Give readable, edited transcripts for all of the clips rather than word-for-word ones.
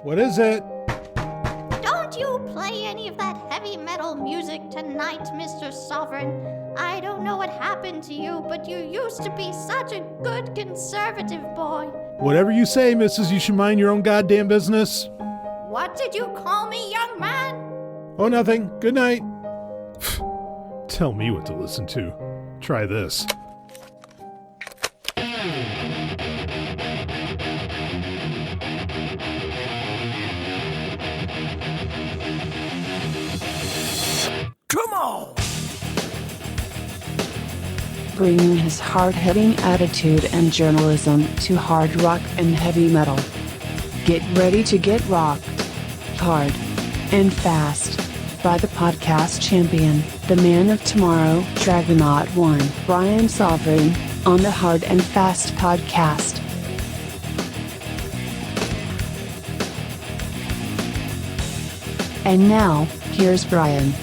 What is it? Don't you play any of that heavy metal music tonight, Mr. Sovryn. I don't know what happened to you, but you used to be such a good conservative boy. Whatever you say, missus, you should mind your own goddamn business. What did you call me, young man? Oh, nothing. Good night. Tell me what to listen to. Try this. Come on! Bringing his hard-hitting attitude and journalism to hard rock and heavy metal. Get ready to get rocked. Hard. And fast. By the podcast champion, the man of tomorrow, Dragonaut One Brian Sovryn, on the Hard and Fast podcast. And now, here's Brian.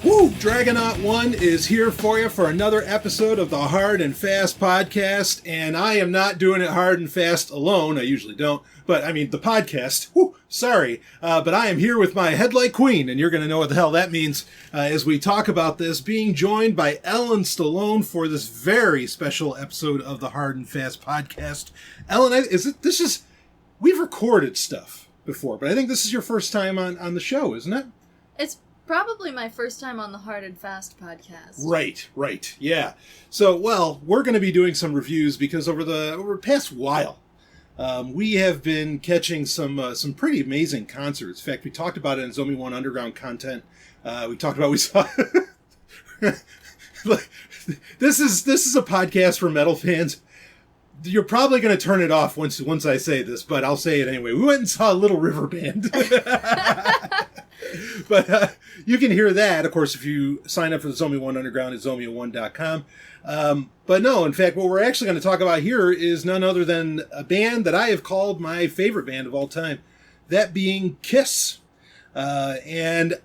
Woo! Dragonaut One is here for you for another episode of the Hard and Fast podcast, and I am not doing it hard and fast alone. I usually don't, but I mean the podcast. Woo! Sorry, but I am here with my headlight queen, and you're going to know what the hell that means as we talk about this. Being joined by Ellen Stallone for this very special episode of the Hard and Fast podcast. Ellen, we've recorded stuff before, but I think this is your first time on the show, isn't it? It's probably my first time on the Hard and Fast podcast. Right, yeah. So, well, we're going to be doing some reviews because over the past while, we have been catching some pretty amazing concerts. In fact, we talked about it in Zombie One Underground content. We saw. This is a podcast for metal fans. You're probably going to turn it off once I say this, but I'll say it anyway. We went and saw Little River Band. But you can hear that, of course, if you sign up for the Zombie One Underground at zombie1.com. But no, in fact, what we're actually going to talk about here is none other than a band that I have called my favorite band of all time, that being Kiss. And,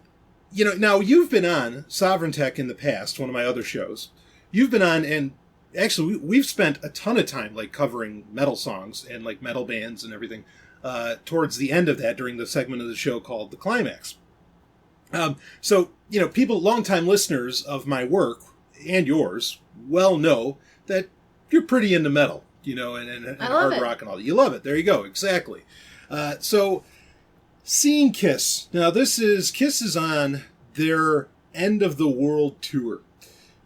you know, now you've been on Sovereign Tech in the past, one of my other shows. You've been on, and actually we've spent a ton of time, like, covering metal songs and, like, metal bands and everything towards the end of that during the segment of the show called The Climax. So, you know, people, longtime listeners of my work, and yours, well know that you're pretty into metal, you know, and hard rock and all that. You love it. There you go. Exactly. So, seeing Kiss. Now, Kiss is on their End of the World tour.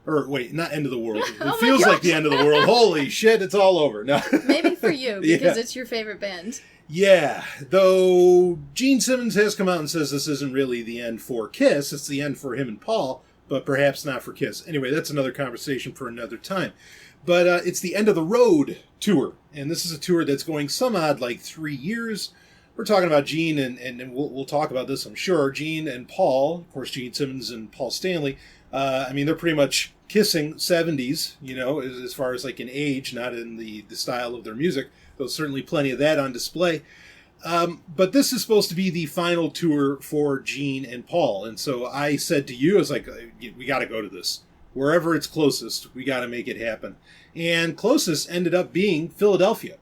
Or, wait, not End of the World. It feels like the end of the world. Holy shit, it's all over. No. Maybe for you, because it's your favorite band. Yeah, though Gene Simmons has come out and says this isn't really the end for Kiss, it's the end for him and Paul, but perhaps not for Kiss. Anyway, that's another conversation for another time. But it's the End of the Road tour, and this is a tour that's going some odd like 3 years. We're talking about Gene, and we'll talk about this, I'm sure. Gene and Paul, of course, Gene Simmons and Paul Stanley, I mean, they're pretty much kissing 70s, you know, as far as like in age, not in the style of their music. There's certainly plenty of that on display. But this is supposed to be the final tour for Gene and Paul. And so I said to you, I was like, we got to go to this. Wherever it's closest, we got to make it happen. And closest ended up being Philadelphia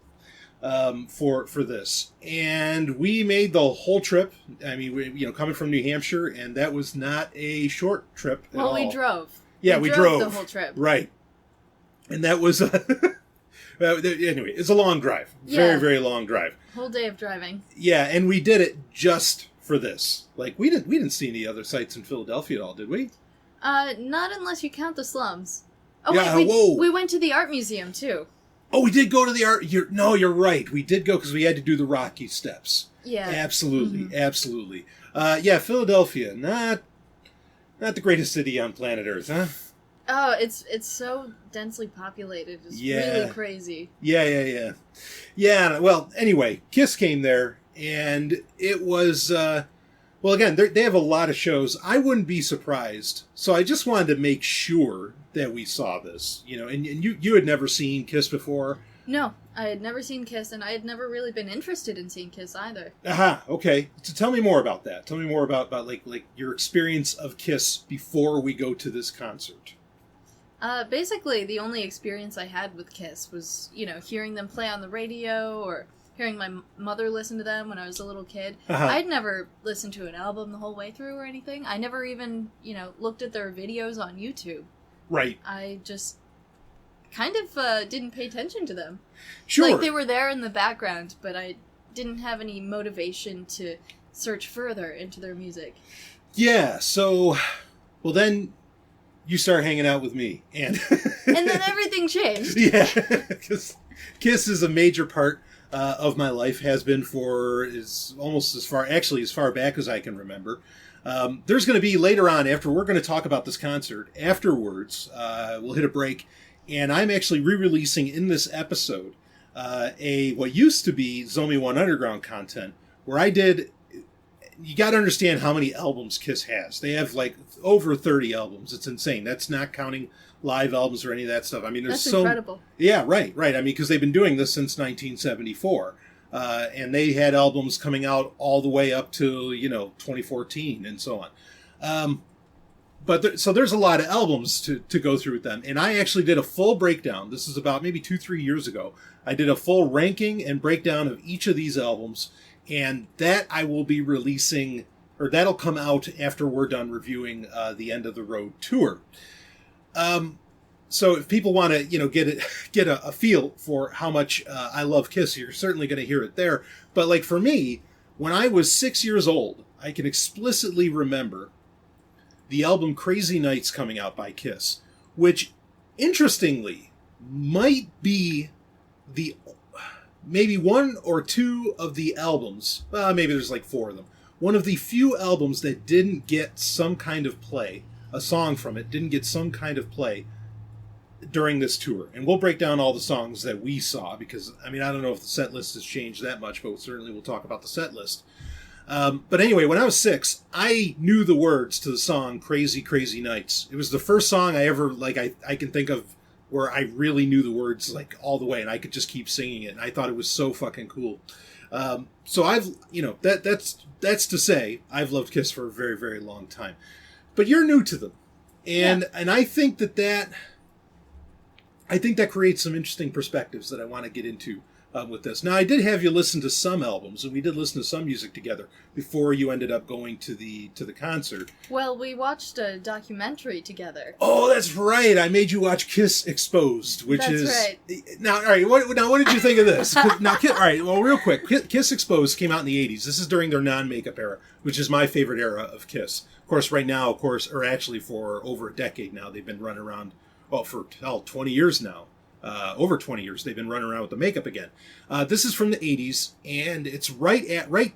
for this. And we made the whole trip. I mean, coming from New Hampshire, and that was not a short trip at all. Well, we drove. Yeah, we drove the whole trip. Right. And that was... anyway, it's a long drive. Very, very long drive. Whole day of driving. Yeah, and we did it just for this. Like, we didn't see any other sights in Philadelphia at all, did we? Not unless you count the slums. Oh, yeah, wait, we went to the art museum, too. Oh, we did go to the art... You're right. We did go because we had to do the Rocky Steps. Yeah. Absolutely, absolutely. Philadelphia, not the greatest city on planet Earth, huh? Oh, it's so densely populated. It's really crazy. Yeah. Yeah, well, anyway, Kiss came there, and it was, well, again, they have a lot of shows. I wouldn't be surprised. So I just wanted to make sure that we saw this, you know, and you had never seen Kiss before. No, I had never seen Kiss, and I had never really been interested in seeing Kiss either. Aha, okay. So tell me more about that. Tell me more about like your experience of Kiss before we go to this concert. Basically, the only experience I had with Kiss was, hearing them play on the radio or hearing my mother listen to them when I was a little kid. Uh-huh. I'd never listened to an album the whole way through or anything. I never even, looked at their videos on YouTube. Right. I just kind of didn't pay attention to them. Sure. Like, they were there in the background, but I didn't have any motivation to search further into their music. Yeah, so, well then, you start hanging out with me. And then everything changed. Yeah, because Kiss is a major part of my life, has been for almost as far back as I can remember. There's going to be later on, after we're going to talk about this concert, afterwards, we'll hit a break, and I'm actually re-releasing in this episode what used to be Zombie One Underground content, where I did... You got to understand how many albums Kiss has. They have like over 30 albums. It's insane. That's not counting live albums or any of that stuff. I mean, there's That's incredible. Yeah, right. I mean, because they've been doing this since 1974. And they had albums coming out all the way up to, 2014 and so on. So there's a lot of albums to go through with them. And I actually did a full breakdown. This is about maybe 2-3 years ago. I did a full ranking and breakdown of each of these albums. And that I will be releasing, or that'll come out after we're done reviewing the End of the Road tour. So if people want to, get a feel for how much I love Kiss, you're certainly going to hear it there. But like for me, when I was 6 years old, I can explicitly remember the album Crazy Nights coming out by Kiss, which, interestingly, might be maybe one or two of the albums, well, maybe there's like 4 of them, one of the few albums that didn't get some kind of play, a song from it didn't get some kind of play during this tour. And we'll break down all the songs that we saw, because, I mean, I don't know if the set list has changed that much, but certainly we'll talk about the set list. But anyway, when I was 6, I knew the words to the song Crazy, Crazy Nights. It was the first song I ever, I can think of where I really knew the words like all the way, and I could just keep singing it. And I thought it was so fucking cool. So I've, that's to say I've loved Kiss for a very, very long time. But you're new to them, and I think that creates some interesting perspectives that I want to get into with this. Now, I did have you listen to some albums, and we did listen to some music together before you ended up going to the concert. Well, we watched a documentary together. Oh, that's right. I made you watch Kiss Exposed, which that's is right. Now, all right. What did you think of this? Now, all right. Well, real quick, Kiss Exposed came out in the 80s. This is during their non-makeup era, which is my favorite era of Kiss. Of course, right now, or actually for over a decade now, they've been running around. Well, for 20 years now. Over 20 years, they've been running around with the makeup again. This is from the 80s, and it's right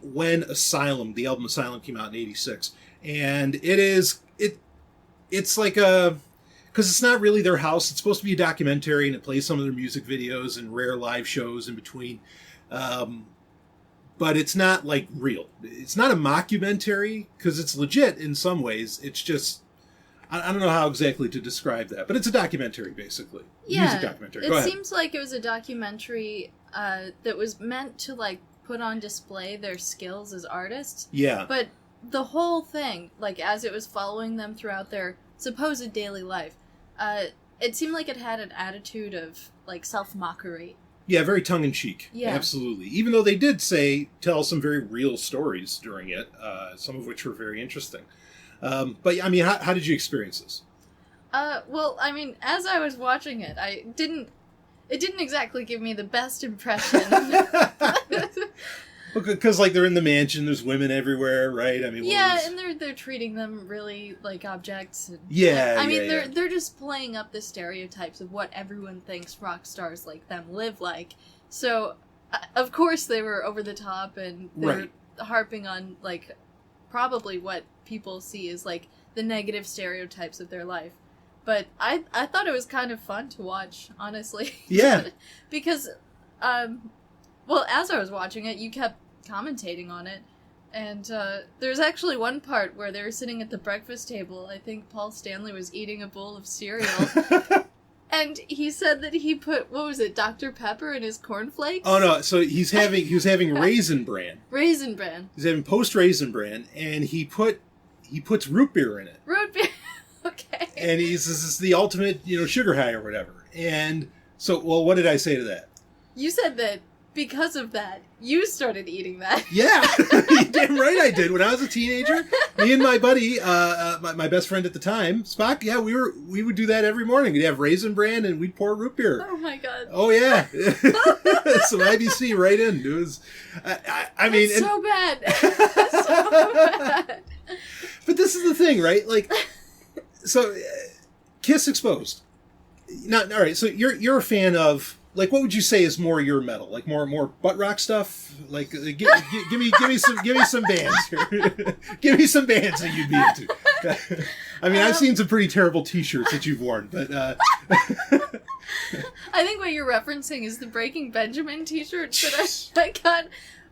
when the album Asylum came out in 86. And it's like because it's not really their house. It's supposed to be a documentary, and it plays some of their music videos and rare live shows in between. But it's not like real. It's not a mockumentary, because it's legit in some ways. It's just... I don't know how exactly to describe that, but it's a documentary, basically. Yeah, music documentary. Go ahead. It seems like it was a documentary that was meant to, put on display their skills as artists. Yeah. But the whole thing, as it was following them throughout their supposed daily life, it seemed like it had an attitude of, self-mockery. Yeah, very tongue-in-cheek. Yeah. Absolutely. Even though they did tell some very real stories during it, some of which were very interesting. But, I mean, how did you experience this? Well, I mean, as I was watching it, it didn't exactly give me the best impression. Because, they're in the mansion, there's women everywhere, right? I mean, and they're treating them really like objects. And, yeah, they're just playing up the stereotypes of what everyone thinks rock stars like them live like. So, of course, they were over the top, and they were harping on, probably what people see as the negative stereotypes of their life. But I thought it was kind of fun to watch, honestly. Yeah. Because as I was watching it, you kept commentating on it, and there's actually one part where they were sitting at the breakfast table. I think Paul Stanley was eating a bowl of cereal. And he said that he put, Dr. Pepper in his cornflakes? Oh, no. So he was having Raisin Bran. Raisin Bran. He's having post-Raisin Bran, and he puts root beer in it. Root beer. Okay. And this is the ultimate, sugar high or whatever. And so, well, what did I say to that? You said that because of that, you started eating that. Yeah, you're damn right I did. When I was a teenager, me and my buddy, my best friend at the time, Spock, yeah, we would do that every morning. We'd have Raisin Bran and we'd pour root beer. Oh my god. Oh yeah, some IBC right in. It was, I mean, it's so bad. It's so bad. But this is the thing, right? Like, so, Kiss Exposed. Not all right. So you're a fan of. Like, what would you say is more your metal? Like more butt rock stuff? Like, give me some bands here. Give me some bands that you'd be into. I mean, I've seen some pretty terrible T-shirts that you've worn, but I think what you're referencing is the Breaking Benjamin T-shirts that I got.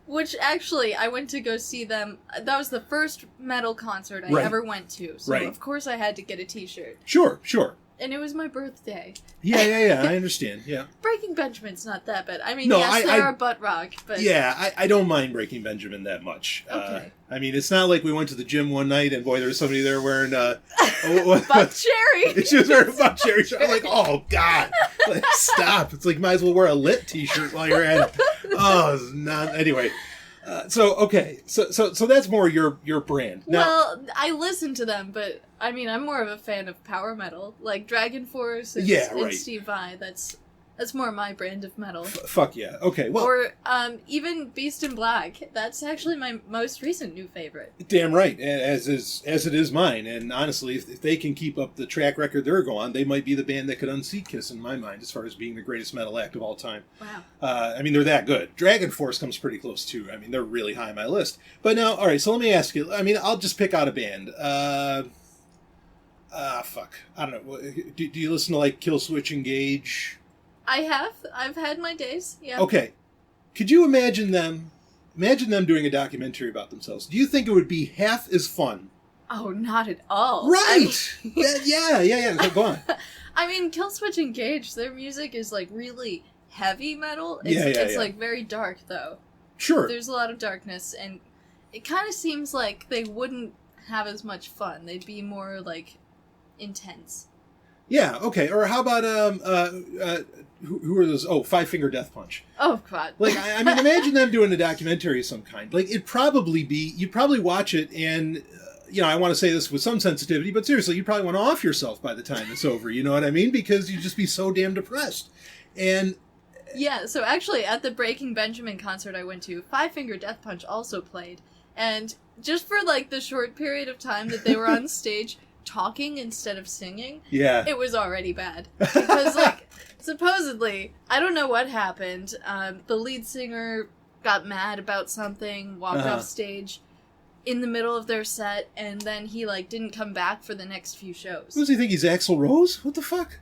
Which actually, I went to go see them. That was the first metal concert I ever went to. So of course I had to get a T-shirt. Sure. And it was my birthday. Yeah, I understand, yeah. Breaking Benjamin's not that bad. I mean, no, yes, they are butt rock, but... Yeah, I don't mind Breaking Benjamin that much. Okay. I mean, it's not like we went to the gym one night and, boy, there was somebody there wearing... Buck cherry! She was wearing a Buck cherry shirt. I'm like, oh, God. Like, stop. It's like, might as well wear a lit T-shirt while you're at it. Oh, it's not... Anyway... So that's more your brand. Now, well, I listen to them, but I mean, I'm more of a fan of power metal, like Dragon Force and, and Steve Vai. That's more my brand of metal. Fuck yeah. Okay. Well, or even Beast in Black. That's actually my most recent new favorite. Damn right, as it is mine. And honestly, if they can keep up the track record they're going, they might be the band that could unseat Kiss in my mind, as far as being the greatest metal act of all time. Wow. I mean, they're that good. Dragon Force comes pretty close too. I mean, they're really high on my list. But now, all right. So let me ask you. I mean, I'll just pick out a band. Fuck. I don't know. Do you listen to like Killswitch Engage? I have. I've had my days. Yeah. Okay. Could you imagine them doing a documentary about themselves? Do you think it would be half as fun? Oh, not at all. Right. I mean... yeah. Go on. I mean, Killswitch Engage, their music is like really heavy metal. It's like very dark though. Sure. There's a lot of darkness, and it kind of seems like they wouldn't have as much fun. They'd be more like intense. Yeah, okay. Or how about who are those? Oh, Five Finger Death Punch. Oh God. Like I mean, imagine them doing a documentary of some kind. Like you'd probably watch it, and I want to say this with some sensitivity, but seriously, you'd probably want to off yourself by the time it's over. You know what I mean? Because you'd just be so damn depressed. And yeah, so actually at the Breaking Benjamin concert I went to, Five Finger Death Punch also played, and just for like the short period of time that they were on stage talking instead of singing, it was already bad. Because, like, supposedly, I don't know what happened, the lead singer got mad about something, walked off stage in the middle of their set, and then he, like, didn't come back for the next few shows. What does he think, he's Axl Rose? What the fuck?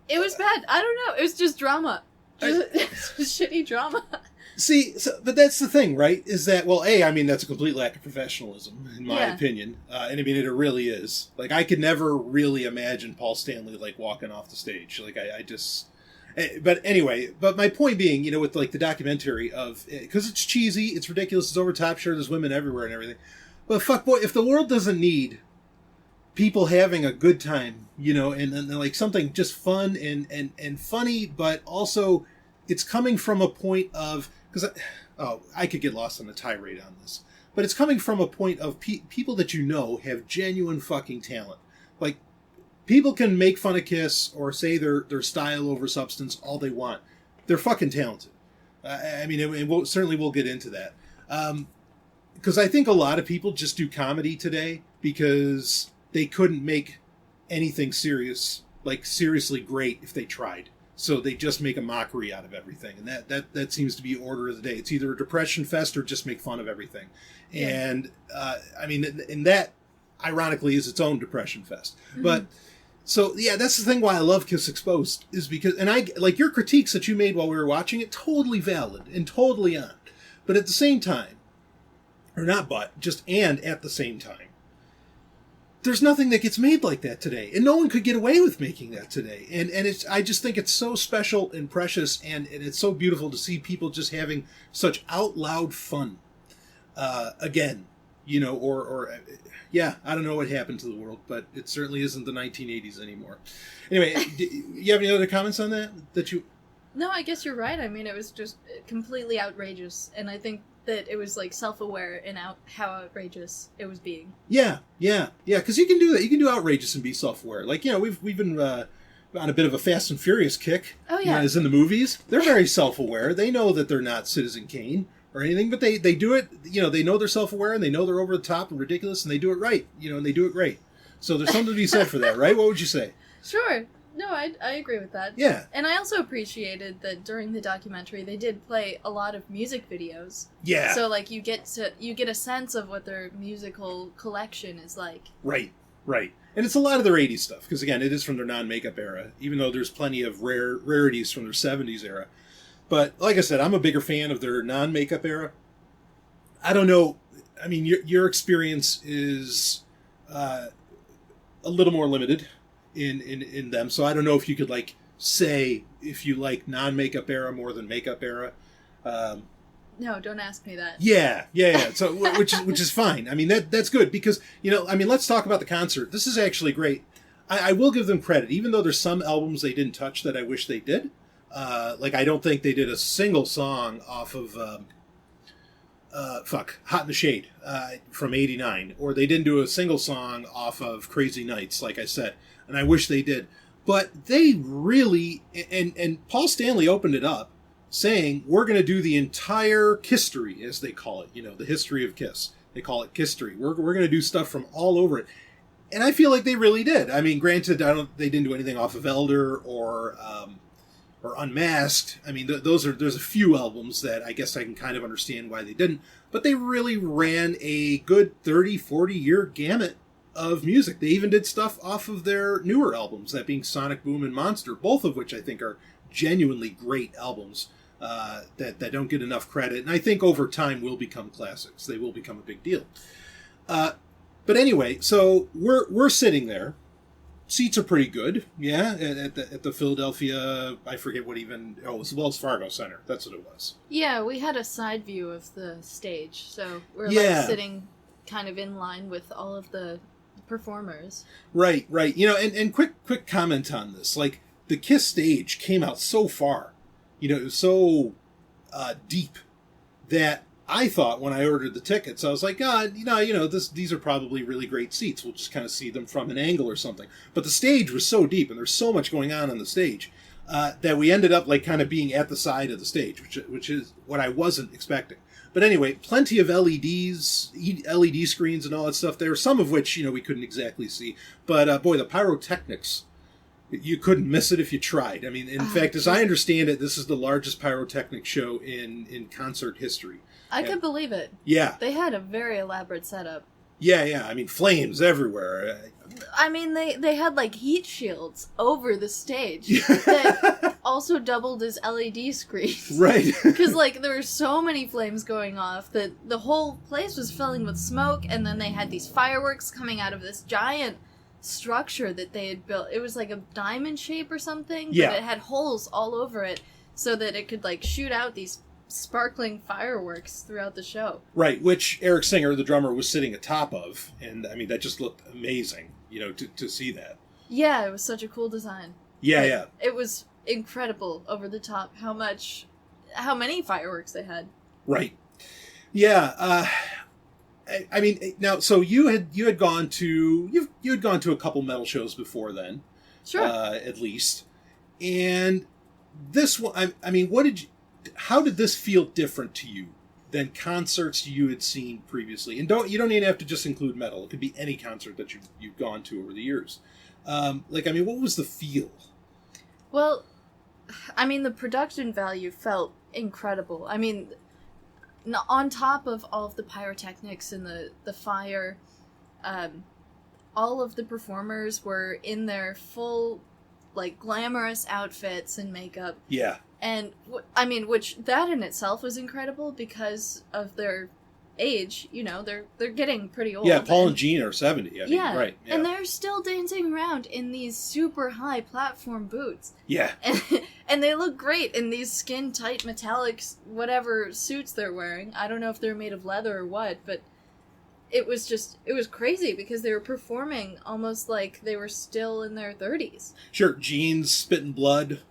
It was bad. I don't know. It was just drama. Just shitty drama. See, but that's the thing, right? Is that, well, I mean, that's a complete lack of professionalism, in my opinion. And I mean, it really is. Like, I could never really imagine Paul Stanley, like, walking off the stage. Like, I just... But anyway, my point being, with, like, the documentary of... Because it's cheesy, it's ridiculous, it's over top, sure, there's women everywhere and everything. But fuck, boy, if the world doesn't need people having a good time, and like, something just fun and funny, but also it's coming from a point of... Because I could get lost on a tirade on this, but it's coming from a point of people that have genuine fucking talent. Like, people can make fun of Kiss or say their style over substance all they want. They're fucking talented. I mean, we'll get into that. Because I think a lot of people just do comedy today because they couldn't make anything serious, like seriously great, if they tried. So they just make a mockery out of everything. And that seems to be order of the day. It's either a depression fest or just make fun of everything. Yeah. And, I mean, and that, ironically, is its own depression fest. Mm-hmm. But, so, yeah, that's the thing why I love Kiss Exposed, is because, and like, your critiques that you made while we were watching it, totally valid and totally on. But at the same time, or not but, just and at the same time, there's nothing that gets made like that today, and no one could get away with making that today. And I just think it's so special and precious, and it's so beautiful to see people just having such out loud fun again, or I don't know what happened to the world, but it certainly isn't the 1980s anymore. Anyway, you have any other comments on that you? No, I guess you're right. I mean, it was just completely outrageous, and I think that it was like self-aware in how outrageous it was being. Yeah, because you can do that. You can do outrageous and be self-aware. Like, we've been on a bit of a Fast and Furious kick. Oh, yeah. As in the movies. They're very self-aware. They know that they're not Citizen Kane or anything, but they do it, they know they're self-aware, and they know they're over the top and ridiculous, and they do it right, and they do it great. So there's something to be said for that, right? What would you say? Sure. No, I agree with that. Yeah. And I also appreciated that during the documentary they did play a lot of music videos. Yeah. So like you get a sense of what their musical collection is like. Right. And it's a lot of their 80s stuff, because again, it is from their non-makeup era, even though there's plenty of rarities from their 70s era. But like I said, I'm a bigger fan of their non-makeup era. I don't know. I mean, your experience is a little more limited in them, so I don't know if you could say if you like non-makeup era more than makeup era. No, don't ask me that. Yeah. So which is fine. I mean, that's good because let's talk about the concert. This is actually great. I will give them credit, even though there's some albums they didn't touch that I wish they did. I don't think they did a single song off of Hot in the Shade from '89, or they didn't do a single song off of Crazy Nights, like I said, and I wish they did. But they really, and Paul Stanley opened it up, saying, we're going to do the entire history, as they call it, the history of Kiss. They call it Kistory. We're going to do stuff from all over it. And I feel like they really did. I mean, granted, they didn't do anything off of Elder or Unmasked. I mean, there's a few albums that I guess I can kind of understand why they didn't. But they really ran a good 30, 40-year gamut of music. They even did stuff off of their newer albums, that being Sonic Boom and Monster, both of which I think are genuinely great albums that don't get enough credit. And I think over time will become classics. They will become a big deal. But anyway, so we're sitting there. Seats are pretty good, yeah, at the Philadelphia, I forget what even, it was Wells Fargo Center. That's what it was. Yeah, we had a side view of the stage, so we're sitting kind of in line with all of the performers. Right. And quick comment on this. The Kiss stage came out so far, it was so deep that I thought when I ordered the tickets, I was like, these are probably really great seats. We'll just kind of see them from an angle or something. But the stage was so deep, and there's so much going on the stage, that we ended up kind of being at the side of the stage, which is what I wasn't expecting. But anyway, plenty of LEDs, LED screens and all that stuff there, some of which, we couldn't exactly see. But boy, the pyrotechnics, you couldn't miss it if you tried. I mean, in fact, as I understand it, this is the largest pyrotechnic show in concert history. I could believe it. Yeah. They had a very elaborate setup. Yeah. I mean, flames everywhere. I mean, they had heat shields over the stage that also doubled as LED screens. Right. Because there were so many flames going off that the whole place was filling with smoke, and then they had these fireworks coming out of this giant structure that they had built. It was like a diamond shape or something, but it had holes all over it so that it could shoot out these sparkling fireworks throughout the show. Right, which Eric Singer, the drummer, was sitting atop of, and I mean that just looked amazing, to see that. Yeah, it was such a cool design. Yeah. It was incredible, over the top, how many fireworks they had. Right. Yeah. I mean, now, so you had gone to a couple metal shows before then, sure, at least, and this one. I mean, how did this feel different to you than concerts you had seen previously? And you don't even have to just include metal. It could be any concert that you've gone to over the years. What was the feel? Well, I mean, the production value felt incredible. I mean, on top of all of the pyrotechnics and the fire, all of the performers were in their full, glamorous outfits and makeup. Yeah. And, I mean, which that in itself was incredible because of their age, they're getting pretty old. Yeah, Paul and Gene are 70. I mean, right. Yeah. And they're still dancing around in these super high platform boots. Yeah. And they look great in these skin-tight metallic whatever suits they're wearing. I don't know if they're made of leather or what, but it was crazy because they were performing almost like they were still in their 30s. Sure, Gene's spitting blood.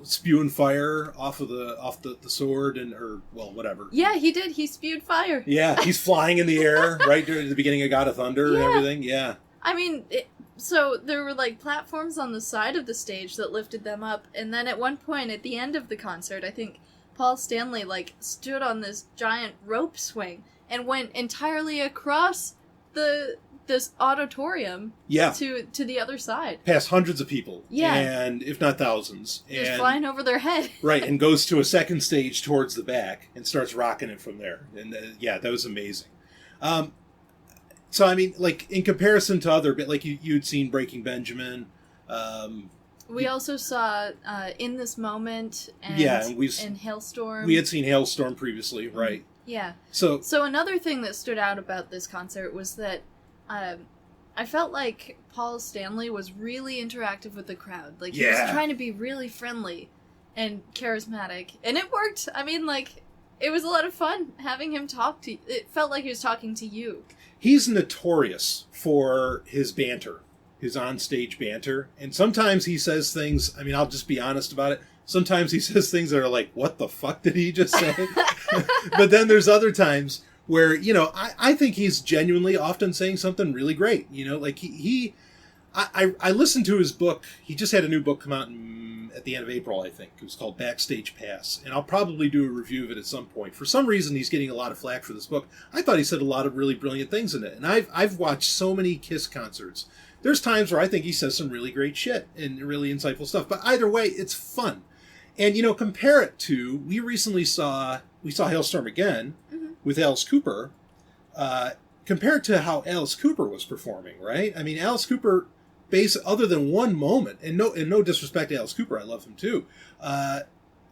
spewing fire off the sword or whatever. Yeah, he did. He spewed fire. Yeah, he's flying in the air right during the beginning of God of Thunder and everything. Yeah. I mean, so there were like platforms on the side of the stage that lifted them up, and then at one point at the end of the concert, I think Paul Stanley like stood on this giant rope swing and went entirely across this auditorium to the other side. Past hundreds of people. Yeah. And if not thousands. Just flying over their head. Right, and goes to a second stage towards the back and starts rocking it from there. And that was amazing. So, I mean, like, in comparison to other, like, you'd seen Breaking Benjamin. We also saw In This Moment and Hailstorm. We had seen Hailstorm previously, right. Yeah. So another thing that stood out about this concert was that I felt like Paul Stanley was really interactive with the crowd. Like, he was trying to be really friendly and charismatic. And it worked. I mean, like, it was a lot of fun having him talk to you. It felt like he was talking to you. He's notorious for his banter, his on-stage banter. And sometimes he says things, I mean, I'll just be honest about it. Sometimes he says things that are like, what the fuck did he just say? But then there's other times where, I think he's genuinely often saying something really great. Like I listened to his book. He just had a new book come out at the end of April, I think. It was called Backstage Pass. And I'll probably do a review of it at some point. For some reason, he's getting a lot of flack for this book. I thought he said a lot of really brilliant things in it. And I've watched so many Kiss concerts. There's times where I think he says some really great shit and really insightful stuff. But either way, it's fun. And, compare it to, we saw Hailstorm again with Alice Cooper, compared to how Alice Cooper was performing, right? I mean, Alice Cooper, other than one moment, and no disrespect to Alice Cooper, I love him too,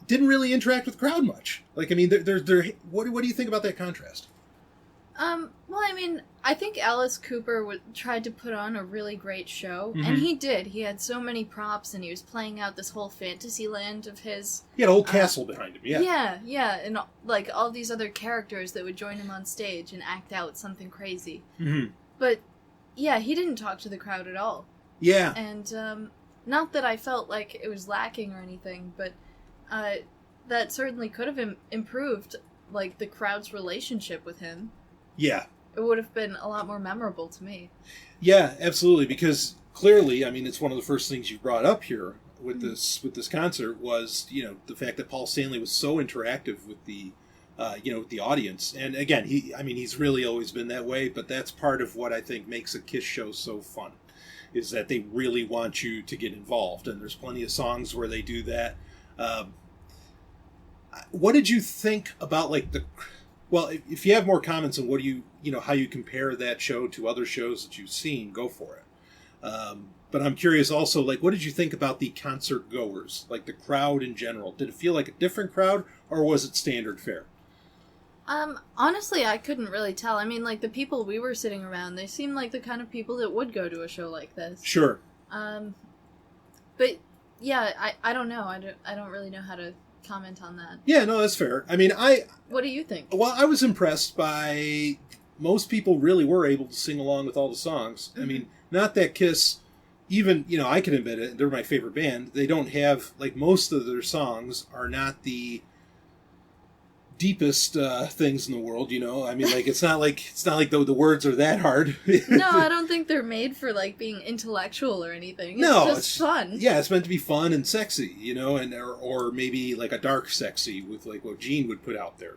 didn't really interact with the crowd much. Like, I mean, what do you think about that contrast? Well, I mean, I think Alice Cooper tried to put on a really great show, and he did. He had so many props, and he was playing out this whole fantasy land of his. He had a whole castle behind him, yeah. Yeah, and like all these other characters that would join him on stage and act out something crazy. Mm-hmm. But, yeah, he didn't talk to the crowd at all. Yeah. And, not that I felt like it was lacking or anything, but that certainly could have improved, like, the crowd's relationship with him. Yeah. It would have been a lot more memorable to me. Yeah, absolutely, because clearly, I mean, it's one of the first things you brought up here with this concert was, the fact that Paul Stanley was so interactive with the audience. And again, he's really always been that way, but that's part of what I think makes a Kiss show so fun, is that they really want you to get involved. And there's plenty of songs where they do that. What did you think about, like, well, if you have more comments on how you compare that show to other shows that you've seen, go for it. But I'm curious also, like, what did you think about the concert goers, like the crowd in general? Did it feel like a different crowd, or was it standard fare? Honestly, I couldn't really tell. I mean, like, the people we were sitting around, they seemed like the kind of people that would go to a show like this. Sure. But yeah, I don't know. I don't really know how to comment on that. Yeah, no, that's fair. I mean, What do you think? Well, I was impressed by most people really were able to sing along with all the songs. Mm-hmm. I mean, not that Kiss, even, I can admit it, they're my favorite band. They don't have, like, most of their songs are not the deepest things in the world, I mean, like, it's not like the words are that hard. No, I don't think they're made for, like, being intellectual or anything. It's just fun. Yeah, it's meant to be fun and sexy, and or maybe like a dark sexy with, like, what Gene would put out there,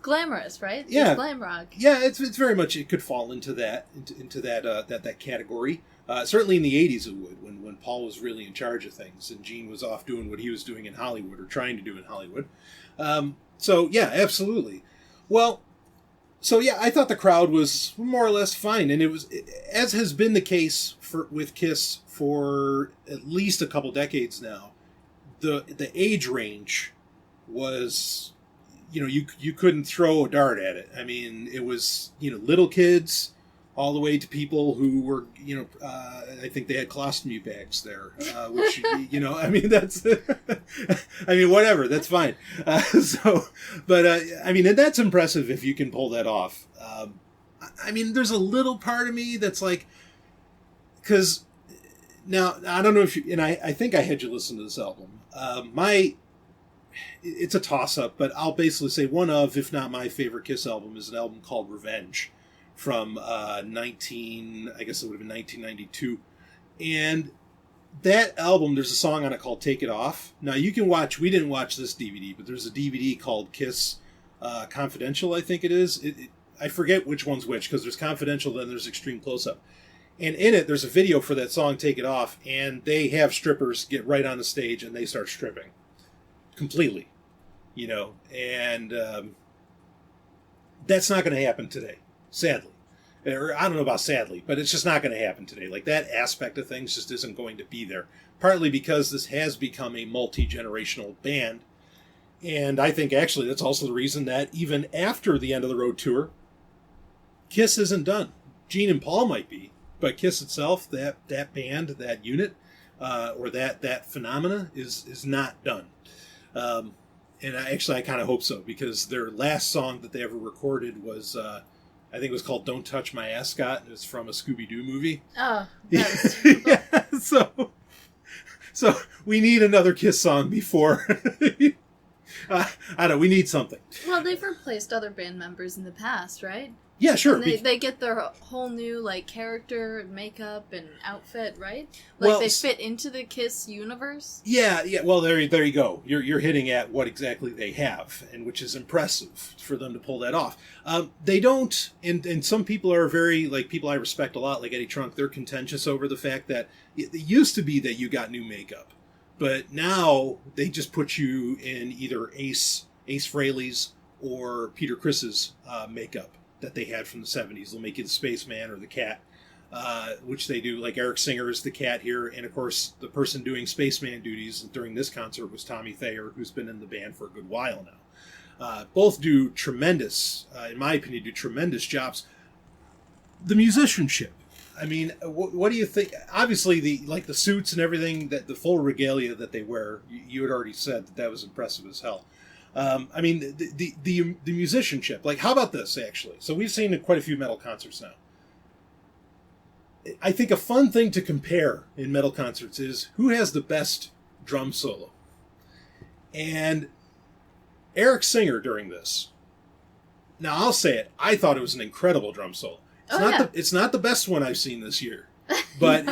Glamorous, right? Yeah, it's glam rock. Yeah, it's very much, it could fall into that that category. Certainly in the 80s it would, when Paul was really in charge of things and Gene was off doing what he was doing in Hollywood, or trying to do in Hollywood. So yeah, absolutely. Well, so yeah, I thought the crowd was more or less fine, and it was, as has been the case with Kiss for at least a couple decades now. The age range was, you couldn't throw a dart at it. I mean, it was, little kids all the way to people who were, I think they had colostomy bags there, which, I mean, that's, I mean, whatever, that's fine. I mean, and that's impressive if you can pull that off. I mean, there's a little part of me that's like, because Now, I don't know if you, and I think I had you listen to this album. It's a toss-up, but I'll basically say one of, if not my favorite Kiss album, is an album called Revenge from 1992. And that album, there's a song on it called Take It Off. Now, you can watch, we didn't watch this DVD, but there's a DVD called Kiss Confidential, I think it is. I forget which one's which, because there's Confidential, then there's Extreme Close-Up. And in it, there's a video for that song, Take It Off, and they have strippers get right on the stage and they start stripping. Completely. And that's not going to happen today, sadly. Or I don't know about sadly, but it's just not going to happen today. Like, that aspect of things just isn't going to be there. Partly because this has become a multi-generational band. And I think, actually, that's also the reason that even after the end of the road tour, Kiss isn't done. Gene and Paul might be. But Kiss itself, that band, that unit, or that phenomena is not done. And I kind of hope so, because their last song that they ever recorded was, I think it was called Don't Touch My Ascot, and it's from a Scooby-Doo movie. Oh, that was yeah, so we need another Kiss song before... I don't know, we need something. Well, they've replaced other band members in the past, right? Yeah, sure. And they get their whole new, like, character and makeup and outfit, right? Like, well, they fit into the Kiss universe? Yeah. Well, there you go. You're hitting at what exactly they have, and which is impressive for them to pull that off. They don't, and some people are very, like, people I respect a lot, like Eddie Trunk, they're contentious over the fact that it used to be that you got new makeup, but now they just put you in either Ace Frehley's or Peter Criss's makeup that they had from the 70s. They'll make you the Spaceman or the Cat, which they do. Like Eric Singer is the Cat here, and of course the person doing Spaceman duties during this concert was Tommy Thayer, who's been in the band for a good while now. Both do tremendous, in my opinion, jobs. The musicianship. I mean, what do you think? Obviously, the suits and everything, that the full regalia that they wear, you had already said that was impressive as hell. I mean, the musicianship. Like, how about this, actually? So we've seen quite a few metal concerts now. I think a fun thing to compare in metal concerts is who has the best drum solo. And Eric Singer during this. Now, I'll say it. I thought it was an incredible drum solo. It's not the best one I've seen this year. But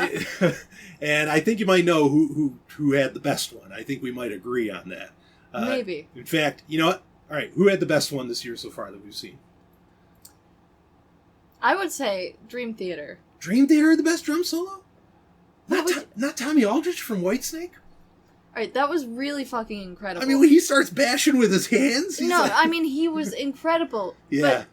and I think you might know who had the best one. I think we might agree on that. Maybe. In fact, you know what? All right, who had the best one this year so far that we've seen? I would say Dream Theater. Dream Theater had the best drum solo? Not Tommy Aldridge from Whitesnake? All right, that was really fucking incredible. I mean, when he starts bashing with his hands... he was incredible. Yeah.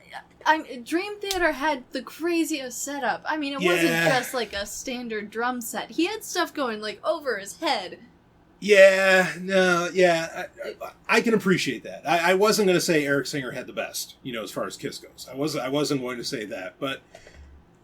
But Dream Theater had the craziest setup. I mean, it wasn't just like a standard drum set. He had stuff going, like, over his head. Yeah, no, yeah, I can appreciate that. I wasn't going to say Eric Singer had the best, as far as Kiss goes. I wasn't going to say that, but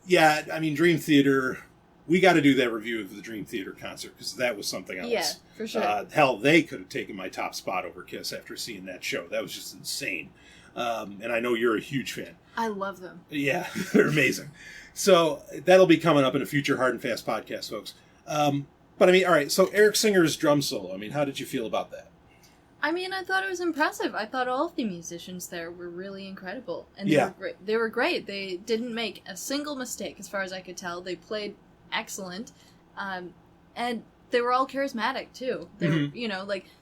yeah, I mean, Dream Theater, we got to do that review of the Dream Theater concert, because that was something else. Yeah, for sure. Hell, they could have taken my top spot over Kiss after seeing that show. That was just insane. And I know you're a huge fan. I love them. Yeah, they're amazing. So that'll be coming up in a future Hard and Fast podcast, folks. But I mean, all right, so Eric Singer's drum solo, I mean, how did you feel about that? I mean, I thought it was impressive. I thought all of the musicians there were really incredible. And they were great. They didn't make a single mistake, as far as I could tell. They played excellent. And they were all charismatic, too. They were,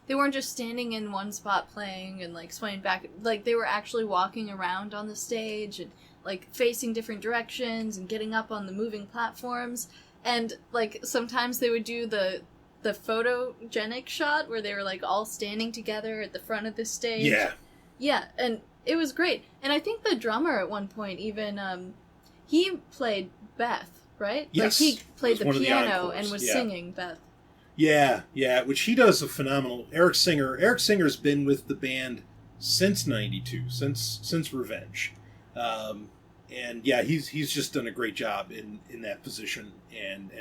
they weren't just standing in one spot playing and, swaying back. Like, they were actually walking around on the stage and, facing different directions and getting up on the moving platforms. And, sometimes they would do the photogenic shot where they were, all standing together at the front of the stage. Yeah. Yeah, and it was great. And I think the drummer at one point even, he played Beth, right? Yes. He played the piano and was singing Beth. Yeah, which he does a phenomenal... Eric Singer's been with the band since 92, since Revenge. And yeah, he's just done a great job in that position, and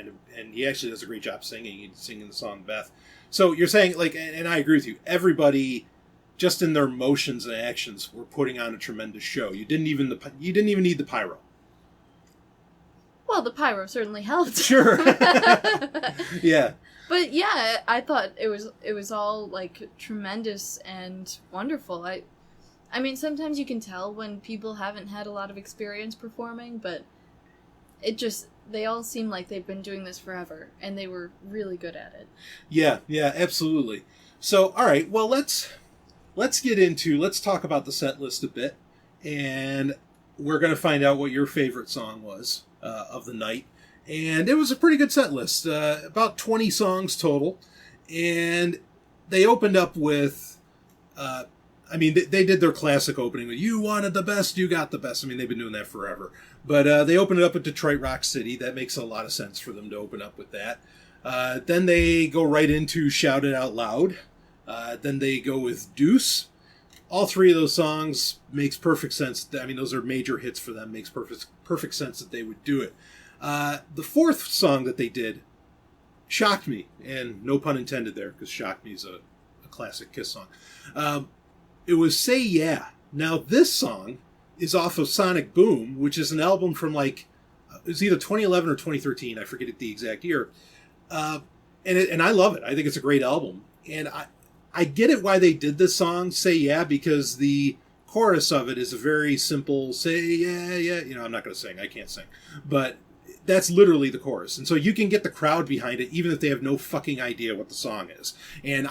he actually does a great job singing the song Beth. So you're saying, and I agree with you, everybody, just in their motions and actions, were putting on a tremendous show. You didn't even need the pyro. Well, the pyro certainly helped. Sure. Yeah. But yeah, I thought it was all like tremendous and wonderful. I mean, sometimes you can tell when people haven't had a lot of experience performing, but they all seem like they've been doing this forever, and they were really good at it. Yeah, absolutely. So, all right, well, let's talk about the set list a bit, and we're going to find out what your favorite song was of the night. And it was a pretty good set list, about 20 songs total, and they opened up with, they did their classic opening, you wanted the best, you got the best. I mean, they've been doing that forever. But they opened it up with Detroit Rock City. That makes a lot of sense for them to open up with that. Then they go right into Shout It Out Loud. Then they go with Deuce. All three of those songs makes perfect sense. I mean, those are major hits for them. Makes perfect sense that they would do it. The fourth song that they did shocked me, and no pun intended there, because Shock Me is a classic Kiss song. It was Say Yeah. Now, this song is off of Sonic Boom, which is an album from it was either 2011 or 2013. I forget the exact year. And I love it. I think it's a great album. And I get it why they did this song, Say Yeah, because the chorus of it is a very simple, say yeah, yeah. I'm not going to sing. I can't sing. But that's literally the chorus. And so you can get the crowd behind it, even if they have no fucking idea what the song is. And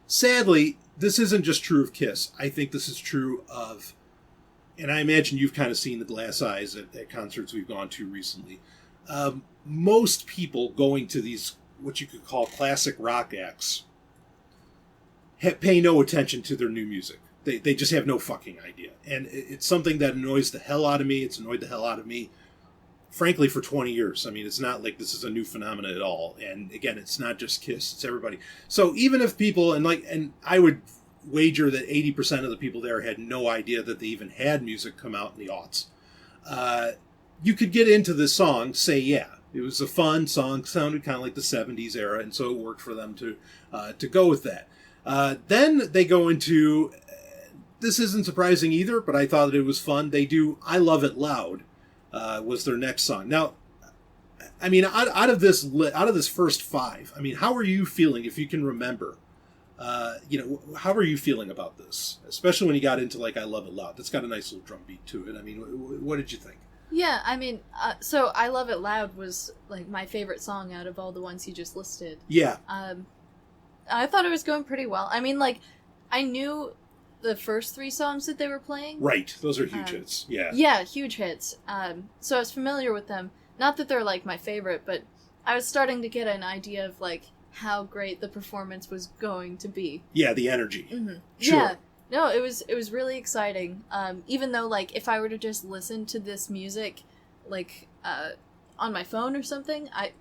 sadly, this isn't just true of Kiss. I think this is true of, and I imagine you've kind of seen the glass eyes at concerts we've gone to recently. Most people going to these, what you could call classic rock acts, pay no attention to their new music. They just have no fucking idea. And it's something that annoys the hell out of me. It's annoyed the hell out of me, frankly, for 20 years. I mean, it's not like this is a new phenomenon at all. And again, it's not just Kiss, it's everybody. So even if people, and I would wager that 80% of the people there had no idea that they even had music come out in the aughts. You could get into this song, Say Yeah. It was a fun song, sounded kind of like the 70s era, and so it worked for them to go with that. Then they go into, this isn't surprising either, but I thought that it was fun. They do I Love It Loud, was their next song. Now, I mean, out of this first five, I mean, how are you feeling, if you can remember? How are you feeling about this? Especially when you got into I Love It Loud. That's got a nice little drum beat to it. I mean, what did you think? Yeah, I mean, so I Love It Loud was my favorite song out of all the ones you just listed. Yeah. I thought it was going pretty well. I mean, I knew the first three songs that they were playing. Right, those are huge hits. Yeah. Yeah, huge hits. So I was familiar with them. Not that they're my favorite, but I was starting to get an idea of how great the performance was going to be. Yeah, the energy. Mm-hmm. Sure. Yeah. No, it was really exciting. Even though if I were to just listen to this music on my phone or something, I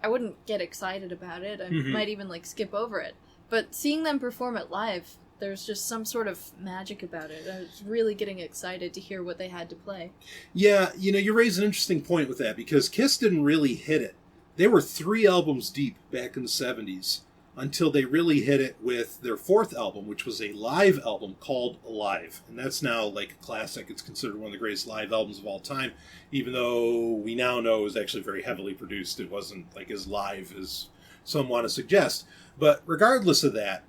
wouldn't get excited about it. I might even skip over it. But seeing them perform it live, there's just some sort of magic about it. I was really getting excited to hear what they had to play. Yeah, you raise an interesting point with that, because Kiss didn't really hit it. They were 3 albums deep back in the 70s until they really hit it with their 4th album, which was a live album called Alive. And that's now a classic. It's considered one of the greatest live albums of all time, even though we now know it was actually very heavily produced. It wasn't as live as some want to suggest. But regardless of that,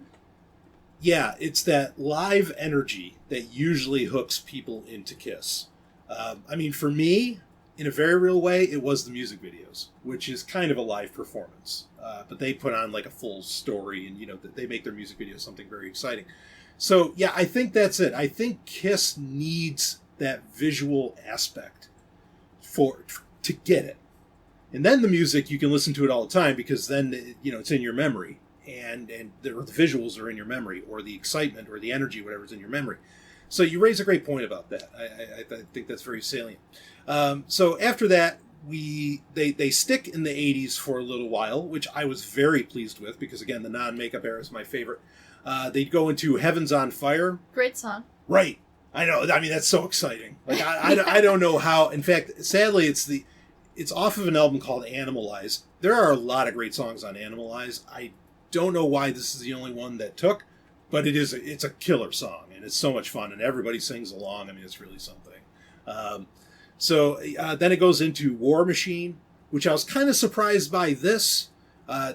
yeah, it's that live energy that usually hooks people into Kiss. I mean, for me, in a very real way, it was the music videos, which is kind of a live performance. But they put on a full story, and they make their music videos something very exciting. So yeah, I think that's it. I think Kiss needs that visual aspect to get it, and then the music, you can listen to it all the time, because then it's in your memory, and the visuals are in your memory, or the excitement or the energy, whatever's in your memory. So you raise a great point about that. I think that's very salient. So after that, they stick in the 80s for a little while, which I was very pleased with, because again, the non-makeup era is my favorite. They'd go into Heaven's on Fire. Great song. Right. I know. I mean, that's so exciting. I don't know how. In fact, sadly, it's off of an album called Animalize. There are a lot of great songs on Animalize. I don't know why this is the only one that took, but it's a killer song, and it's so much fun, and everybody sings along. I mean, it's really something. So then it goes into War Machine, which I was kind of surprised by this.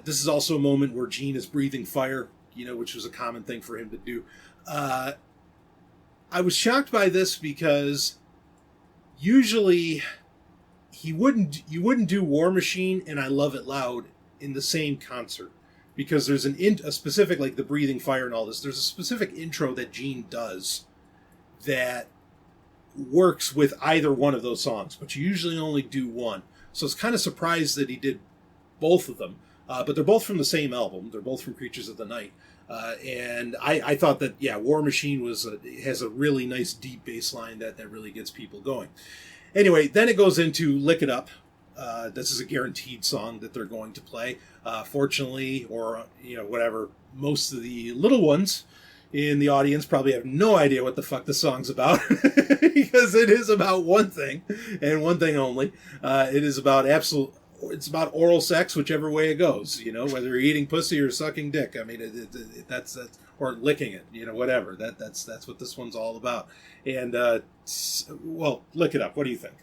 This is also a moment where Gene is breathing fire, which was a common thing for him to do. I was shocked by this because usually you wouldn't do War Machine and I Love It Loud in the same concert, because there's a specific, like the breathing fire and all this, there's a specific intro that Gene does that works with either one of those songs, but you usually only do one. So I was kind of surprised that he did both of them. But they're both from the same album. They're both from Creatures of the Night. And I thought that, War Machine has a really nice deep bass line that really gets people going. Anyway, then it goes into Lick It Up. This is a guaranteed song that they're going to play. Fortunately, or, whatever, most of the little ones in the audience probably have no idea what the fuck the song's about, because it is about one thing, and one thing only. It is about it's about oral sex, whichever way it goes, whether you're eating pussy or sucking dick. I mean, that's or licking it, whatever. That's what this one's all about. And, well, Lick It Up. What do you think?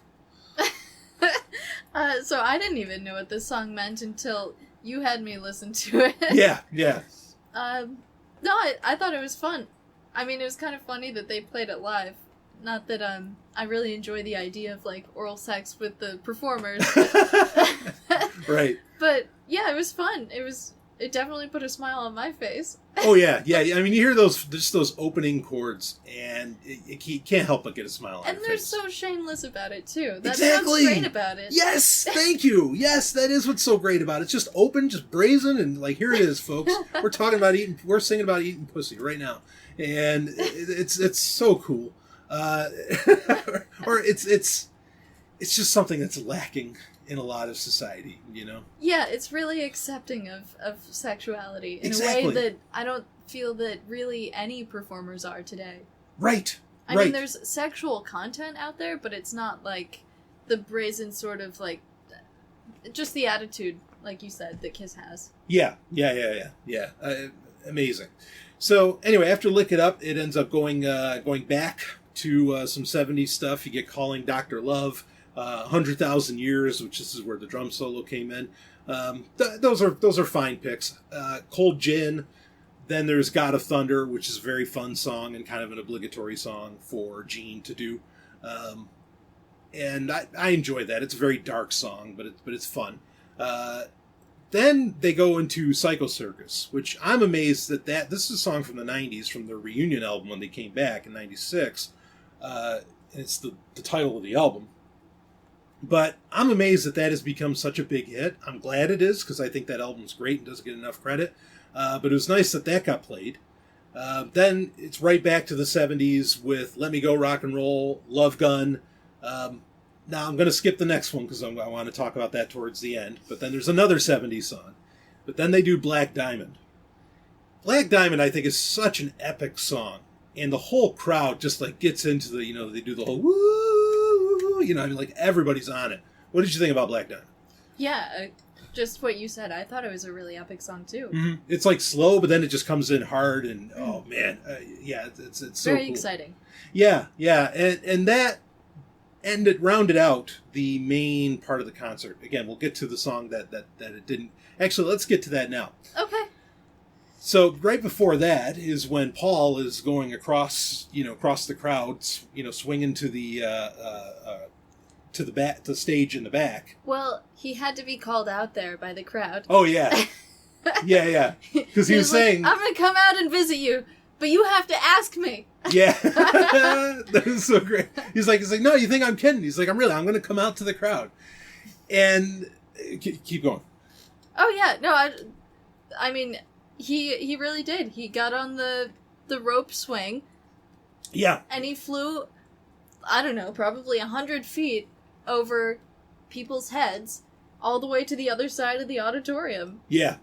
So I didn't even know what this song meant until you had me listen to it. Yeah. No, I thought it was fun. I mean, it was kind of funny that they played it live. Not that I really enjoy the idea of, like, oral sex with the performers. Right. But, yeah, it was fun. It definitely put a smile on my face. Oh, yeah. I mean, you hear those opening chords, and you can't help but get a smile on your face. And they're so shameless about it, too. That's Exactly. what's great about it. Yes, thank you. Yes, that is what's so great about it. It's just open, just brazen, and, like, here it is, folks. We're singing about eating pussy right now. And it's so cool. Or it's just something that's lacking in a lot of society, Yeah, it's really accepting of sexuality in a Exactly. way that I don't feel that really any performers are today. Right. I mean, there's sexual content out there, but it's not like the brazen sort of, like, just the attitude, like you said, that Kiss has. Yeah. Amazing. So anyway, after Lick It Up, it ends up going back to some 70s stuff. You get Calling Dr. Love, 100,000 Years, which this is where the drum solo came in. Those are fine picks. Cold Gin. Then there's God of Thunder, which is a very fun song and kind of an obligatory song for Gene to do. And I enjoy that. It's a very dark song, but it's fun. Then they go into Psycho Circus, which I'm amazed that this is a song from the 90s, from their reunion album when they came back in 96. And it's the title of the album. But I'm amazed that has become such a big hit. I'm glad it is, because I think that album's great and doesn't get enough credit. But it was nice that got played. Then it's right back to the 70s with Let Me Go Rock and Roll, Love Gun. Now I'm going to skip the next one because I want to talk about that towards the end. But then there's another 70s song. But then they do Black Diamond. Black Diamond, I think, is such an epic song. And the whole crowd just, like, gets into the, they do the whole woo, I mean, like, everybody's on it. What did you think about Black Diamond? Yeah, just what you said. I thought it was a really epic song, too. Mm-hmm. It's, like, slow, but then it just comes in hard, and, oh, man. It's so very cool. Exciting. Yeah. And that rounded out the main part of the concert. Again, we'll get to the song that it didn't. Actually, let's get to that now. Okay. So right before that is when Paul is going across the crowd, swinging to the the stage in the back. Well, he had to be called out there by the crowd. Oh yeah, yeah. Because he was saying, "I'm gonna come out and visit you, but you have to ask me." Yeah, that is so great. He's like, no, you think I'm kidding? He's like, I'm going to come out to the crowd, and keep going. Oh yeah, no, I mean. He really did. He got on the rope swing. Yeah. And he flew, I don't know, probably 100 feet over people's heads all the way to the other side of the auditorium. Yeah.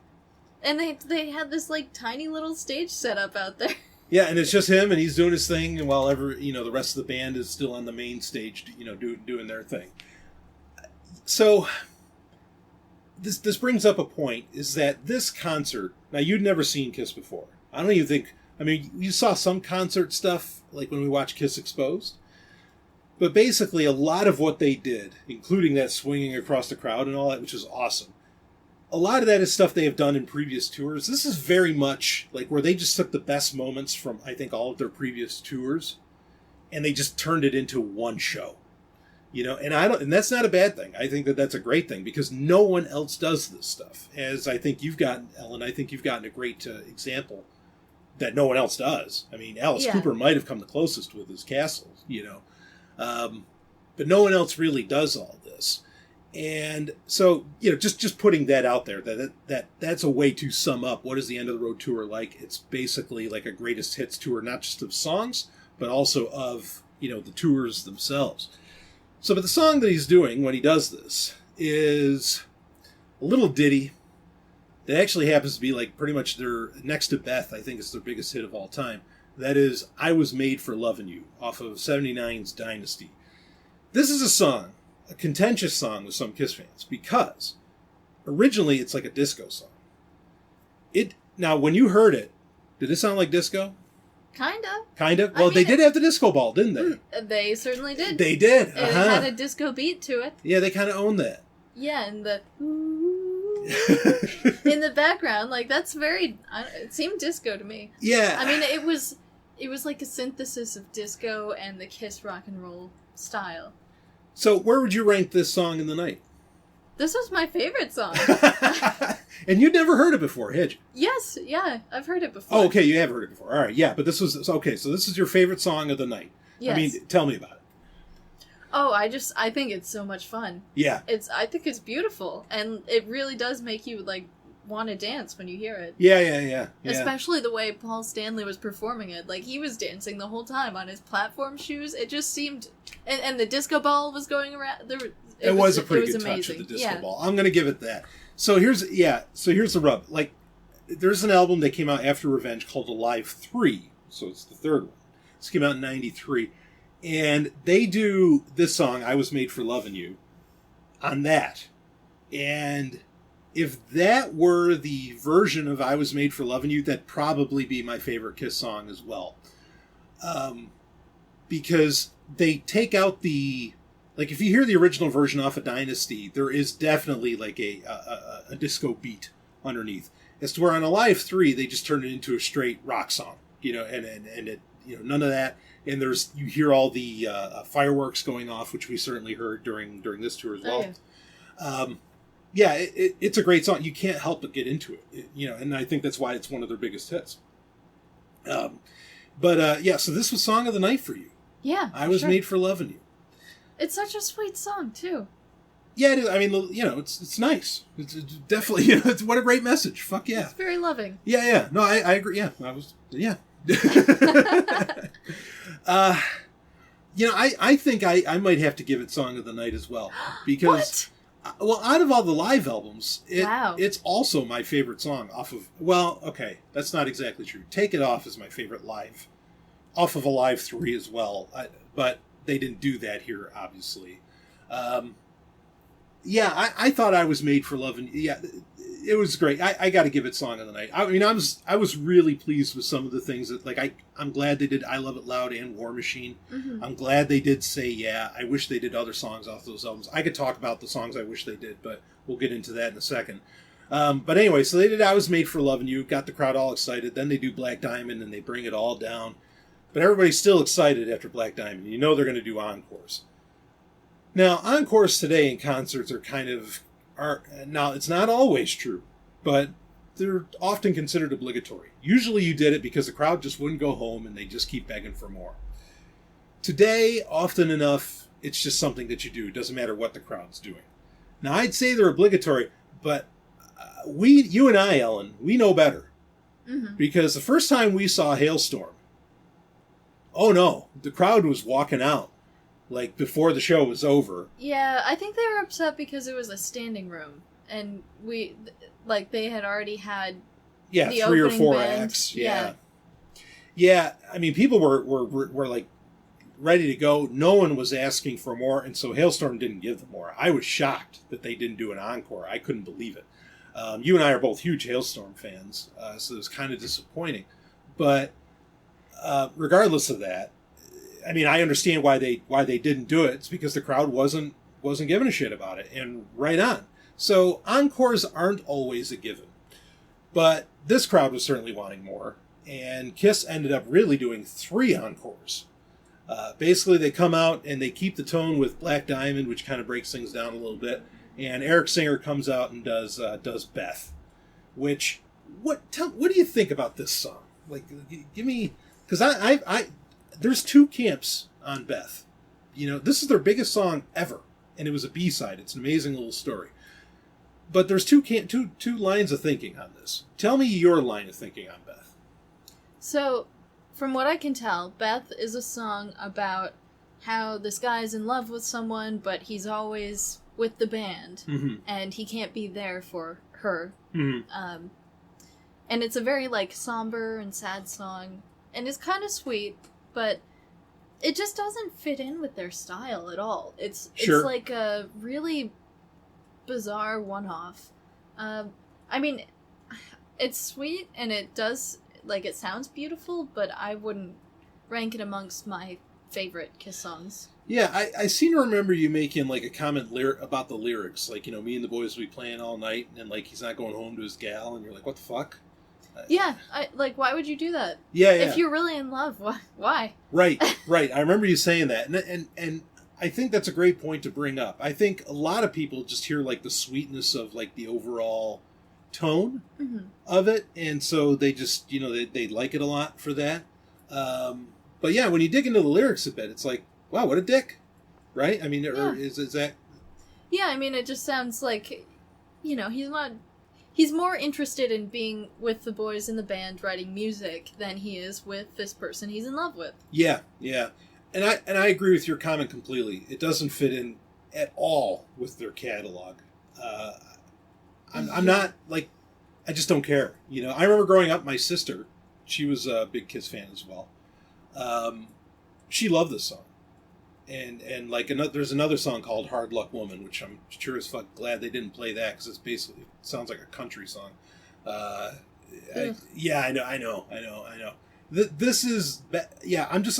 And they had this, like, tiny little stage set up out there. Yeah, and it's just him, and he's doing his thing, and while the rest of the band is still on the main stage, doing their thing. So This brings up a point, is that this concert, now you'd never seen Kiss before. I don't even think, I mean, you saw some concert stuff, like when we watched Kiss Exposed, But basically, a lot of what they did, including that swinging across the crowd and all that, which is awesome, a lot of that is stuff they have done in previous tours. This is very much like where they just took the best moments from, I think, all of their previous tours, and they just turned it into one show. You know, and that's not a bad thing. I think that that's a great thing because no one else does this stuff. As I think you've gotten, Ellen, I think you've gotten a great example that no one else does. I mean, Alice Cooper might have come the closest with his castle, you know, but no one else really does all this. And so, you know, just putting that out there, that's a way to sum up what is the End of the Road tour like. It's basically like a greatest hits tour, not just of songs, but also of, you know, the tours themselves. So, but the song that he's doing when he does this is a little ditty that actually happens to be like pretty much their, next to Beth, I think is their biggest hit of all time. That is I Was Made for Lovin' You, off of 79's Dynasty. This is a song, a contentious song with some Kiss fans, because originally it's like a disco song. Now, when you heard it, did it sound like disco? Kind of? Well, they did have the disco ball, didn't they? They certainly did. They did. It had a disco beat to it. Yeah, they kind of own that. Yeah, and the in the background, like that's very. It seemed disco to me. Yeah. I mean, it was like a synthesis of disco and the Kiss rock and roll style. So, where would you rank this song in the night? This was my favorite song. And you'd never heard it before, had you? Yes, yeah, I've heard it before. Oh, okay, you have heard it before. All right, yeah, but this was okay. So this is your favorite song of the night. Yes. I mean, tell me about it. Oh, I think it's so much fun. Yeah. I think it's beautiful, and it really does make you like want to dance when you hear it. Yeah. Especially the way Paul Stanley was performing it. Like, he was dancing the whole time on his platform shoes. It just seemed... And the disco ball was going around. It was a pretty good touch of the disco ball. I'm going to give it that. So here's the rub. Like, there's an album that came out after Revenge called Alive 3. So it's the third one. This came out in 93. And they do this song, I Was Made for Lovin' You, on that. And... if that were the version of I Was Made for Lovin' You, that'd probably be my favorite Kiss song as well. Because they take out the... Like, if you hear the original version off of Dynasty, there is definitely, like, a disco beat underneath. As to where on Alive 3, they just turned it into a straight rock song. You know, and it, you know, none of that. And you hear all the fireworks going off, which we certainly heard during this tour as well. Oh, yeah. It's a great song. You can't help but get into it, you know, and I think that's why it's one of their biggest hits. So this was Song of the Night for you. Yeah, I Was Made for Lovin' You. It's such a sweet song, too. Yeah, it is. I mean, you know, it's nice. It's definitely, you know, what a great message. Fuck yeah. It's very loving. Yeah. No, I agree. Yeah, you know, I think I might have to give it Song of the Night as well. Because... What? Well, out of all the live albums, it's also my favorite song off of... Well, okay, that's not exactly true. Take It Off is my favorite live. Off of Alive 3 as well. But they didn't do that here, obviously. I thought I Was Made for Lovin' You. Yeah, it was great. I got to give it Song of the Night. I mean, I was really pleased with some of the things that... Like, I'm glad they did I Love It Loud and War Machine. Mm-hmm. I'm glad they did Say Yeah. I wish they did other songs off those albums. I could talk about the songs I wish they did, but we'll get into that in a second. But anyway, so they did I Was Made for Lovin' You, got the crowd all excited. Then they do Black Diamond, and they bring it all down. But everybody's still excited after Black Diamond. You know they're going to do encores. Now, encores today in concerts now, it's not always true, but they're often considered obligatory. Usually you did it because the crowd just wouldn't go home and they just keep begging for more. Today, often enough, it's just something that you do. It doesn't matter what the crowd's doing. Now, I'd say they're obligatory, but you and I, Ellen, we know better. Mm-hmm. Because the first time we saw Hailstorm, oh no, the crowd was walking out. Like, before the show was over. Yeah, I think they were upset because it was a standing room. And they had already had the 3 or 4 band. acts. Yeah, I mean, people were like, ready to go. No one was asking for more, and so Hailstorm didn't give them more. I was shocked that they didn't do an encore. I couldn't believe it. You and I are both huge Hailstorm fans, so it was kind of disappointing. But regardless of that, I mean, I understand why they didn't do it. It's because the crowd wasn't giving a shit about it, and right on. So encores aren't always a given, but this crowd was certainly wanting more, and Kiss ended up really doing 3 encores. Basically, they come out and they keep the tone with Black Diamond, which kind of breaks things down a little bit, and Eric Singer comes out and does Beth, which what do you think about this song? Like, give me, because I there's 2 camps on Beth. You know, this is their biggest song ever, and it was a B-side. It's an amazing little story. But there's two lines of thinking on this. Tell me your line of thinking on Beth. So, from what I can tell, Beth is a song about how this guy is in love with someone, but he's always with the band, and he can't be there for her. And it's a very, like, somber and sad song, and it's kind of sweet, but it just doesn't fit in with their style at all. It's like a really bizarre one-off. I mean, it's sweet, and it does, like, it sounds beautiful, but I wouldn't rank it amongst my favorite Kiss songs. Yeah, I seem to remember you making, like, a comment about the lyrics. Like, you know, me and the boys will be playing all night, and, like, he's not going home to his gal, and you're like, what the fuck? Yeah, why would you do that? Yeah. If you're really in love, why? Right. I remember you saying that, and I think that's a great point to bring up. I think a lot of people just hear, like, the sweetness of, like, the overall tone of it, and so they just, you know, they like it a lot for that. But yeah, when you dig into the lyrics a bit, it's like, wow, what a dick, right? I mean, or is that? Yeah, I mean, it just sounds like, you know, he's more interested in being with the boys in the band writing music than he is with this person he's in love with. Yeah. And I agree with your comment completely. It doesn't fit in at all with their catalog. I'm not, like, I just don't care. You know, I remember growing up, my sister, she was a big Kiss fan as well. She loved this song. And like, there's another song called Hard Luck Woman, which I'm sure as fuck glad they didn't play that, because it sounds like a country song. I know. This is,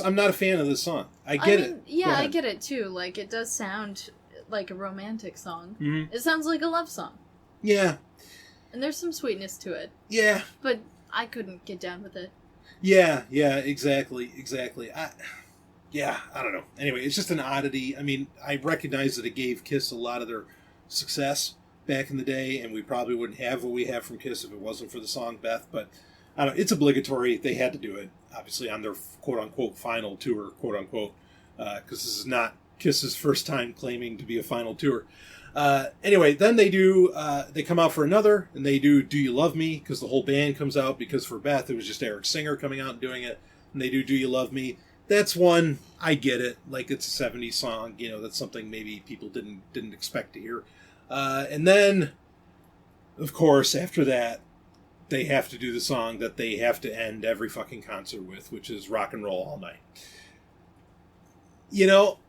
I'm not a fan of this song. I get it. Yeah, I get it too. Like, it does sound like a romantic song. Mm-hmm. It sounds like a love song. Yeah. And there's some sweetness to it. Yeah. But I couldn't get down with it. Yeah, exactly. I don't know. Anyway, it's just an oddity. I mean, I recognize that it gave Kiss a lot of their success back in the day, and we probably wouldn't have what we have from Kiss if it wasn't for the song Beth, but I don't know, it's obligatory. They had to do it, obviously, on their quote-unquote final tour, quote-unquote, because this is not Kiss's first time claiming to be a final tour. Anyway, then they come out for another, and they do You Love Me, because the whole band comes out, because for Beth, it was just Eric Singer coming out and doing it, and they do You Love Me. That's one, I get it, like, it's a 70s song, you know, that's something maybe people didn't expect to hear. And then, of course, after that, they have to do the song that they have to end every fucking concert with, which is Rock and Roll All Night. You know,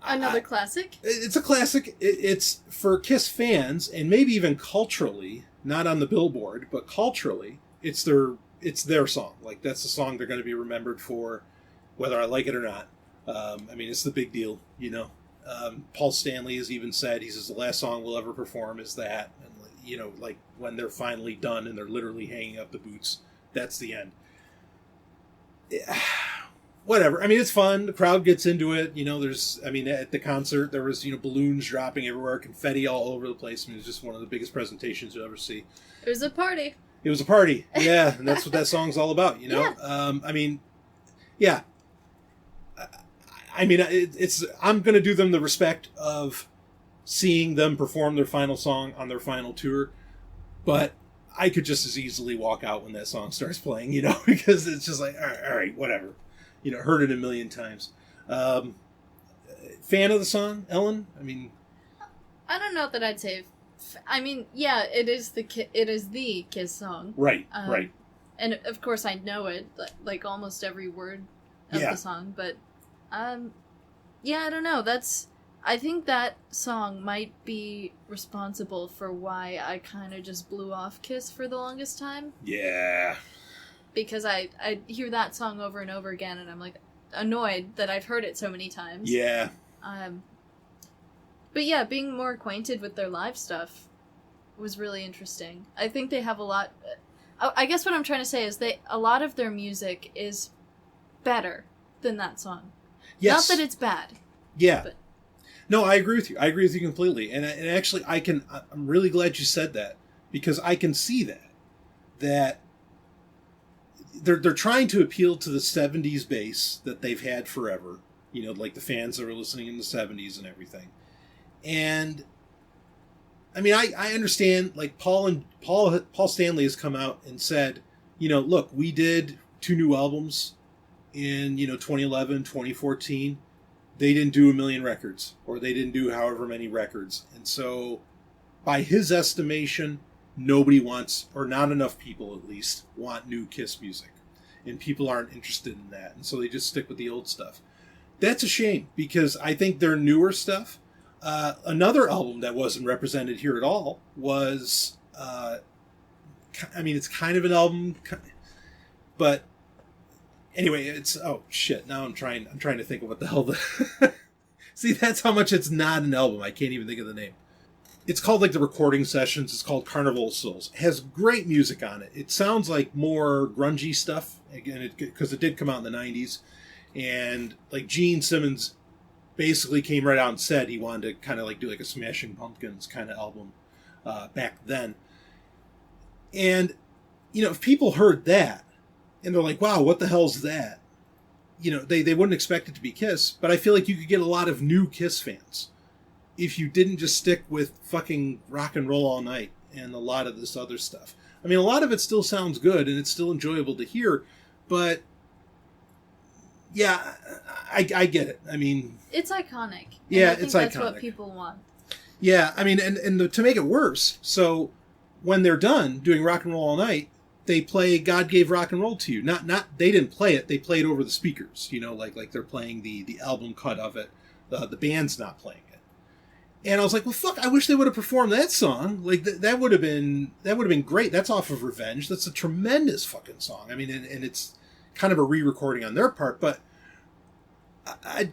another classic? It's a classic. It's for Kiss fans, and maybe even culturally, not on the Billboard, but culturally, it's their song. Like, that's the song they're going to be remembered for, whether I like it or not. I mean, it's the big deal, you know. Paul Stanley has even said, he says, the last song we'll ever perform is that. And, you know, like, when they're finally done and they're literally hanging up the boots, that's the end. Yeah. Whatever. I mean, it's fun. The crowd gets into it. You know, at the concert, there was, you know, balloons dropping everywhere, confetti all over the place. I mean, it was just one of the biggest presentations you'll ever see. It was a party. It was a party. Yeah, and that's what that song's all about, you know? Yeah. I mean, yeah. I mean, I'm going to do them the respect of seeing them perform their final song on their final tour, but I could just as easily walk out when that song starts playing, you know, because it's just like, all right, whatever. You know, heard it a million times. Fan of the song, Ellen? I mean, I don't know that I'd say. I mean, yeah, it is the Kiss song. Right. And of course, I know it, like almost every word of the song. But, yeah, I don't know. I think that song might be responsible for why I kind of just blew off Kiss for the longest time. Yeah. Because I hear that song over and over again, and I'm like, annoyed that I've heard it so many times. Yeah. But yeah, being more acquainted with their live stuff was really interesting. I think they have a lot... I guess what I'm trying to say is a lot of their music is better than that song. Yes. Not that it's bad. Yeah. But... No, I agree with you. I agree with you completely. And actually, I'm really glad you said that, because I can see that they're trying to appeal to the 70s base that they've had forever. You know, like the fans that were listening in the 70s and everything. And I mean, I understand, like, Paul Stanley has come out and said, you know, look, we did 2 new albums in, 2011, 2014. They didn't do 1 million records, or they didn't do however many records. And so, by his estimation, nobody wants, or not enough people at least, want new Kiss music. And people aren't interested in that. And so they just stick with the old stuff. That's a shame, because I think their newer stuff... another album that wasn't represented here at all was, it's kind of an album, but anyway, it's, oh shit, now I'm trying to think of what the hell see, that's how much it's not an album. I can't even think of the name. It's called, like, the Recording Sessions. It's called Carnival of Souls. It has great music on it. It sounds like more grungy stuff, again, because it did come out in the 90s, and, like, Gene Simmons basically came right out and said he wanted to kind of like do like a Smashing Pumpkins kind of album back then. And, if people heard that and they're like, wow, what the hell's that? They wouldn't expect it to be Kiss, but I feel like you could get a lot of new Kiss fans if you didn't just stick with fucking Rock and Roll All Night and a lot of this other stuff. I mean, a lot of it still sounds good and it's still enjoyable to hear, but yeah, I get it. I mean... It's iconic. Yeah, I think that's iconic. What people want. Yeah, I mean, and to make it worse, so when they're done doing Rock and Roll All Night, they play God Gave Rock and Roll to You. Not they didn't play it, they played over the speakers, like they're playing the album cut of it. The band's not playing it. And I was like, well, fuck, I wish they would have performed that song. Like, that would have been great. That's off of Revenge. That's a tremendous fucking song. I mean, and it's kind of a re-recording on their part, but I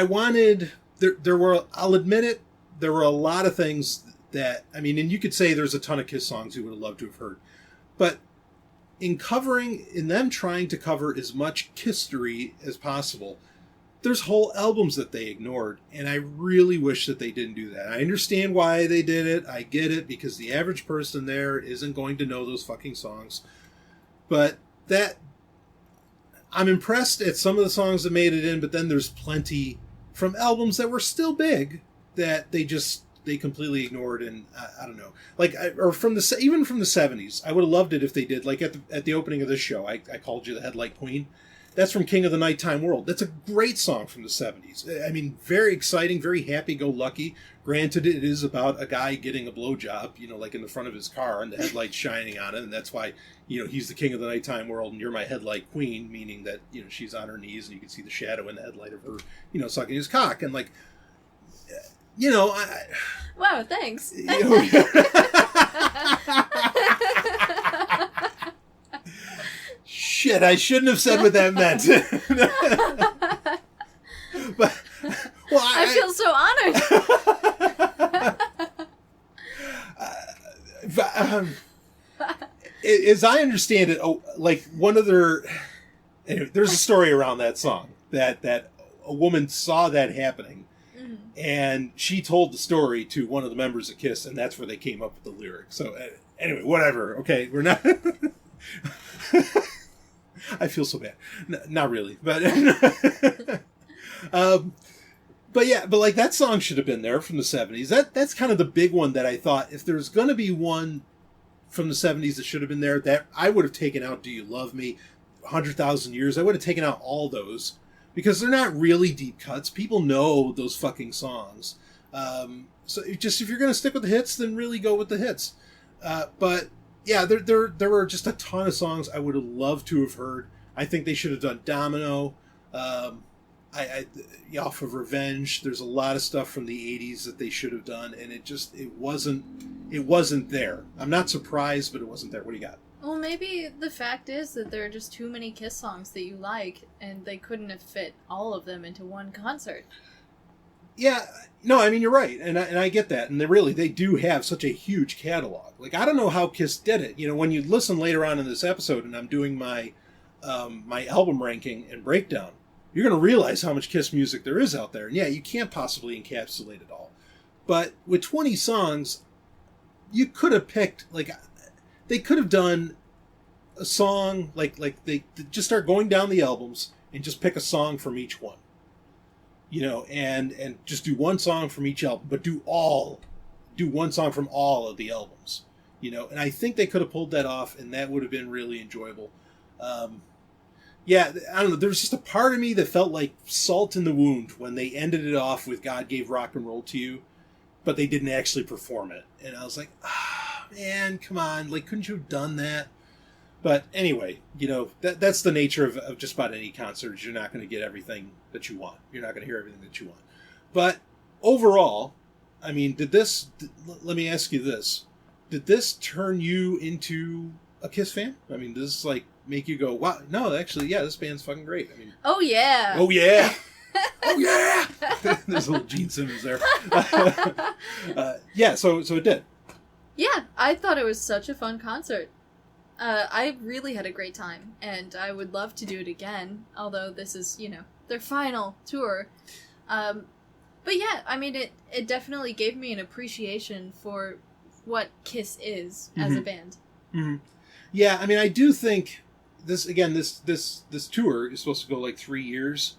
wanted, there were, I'll admit it, there were a lot of things that, I mean, and you could say there's a ton of Kiss songs you would have loved to have heard, but in them trying to cover as much Kiss-tory as possible, there's whole albums that they ignored, and I really wish that they didn't do that. I understand why they did it, I get it, because the average person there isn't going to know those fucking songs, but I'm impressed at some of the songs that made it in, but then there's plenty from albums that were still big that they completely ignored, and I don't know, like, or even from the 70s. I would have loved it if they did, like at the opening of this show, I called you the Headlight Queen. That's from King of the Nighttime World. That's a great song from the 70s. I mean, very exciting, very happy-go-lucky. Granted, it is about a guy getting a blowjob, like in the front of his car, and the headlights shining on it, and that's why, he's the King of the Nighttime World, and you're my Headlight Queen, meaning that, she's on her knees, and you can see the shadow in the headlight of her, sucking his cock, and like, Wow, thanks. Shit, I shouldn't have said what that meant. But, well, I feel so honored. As I understand it, like one of their... Anyway, there's a story around that song that a woman saw that happening, and she told the story to one of the members of Kiss, and that's where they came up with the lyric. So, anyway, whatever. Okay, we're not... I feel so bad. Not really, but but yeah, but like that song should have been there from the 70s. That's kind of the big one that I thought, if there's going to be one from the 70s that should have been there, that I would have taken out Do You Love Me, 100,000 Years. I would have taken out all those, because they're not really deep cuts. People know those fucking songs. So if you're going to stick with the hits, then really go with the hits. But yeah, there were just a ton of songs I would have loved to have heard. I think they should have done Domino. Off of Revenge. There's a lot of stuff from the 80s that they should have done, and it wasn't there. I'm not surprised, but it wasn't there. What do you got? Well, maybe the fact is that there are just too many Kiss songs that you like, and they couldn't have fit all of them into one concert. Yeah, no, I mean, you're right, and I get that, and they do have such a huge catalog. Like, I don't know how Kiss did it. You know, when you listen later on in this episode, and I'm doing my my album ranking and breakdown, you're going to realize how much Kiss music there is out there. And yeah, you can't possibly encapsulate it all. But with 20 songs, you could have picked, like, they could have done a song, like they just start going down the albums and just pick a song from each one. You know, and just do one song from each album, but do one song from all of the albums. You know, and I think they could have pulled that off, and that would have been really enjoyable. Yeah, I don't know. There was just a part of me that felt like salt in the wound when they ended it off with "God Gave Rock and Roll to You," but they didn't actually perform it, and I was like, man, come on, like, couldn't you have done that? But anyway, you know, that's the nature of just about any concert. You're not going to get everything that you want. You're not going to hear everything that you want. But overall, I mean, let me ask you this. Did this turn you into a Kiss fan? I mean, does this, like, make you go, wow, no, actually, yeah, this band's fucking great. I mean, oh, yeah. Oh, yeah. Oh, yeah. There's a little Gene Simmons there. Yeah, so it did. Yeah, I thought it was such a fun concert. I really had a great time, and I would love to do it again, although this is, you know, their final tour. But yeah, I mean, it definitely gave me an appreciation for what Kiss is as a band. Mm-hmm. Yeah, I mean, I do think this tour is supposed to go like 3 years.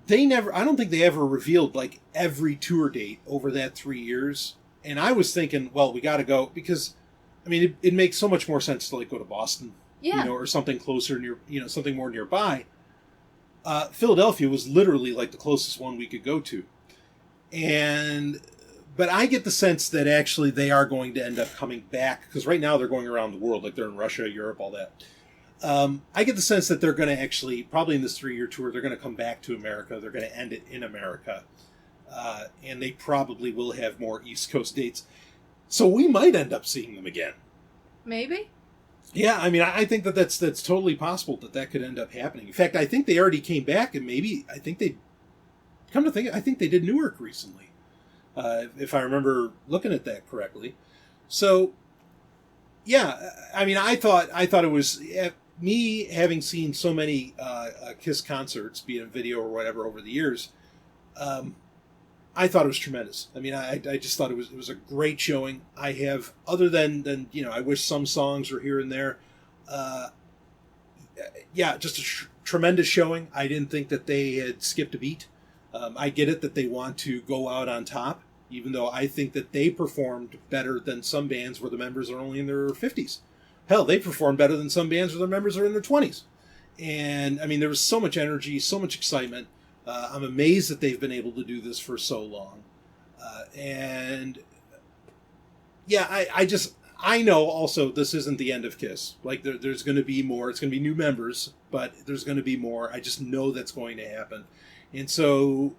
I don't think they ever revealed like every tour date over that 3 years. And I was thinking, well, we got to go because, I mean, it makes so much more sense to like go to Boston, yeah, you know, or something closer near, you know, something more nearby. Philadelphia was literally like the closest one we could go to, but I get the sense that actually they are going to end up coming back because right now they're going around the world, like they're in Russia, Europe, all that. I get the sense that they're going to actually, probably in this 3-year tour, they're going to come back to America. They're going to end it in America. And they probably will have more East Coast dates. So we might end up seeing them again. Maybe? Yeah, I mean, I think that's totally possible that could end up happening. In fact, I think they already came back, and I think they did Newark recently, if I remember looking at that correctly. So, yeah, I mean, I thought it was, me having seen so many Kiss concerts, be it in video or whatever, over the years, I thought it was tremendous. I mean, I just thought it was a great showing. I have, other than you know, I wish some songs were here and there. Yeah, just a tremendous showing. I didn't think that they had skipped a beat. I get it that they want to go out on top, even though I think that they performed better than some bands where the members are only in their 50s. Hell, they performed better than some bands where their members are in their 20s. And, I mean, there was so much energy, so much excitement. I'm amazed that they've been able to do this for so long. And, yeah, I know also this isn't the end of Kiss. Like, there's going to be more. It's going to be new members, but there's going to be more. I just know that's going to happen. And so,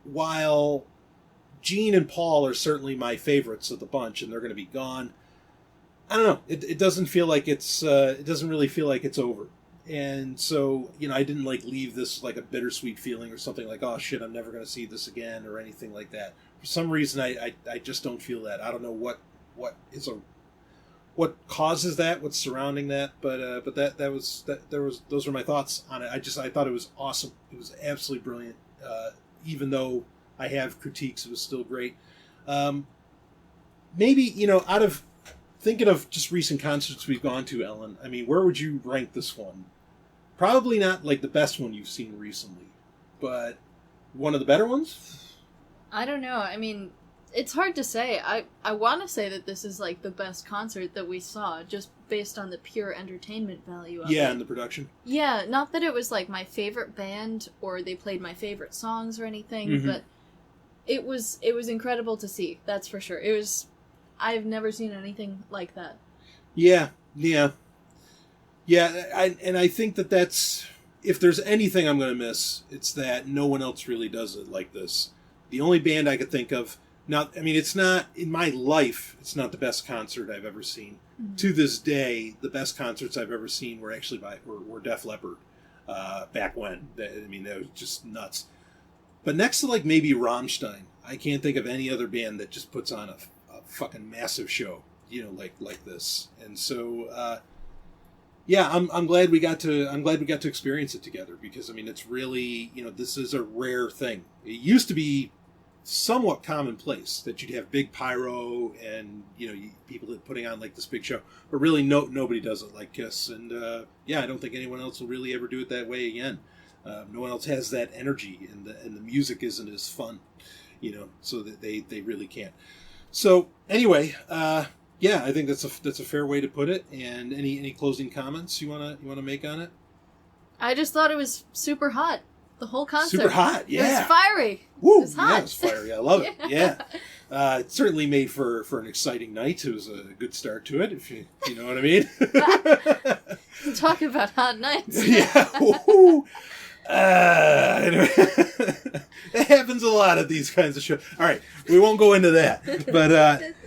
while Gene and Paul are certainly my favorites of the bunch, and they're going to be gone, I don't know. It doesn't feel like it doesn't really feel like it's over. And so, you know, I didn't like leave this like a bittersweet feeling or something like, oh shit, I'm never going to see this again or anything like that. For some reason, I just don't feel that. I don't know what causes that, what's surrounding that, but those were my thoughts on it. I thought it was awesome. It was absolutely brilliant. Even though I have critiques, it was still great. Maybe, you know, out of thinking of just recent concerts we've gone to, Ellen, I mean, where would you rank this one? Probably not like the best one you've seen recently, but one of the better ones? I don't know. I mean, it's hard to say. I want to say that this is like the best concert that we saw, just based on the pure entertainment value of it. Yeah, and the production. Yeah, not that it was like my favorite band or they played my favorite songs or anything, but it was incredible to see. That's for sure. I've never seen anything like that. Yeah. I think that's, if there's anything I'm going to miss, it's that no one else really does it like this. The only band I could think of Now, I mean, it's not, in my life, it's not the best concert I've ever seen. Mm-hmm. To this day, the best concerts I've ever seen were actually were Def Leppard back when. I mean, that was just nuts. But next to, like, maybe Rammstein, I can't think of any other band that just puts on a fucking massive show, you know, like this. And so, yeah, I'm glad we got to experience it together, because, I mean, it's really, you know, this is a rare thing. It used to be somewhat commonplace that you'd have big pyro and, you know, people putting on like this big show, but really nobody does it like Kiss. And yeah, I don't think anyone else will really ever do it that way again. No one else has that energy, and the music isn't as fun, you know, so that they really can't. So anyway, yeah, I think that's a fair way to put it. And any closing comments you wanna make on it? I just thought it was super hot. The whole concert. Super hot, yeah. It was fiery. Woo, it was hot. Yeah, it was fiery. I love it. Yeah. It certainly made for an exciting night. It was a good start to it, if you know what I mean. Talk about hot nights. Yeah. Woo. Anyway. It happens a lot at these kinds of shows. All right, we won't go into that. But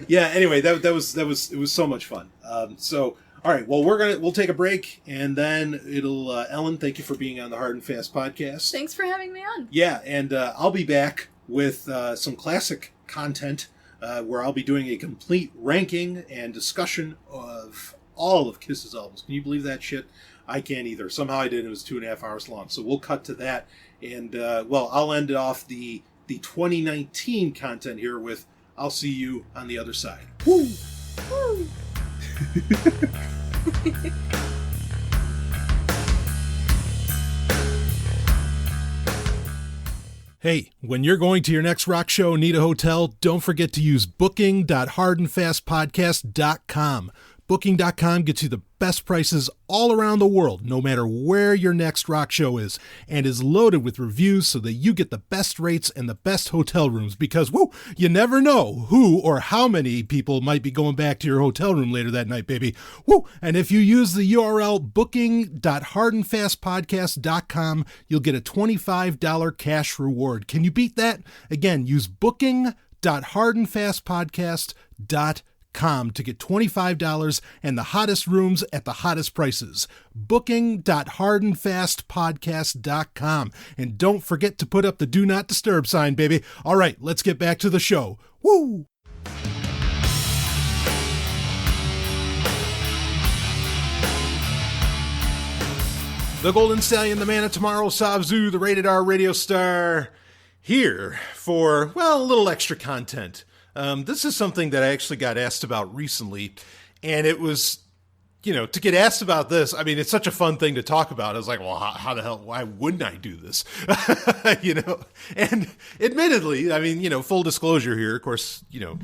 yeah, anyway, it was so much fun. So all right, well, we'll take a break, and then it'll Ellen, thank you for being on the Hard and Fast podcast. Thanks for having me on. Yeah, and I'll be back with some classic content where I'll be doing a complete ranking and discussion of all of Kiss's albums. Can you believe that shit? I can't either. Somehow I did. It was 2.5 hours long, so we'll cut to that. And well, I'll end off the 2019 content here with "I'll See You on the Other Side." Woo! Woo! Hey, when you're going to your next rock show, need a hotel, don't forget to use booking.hardandfastpodcast.com. Booking.com gets you the best prices all around the world, no matter where your next rock show is, and is loaded with reviews so that you get the best rates and the best hotel rooms, because, woo, you never know who or how many people might be going back to your hotel room later that night, baby. Woo! And if you use the URL booking.hardandfastpodcast.com, you'll get a $25 cash reward. Can you beat that? Again, use booking.hardandfastpodcast.com to get $25 and the hottest rooms at the hottest prices. Booking.hardandfastpodcast.com. And don't forget to put up the Do Not Disturb sign, baby. All right, let's get back to the show. Woo! The Golden Stallion, the Man of Tomorrow, Savzu, the Rated R radio star, here for, well, a little extra content. This is something that I actually got asked about recently, and it was, you know, to get asked about this, I mean, it's such a fun thing to talk about. I was like, well, how the hell, why wouldn't I do this? You know, and admittedly, I mean, you know, full disclosure here, of course, you know,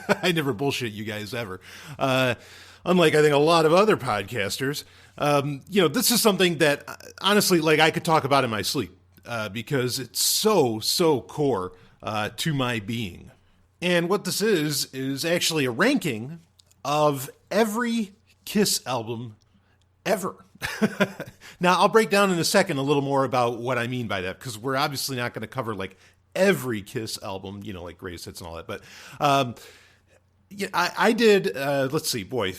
I never bullshit you guys ever. Unlike, I think, a lot of other podcasters, you know, this is something that, honestly, like, I could talk about in my sleep, because it's so core to my being. And what this is actually a ranking of every Kiss album ever. Now, I'll break down in a second a little more about what I mean by that, because we're obviously not going to cover, like, every Kiss album, you know, like Greatest Hits and all that. But yeah, I did, let's see, boy,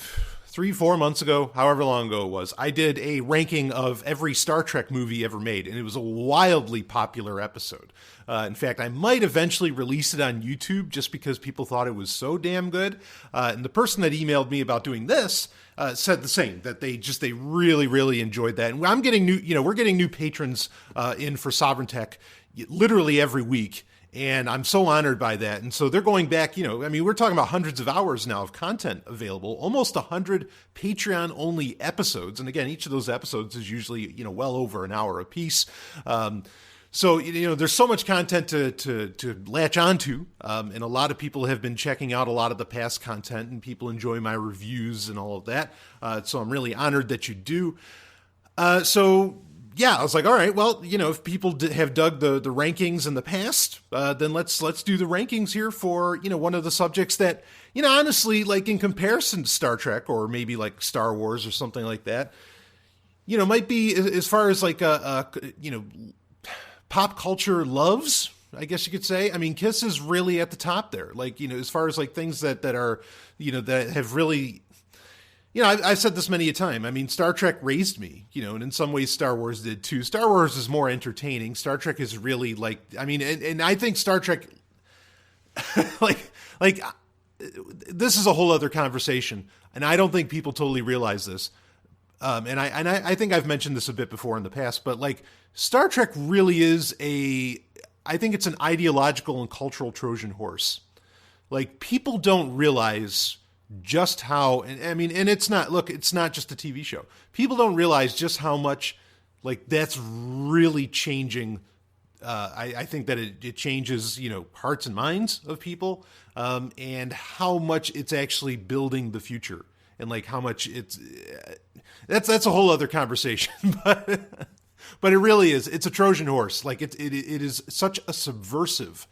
3-4 months ago, however long ago it was, I did a ranking of every Star Trek movie ever made, and it was a wildly popular episode. In fact, I might eventually release it on YouTube just because people thought it was so damn good. And the person that emailed me about doing this said the same, that they really enjoyed that. And I'm getting we're getting new patrons in for Sovereign Tech literally every week. And I'm so honored by that. And so they're going back, you know, I mean, we're talking about hundreds of hours now of content available, almost 100 Patreon-only episodes. And again, each of those episodes is usually, you know, well over an hour apiece. So, you know, there's so much content to latch onto. And a lot of people have been checking out a lot of the past content, and people enjoy my reviews and all of that. So I'm really honored that you do. So yeah, I was like, all right, well, you know, if people have dug the rankings in the past, then let's do the rankings here for, you know, one of the subjects that, you know, honestly, like in comparison to Star Trek or maybe like Star Wars or something like that, you know, might be as far as like you know, pop culture loves, I guess you could say. I mean, Kiss is really at the top there. Like, as far as like things that are, that have really, I've said this many a time. I mean, Star Trek raised me, and in some ways Star Wars did too. Star Wars is more entertaining. Star Trek is really like, I mean, and I think Star Trek, like this is a whole other conversation. And I don't think people totally realize this. And I think I've mentioned this a bit before in the past, but like Star Trek really is I think it's an ideological and cultural Trojan horse. Like, people don't realize just how, and it's not just a TV show. People don't realize just how much, like, that's really changing. I think that it changes, hearts and minds of people, and how much it's actually building the future, and like how much that's a whole other conversation, but it really is. It's a Trojan horse. Like it is such a subversive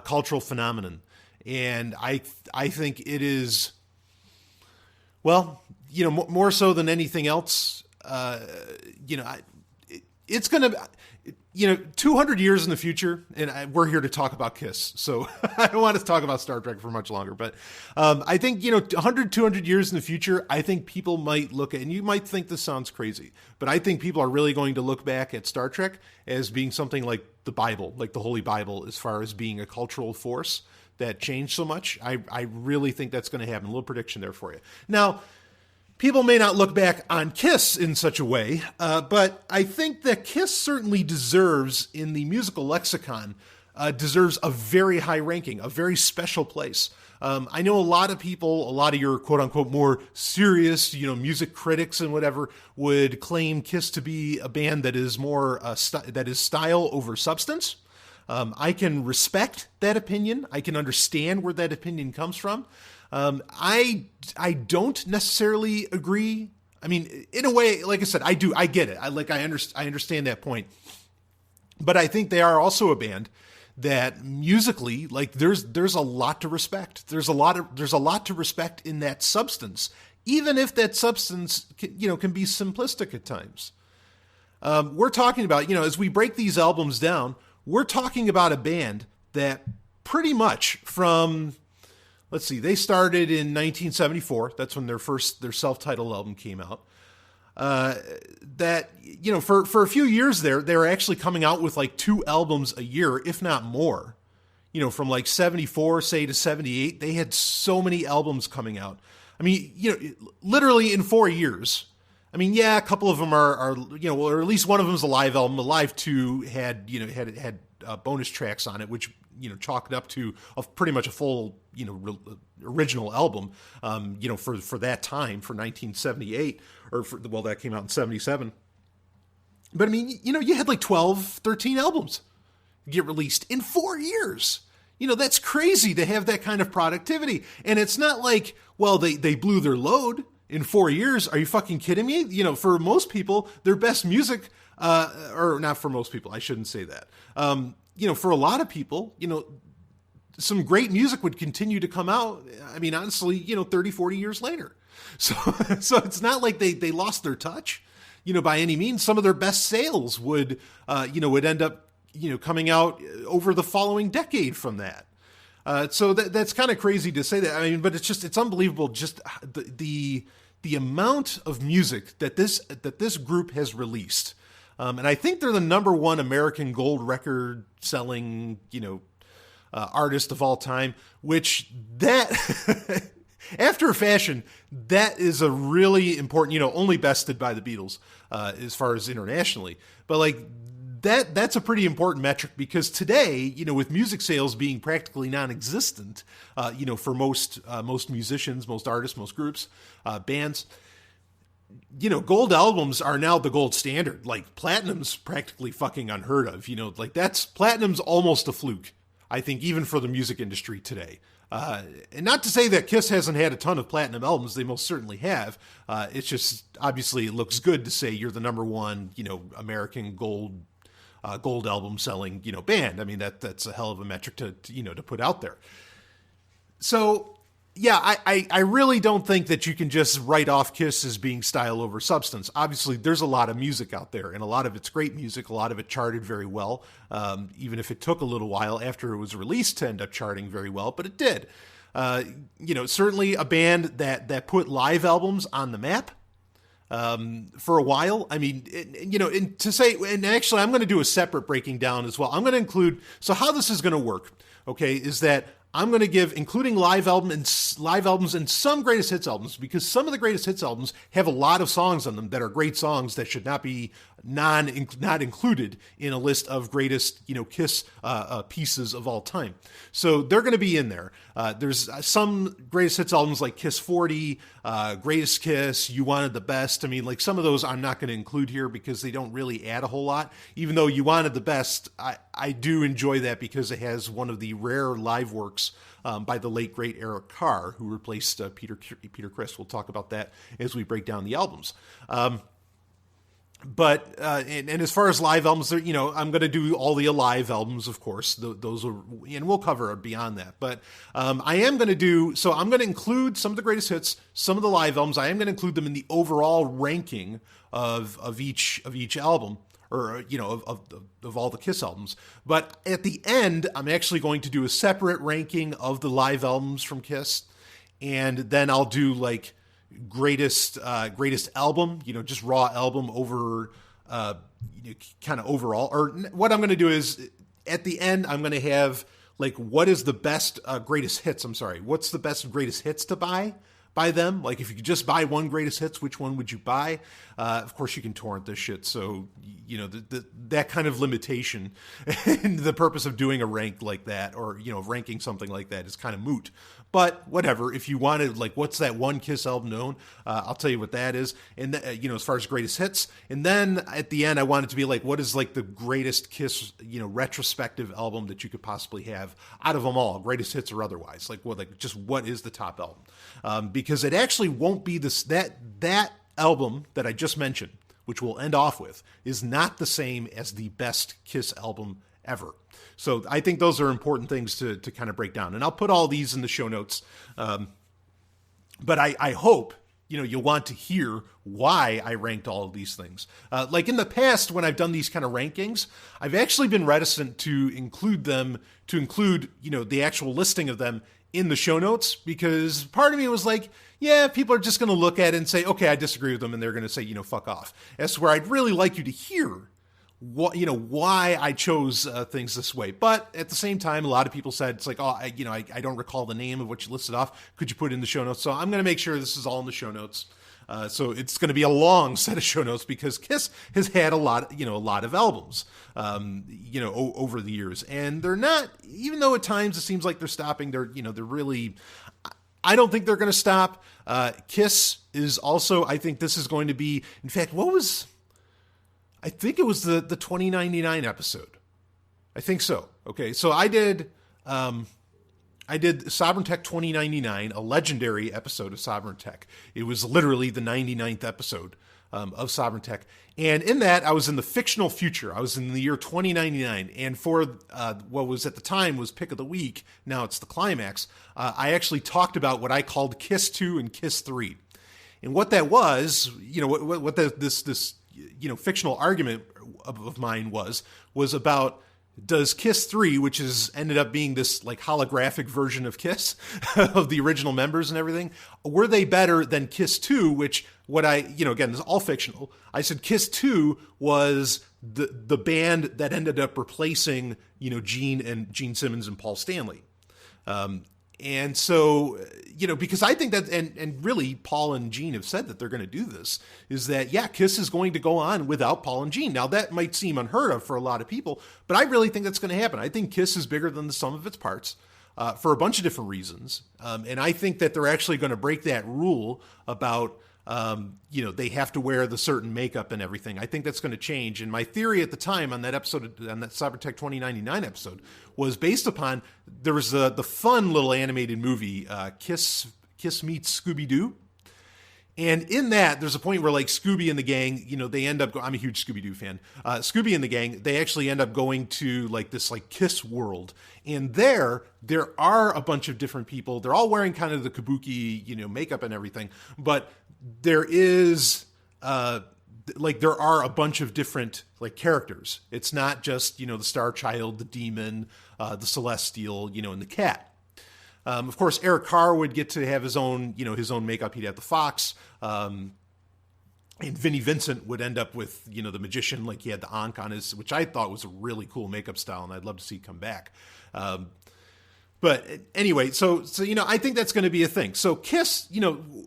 cultural phenomenon, and I think it is, well, more so than anything else. It's going to, 200 years in the future, and we're here to talk about Kiss, so I don't want to talk about Star Trek for much longer, but I think, 100, 200 years in the future, I think people might look at, and you might think this sounds crazy, but I think people are really going to look back at Star Trek as being something like the Bible, like the Holy Bible, as far as being a cultural force that changed so much. I really think that's going to happen. A little prediction there for you. Now, people may not look back on Kiss in such a way, but I think that Kiss certainly deserves, in the musical lexicon, deserves a very high ranking, a very special place. I know a lot of people, a lot of your quote-unquote more serious, music critics and whatever, would claim Kiss to be a band that is more, that is style over substance. I can respect that opinion. I can understand where that opinion comes from. I don't necessarily agree. I mean, in a way, like I said, I get it. I understand that point, but I think they are also a band that musically, like there's a lot to respect. There's a lot to respect in that substance, even if that substance can be simplistic at times. We're talking about, as we break these albums down, we're talking about a band that pretty much from, let's see, they started in 1974. That's when their self-titled album came out. That, for a few years there, they were actually coming out with like 2 albums a year, if not more. From like 74, say, to 78, they had so many albums coming out. I mean, literally in 4 years. I mean, yeah, a couple of them are or at least one of them is a live album. The Live 2 had bonus tracks on it, which, chalked up to pretty much a full, original album, for that time, for 1978, that came out in 77. But I mean, you had like 12, 13 albums get released in 4 years. That's crazy to have that kind of productivity. And it's not like, well, they blew their load in 4 years. Are you fucking kidding me? For most people, their best music, or not for most people, I shouldn't say that. For a lot of people, some great music would continue to come out. I mean, honestly, 30, 40 years later. So it's not like they lost their touch, by any means. Some of their best sales would end up, coming out over the following decade from that. So that's kind of crazy to say that. I mean, but it's unbelievable. Just the amount of music that this group has released. And I think they're the #1 American gold record selling, artist of all time, which that, after a fashion, that is a really important, only bested by the Beatles, as far as internationally. But like that's a pretty important metric, because today, with music sales being practically non-existent, for most musicians, most artists, most groups, bands, gold albums are now the gold standard. Like, platinum's practically fucking unheard of. Platinum's almost a fluke, I think, even for the music industry today. And not to say that Kiss hasn't had a ton of platinum albums. They most certainly have. It's just, obviously, it looks good to say you're the #1, American gold album selling, band. I mean, that's a hell of a metric to put out there. So, yeah, I really don't think that you can just write off Kiss as being style over substance. Obviously, there's a lot of music out there, and a lot of it's great music. A lot of it charted very well, even if it took a little while after it was released to end up charting very well, but it did. Certainly a band that put live albums on the map for a while. I mean, and actually I'm going to do a separate breaking down as well. I'm going to include, so how this is going to work, okay, is that I'm going to give, including live albums and some greatest hits albums, because some of the greatest hits albums have a lot of songs on them that are great songs that should not be not included in a list of greatest, Kiss pieces of all time. So they're going to be in there. There's some greatest hits albums like Kiss 40, Greatest Kiss, You Wanted the Best. I mean, like some of those I'm not going to include here because they don't really add a whole lot. Even though You Wanted the Best, I do enjoy that because it has one of the rare live works by the late, great Eric Carr, who replaced Peter Criss. We'll talk about that as we break down the albums. But as far as live albums, I'm going to do all the Alive albums, of course. Those are, and we'll cover beyond that. But I am going to do, so I'm going to include some of the greatest hits, some of the live albums. I am going to include them in the overall ranking of each album, or of all the Kiss albums. But at the end, I'm actually going to do a separate ranking of the live albums from Kiss, and then I'll do like greatest album, just raw album over kind of overall. Or what I'm going to do is at the end I'm going to have like what is the best greatest hits. I'm sorry, what's the best greatest hits to buy them? Like if you could just buy one greatest hits, which one would you buy? Of course you can torrent this shit, so that kind of limitation and the purpose of doing a rank like that, or ranking something like that, is kind of moot. But whatever, if you wanted, like, what's that one Kiss album known? I'll tell you what that is. And, as far as greatest hits. And then at the end, I want it to be like, what is like the greatest Kiss, retrospective album that you could possibly have out of them all, greatest hits or otherwise? Like, just what is the top album? Because it actually won't be that album that I just mentioned, which we'll end off with, is not the same as the best Kiss album ever. So I think those are important things to kind of break down. And I'll put all these in the show notes. But I hope, you'll want to hear why I ranked all of these things. Like in the past, when I've done these kind of rankings, I've actually been reticent to include the actual listing of them in the show notes, because part of me was like, yeah, people are just going to look at it and say, okay, I disagree with them. And they're going to say, fuck off. As where I'd really like you to hear why I chose things this way. But at the same time, a lot of people said, it's like, oh, I don't recall the name of what you listed off. Could you put it in the show notes? So I'm going to make sure this is all in the show notes. So it's going to be a long set of show notes, because Kiss has had a lot of albums, over the years, and they're not, even though at times it seems like they're stopping, they're really, I don't think they're going to stop. Kiss is also, I think this is going to be, in fact, I think it was the 2099 episode. I think so. Okay, so I did Sovereign Tech 2099, a legendary episode of Sovereign Tech. It was literally the 99th episode of Sovereign Tech. And in that, I was in the fictional future. I was in the year 2099. And for what was at the time was Pick of the Week, now it's the Climax, I actually talked about what I called Kiss 2 and Kiss 3. And what that was, this fictional argument of mine was about, does Kiss 3, which is ended up being this like holographic version of Kiss of the original members and everything, were they better than Kiss 2, which again, this is all fictional. I said Kiss 2 was the band that ended up replacing, Gene Simmons and Paul Stanley. And so, because I think that, and really Paul and Gene have said that they're going to do this, is that, yeah, Kiss is going to go on without Paul and Gene. Now, that might seem unheard of for a lot of people, but I really think that's going to happen. I think Kiss is bigger than the sum of its parts for a bunch of different reasons. And I think that they're actually going to break that rule about, they have to wear the certain makeup and everything. I think that's going to change. And my theory at the time on that episode, on that Cybertech 2099 episode, was based upon, there was the fun little animated movie, Kiss Meets Scooby-Doo. And in that, there's a point where like Scooby and the gang, they end up, I'm a huge Scooby-Doo fan. Scooby and the gang, they actually end up going to like this like Kiss world. And there are a bunch of different people. They're all wearing kind of the kabuki, makeup and everything. But there is, there are a bunch of different like characters. It's not just, the Star Child, the Demon, the Celestial, and the Cat. Of course, Eric Carr would get to have his own makeup. He'd have the fox. And Vinnie Vincent would end up with, the magician, like he had the Ankh on his, which I thought was a really cool makeup style, and I'd love to see come back. But anyway, so I think that's going to be a thing. So Kiss,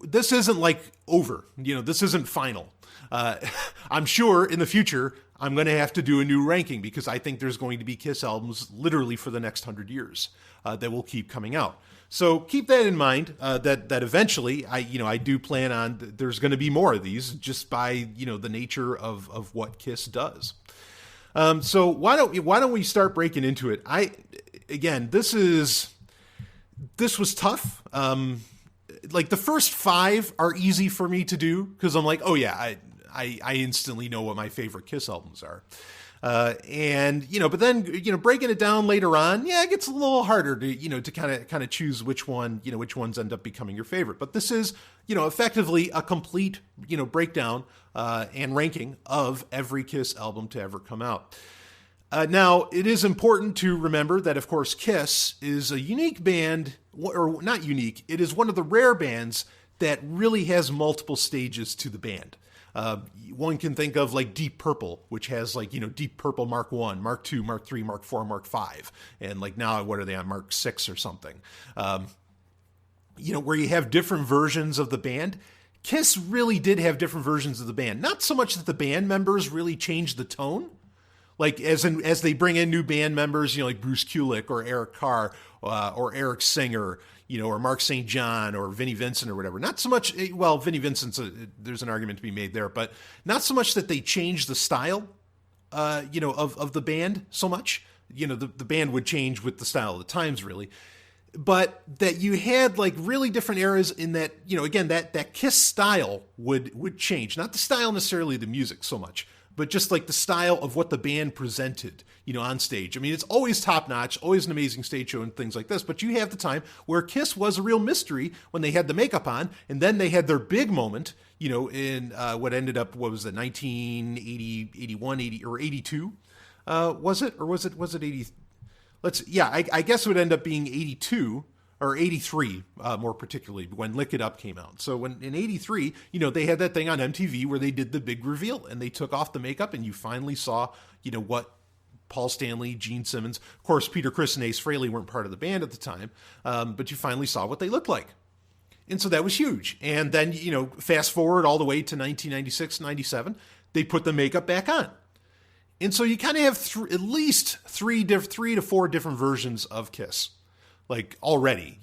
this isn't like over. This isn't final. I'm sure in the future I'm going to have to do a new ranking because I think there's going to be Kiss albums literally for the next 100 years that will keep coming out. So keep that in mind, that eventually I do plan on, there's going to be more of these just by, the nature of what Kiss does. So why don't we start breaking into it? This was tough. Like the first 5 are easy for me to do because I'm like, oh yeah, I instantly know what my favorite Kiss albums are. But then, breaking it down later on, it gets a little harder to kind of choose which ones end up becoming your favorite. But this is, effectively a complete, breakdown, and ranking of every Kiss album to ever come out. Now, it is important to remember that, of course, Kiss is a unique band, or not unique, it is one of the rare bands that really has multiple stages to the band. One can think of like Deep Purple, which has like, Deep Purple Mark 1, Mark 2, Mark 3, Mark 4, Mark 5. And like now, what are they on, Mark 6 or something? Where you have different versions of the band. Kiss really did have different versions of the band. Not so much that the band members really changed the tone. Like as they bring in new band members, like Bruce Kulick or Eric Carr or Eric Singer, or Mark St. John or Vinnie Vincent or whatever. Not so much, well, Vinnie Vincent's, there's an argument to be made there, but not so much that they changed the style, of the band so much. The band would change with the style of the times, really. But that you had like really different eras in that, again, that Kiss style would change. Not the style necessarily of the music so much, but just like the style of what the band presented, on stage. I mean, it's always top notch, always an amazing stage show and things like this. But you have the time where Kiss was a real mystery when they had the makeup on, and then they had their big moment, in what ended up, what was it, 1980, 81, 80, or 82? Was it? Or was it 80? I guess it would end up being 82 or 83, more particularly, when Lick It Up came out. So when in 83, they had that thing on MTV where they did the big reveal and they took off the makeup and you finally saw, what Paul Stanley, Gene Simmons, of course, Peter Criss and Ace Frehley weren't part of the band at the time, but you finally saw what they looked like. And so that was huge. And then, fast forward all the way to 1996, 97, they put the makeup back on. And so you kind of have at least three to four different versions of Kiss. Like already,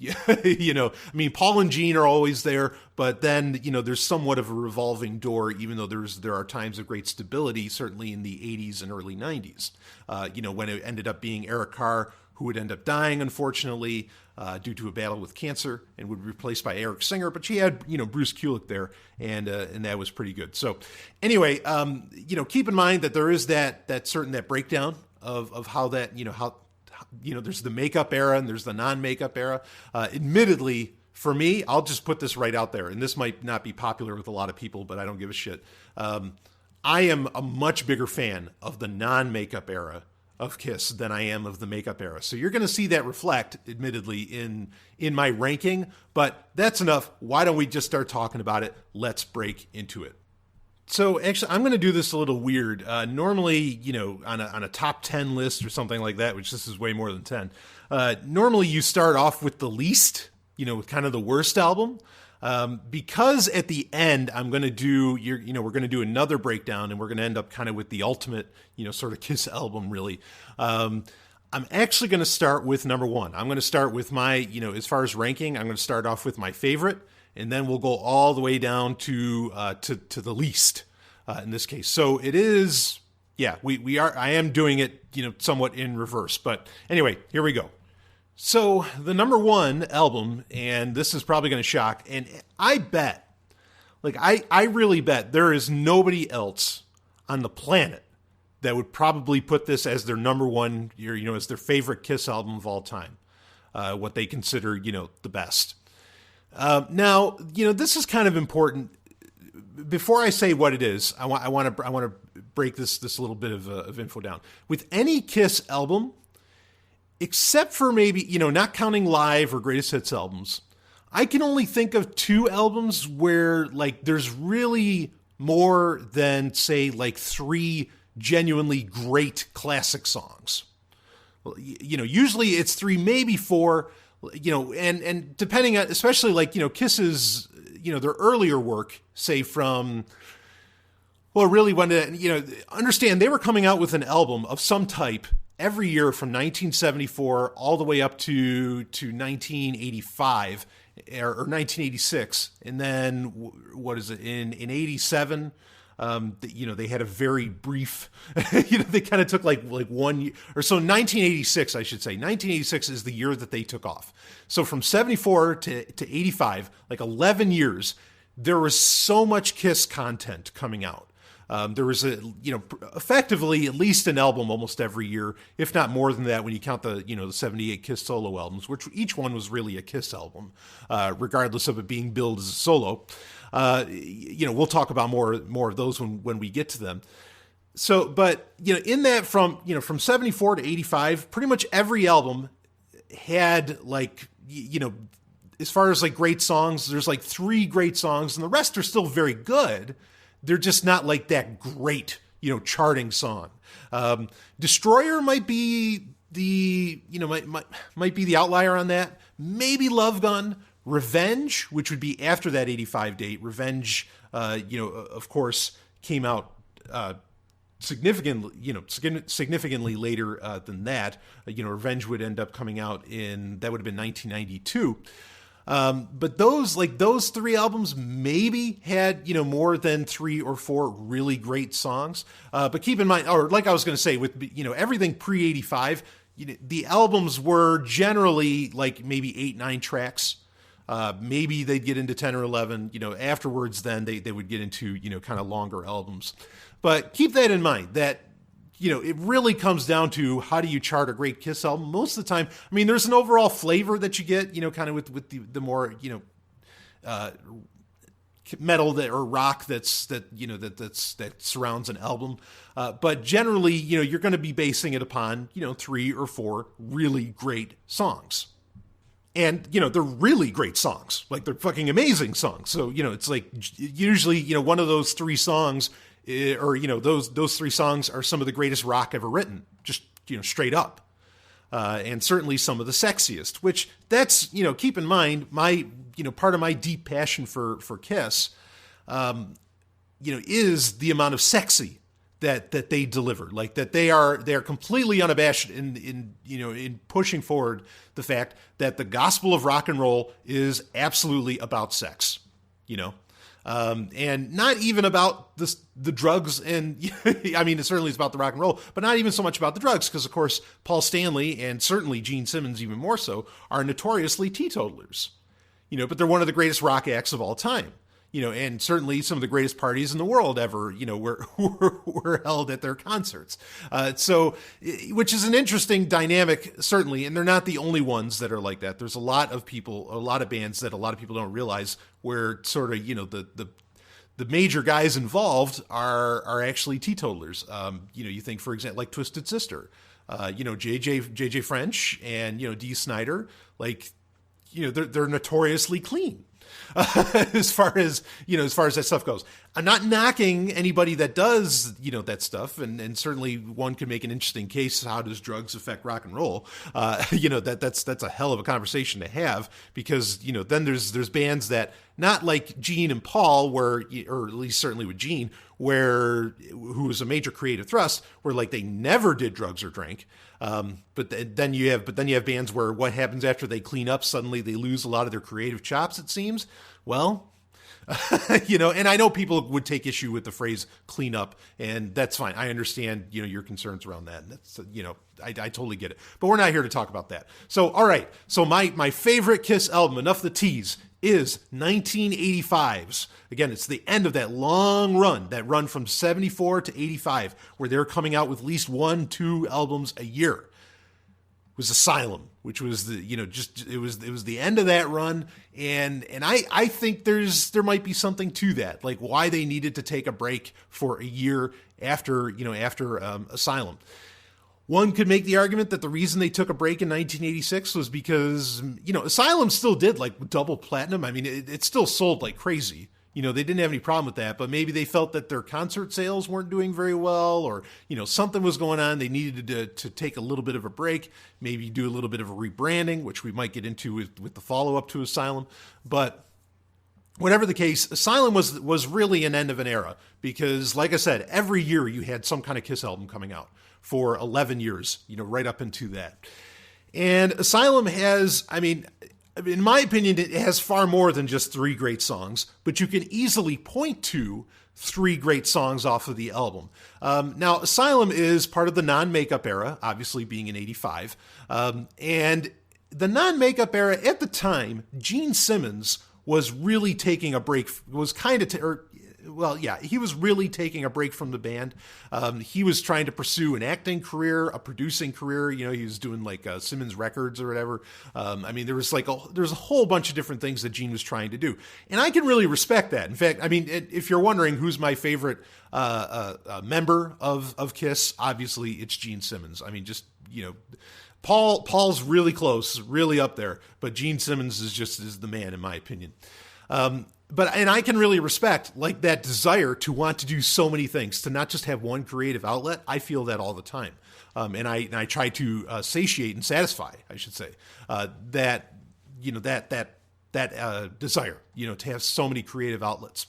Paul and Gene are always there, but then, there's somewhat of a revolving door, even though there are times of great stability, certainly in the 80s and early 90s, when it ended up being Eric Carr, who would end up dying, unfortunately, due to a battle with cancer, and would be replaced by Eric Singer, but she had, Bruce Kulick there, and that was pretty good. So anyway, keep in mind that there is that breakdown of how that, there's the makeup era and there's the non-makeup era. Admittedly, for me, I'll just put this right out there, and this might not be popular with a lot of people, but I don't give a shit. I am a much bigger fan of the non-makeup era of Kiss than I am of the makeup era. So you're going to see that reflect, admittedly, in my ranking, but that's enough. Why don't we just start talking about it? Let's break into it. So actually, I'm going to do this a little weird. Normally, on a top 10 list or something like that, which this is way more than 10, normally you start off with the least, with kind of the worst album. Because at the end, I'm going to do, we're going to do another breakdown, and we're going to end up kind of with the ultimate, sort of Kiss album, really. I'm actually going to start with number 1. I'm going to start with my, as far as ranking, I'm going to start off with my favorite. And then we'll go all the way down to the least in this case. So it is, I am doing it, somewhat in reverse. But anyway, here we go. So the number 1 album, and this is probably going to shock, and I bet Like, I really bet there is nobody else on the planet that would probably put this as their number one, as their favorite Kiss album of all time. What they consider, the best. Now, this is kind of important. Before I say what it is, I want to break this little bit of info down. With any Kiss album, except for maybe, not counting live or greatest hits albums, I can only think of 2 albums where, like, there's really more than, say, like 3 genuinely great classic songs. Usually it's 3, maybe 4, and depending on, especially like, Kiss's, their earlier work, say from, well, really when, understand they were coming out with an album of some type every year from 1974 all the way up to 1985 or 1986. And then what is it in 87? They had a very brief, they kind of took like 1 year or so. 1986, I should say. 1986 is the year that they took off. So from 74 to 85, like 11 years, there was so much Kiss content coming out. There was effectively at least an album almost every year, if not more than that when you count the 78 Kiss solo albums, which each one was really a Kiss album, regardless of it being billed as a solo. We'll talk about more of those when we get to them. So, but, in that from 74 to 85, pretty much every album had like, as far as like great songs, there's like 3 great songs and the rest are still very good. They're just not like that great, charting song. Destroyer might be the, might be the outlier on that. Maybe Love Gun. Revenge, which would be after that 85 date. Revenge, of course, came out significantly later than that. Revenge would end up coming out that would have been 1992. But those 3 albums maybe had, more than 3 or 4 really great songs. But keep in mind, or like I was going to say, with, everything pre-85, the albums were generally like maybe 8-9 tracks. Maybe they'd get into 10 or 11, afterwards then they would get into, kind of longer albums. But keep that in mind that, it really comes down to how do you chart a great Kiss album. Most of the time, I mean, there's an overall flavor that you get, kind of with the more, metal or rock that surrounds an album. But generally, you're going to be basing it upon, 3 or 4 really great songs. And, they're really great songs. Like, they're fucking amazing songs. So, it's like, usually, one of those 3 songs, those 3 songs are some of the greatest rock ever written. Just, straight up. And certainly some of the sexiest. Which, that's, keep in mind, my, part of my deep passion for Kiss, is the amount of sexy that they deliver, like that they are completely unabashed in pushing forward the fact that the gospel of rock and roll is absolutely about sex, and not even about the drugs. And I mean, it certainly is about the rock and roll, but not even so much about the drugs. Cause of course, Paul Stanley and certainly Gene Simmons, even more so, are notoriously teetotalers, but they're one of the greatest rock acts of all time. And certainly some of the greatest parties in the world ever, were held at their concerts. So, which is an interesting dynamic, certainly. And they're not the only ones that are like that. There's a lot of bands that a lot of people don't realize where sort of, the major guys involved are actually teetotalers. You think, for example, like Twisted Sister, JJ French and, Dee Snider, like, they're notoriously clean. As far as that stuff goes. I'm not knocking anybody that does, that stuff. And certainly one could make an interesting case. How does drugs affect rock and roll? That's a hell of a conversation to have because, then there's bands that not like Gene and Paul or at least certainly with Gene, who was a major creative thrust where like they never did drugs or drank. But then you have bands where what happens after they clean up, suddenly they lose a lot of their creative chops, it seems. Well, And I know people would take issue with the phrase clean up, and that's fine. I understand, your concerns around that. And that's, I totally get it. But we're not here to talk about that. So, all right. So my favorite Kiss album, enough the tease, is 1985's. Again, it's the end of that long run, that run from 74 to 85, where they're coming out with at least 1-2 albums a year. Was Asylum, which was it was the end of that run, and I think there might be something to that, like why they needed to take a break for a year after Asylum. One could make the argument that the reason they took a break in 1986 was because Asylum still did like double platinum. I mean, it still sold like crazy. They didn't have any problem with that, but maybe they felt that their concert sales weren't doing very well, or, something was going on. They needed to take a little bit of a break, maybe do a little bit of a rebranding, which we might get into with the follow-up to Asylum. But whatever the case, Asylum was really an end of an era because, like I said, every year you had some kind of Kiss album coming out for 11 years, right up into that. And Asylum has, in my opinion, it has far more than just 3 great songs, but you can easily point to 3 great songs off of the album. Now, Asylum is part of the non-makeup era, obviously being in 85. And the non-makeup era, at the time, Gene Simmons was really taking a break, he was really taking a break from the band. He was trying to pursue an acting career, a producing career. He was doing like Simmons Records or whatever. There was a whole bunch of different things that Gene was trying to do. And I can really respect that. In fact, if you're wondering who's my favorite member of Kiss, obviously it's Gene Simmons. Paul's really close, really up there, but Gene Simmons is the man in my opinion. But I can really respect like that desire to want to do so many things, to not just have one creative outlet. I feel that all the time. And I try to satiate and satisfy, I should say, that desire, to have so many creative outlets.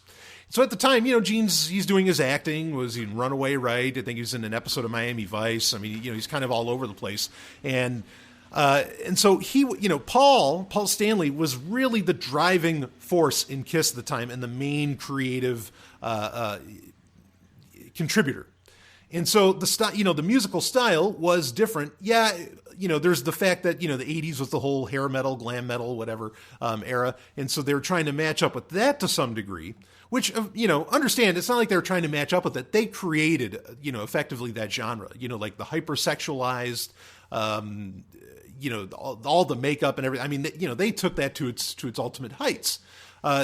So at the time, he's doing his acting, was in Runaway Right. I think he was in an episode of Miami Vice. He's kind of all over the place. And so he, Paul Stanley was really the driving force in Kiss at the time and the main creative contributor. And so the musical style was different. Yeah, there's the fact that, the 80s was the whole hair metal, glam metal, whatever era. And so they were trying to match up with that to some degree, which, understand, it's not like they were trying to match up with it. They created, effectively that genre, like the hypersexualized, all the makeup and everything. They took that to its ultimate heights.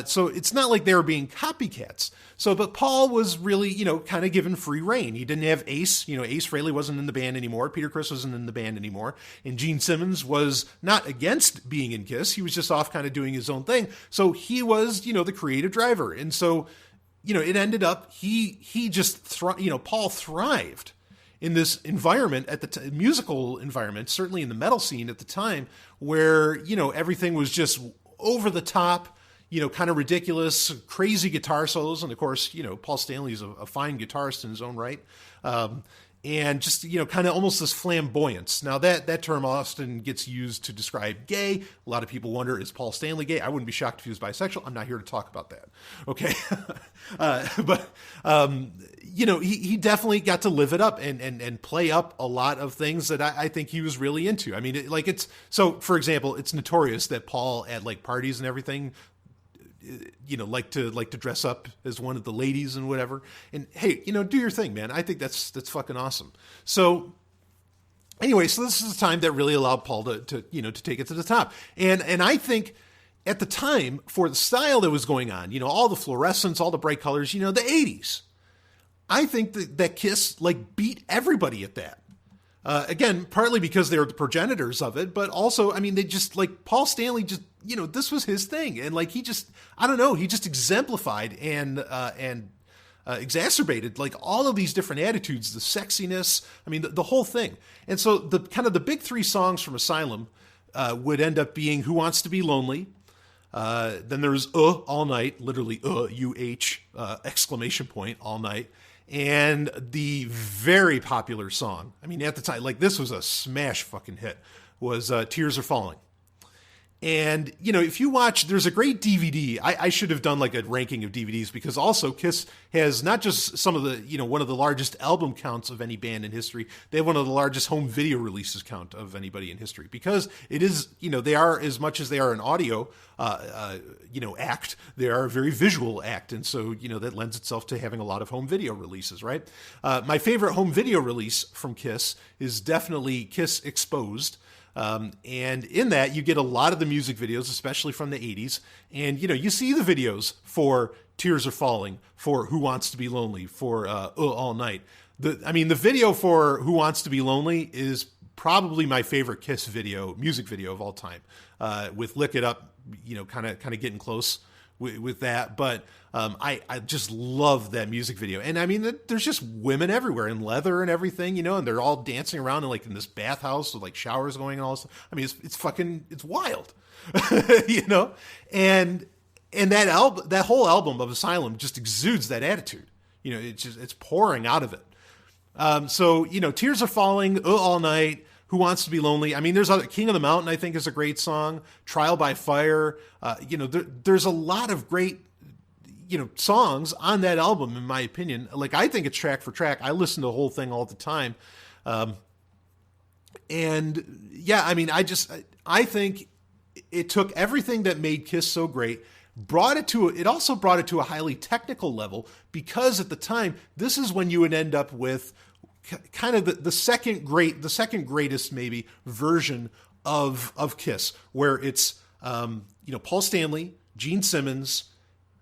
So it's not like they were being copycats. But Paul was really, kind of given free rein. He didn't have Ace. Ace Frehley wasn't in the band anymore. Peter Criss wasn't in the band anymore. And Gene Simmons was not against being in Kiss. He was just off kind of doing his own thing. So he was, the creative driver. And so, it ended up, he just, Paul thrived in this environment at the musical environment, certainly in the metal scene at the time, where, everything was just over the top, kind of ridiculous, crazy guitar solos. And of course, Paul Stanley is a fine guitarist in his own right. And just, kind of almost this flamboyance. Now that term often gets used to describe gay. A lot of people wonder, is Paul Stanley gay? I wouldn't be shocked if he was bisexual. I'm not here to talk about that. Okay. He definitely got to live it up and play up a lot of things that I think he was really into. For example, it's notorious that Paul at like parties and everything, like to dress up as one of the ladies and whatever. And hey, do your thing, man. I think that's fucking awesome. So anyway, so this is the time that really allowed Paul to take it to the top. And I think at the time, for the style that was going on, all the fluorescence, all the bright colors, the 80s, I think that Kiss beat everybody at that. Again, partly because they were the progenitors of it, but also, they just Paul Stanley just, this was his thing. And he just, I don't know, he just exemplified and exacerbated all of these different attitudes, the sexiness, the whole thing. And so the kind of the big 3 songs from Asylum would end up being Who Wants to Be Lonely? Then there's All Night, literally UH, exclamation point, All Night. And the very popular song, at the time, this was a smash fucking hit, was Tears Are Falling. And, if you watch, there's a great DVD. I should have done like a ranking of DVDs, because also Kiss has not just some of the, one of the largest album counts of any band in history. They have one of the largest home video releases count of anybody in history, because it is, they are, as much as they are an audio, act, they are a very visual act. And so, that lends itself to having a lot of home video releases, right? My favorite home video release from Kiss is definitely Kiss Exposed. And in that, you get a lot of the music videos, especially from the 80s. And, you see the videos for Tears Are Falling, for Who Wants to Be Lonely, for All Night. The video for Who Wants to Be Lonely is probably my favorite Kiss music video of all time, with Lick It Up, kind of getting close with that. But I just love that music video. And there's just women everywhere in leather and everything, and they're all dancing around in this bathhouse with like showers going and all this. It's wild, and that whole album of Asylum just exudes that attitude. It's pouring out of it. So Tears Are Falling, All Night, Who Wants to Be Lonely. There's other, King of the Mountain, I think, is a great song. Trial by Fire. There's a lot of great, songs on that album, in my opinion. Like, I think it's track for track. I listen to the whole thing all the time. And yeah, I think it took everything that made Kiss so great, it also brought it to a highly technical level, because at the time, this is when you would end up with kind of the second greatest maybe version of Kiss, where it's Paul Stanley, Gene Simmons,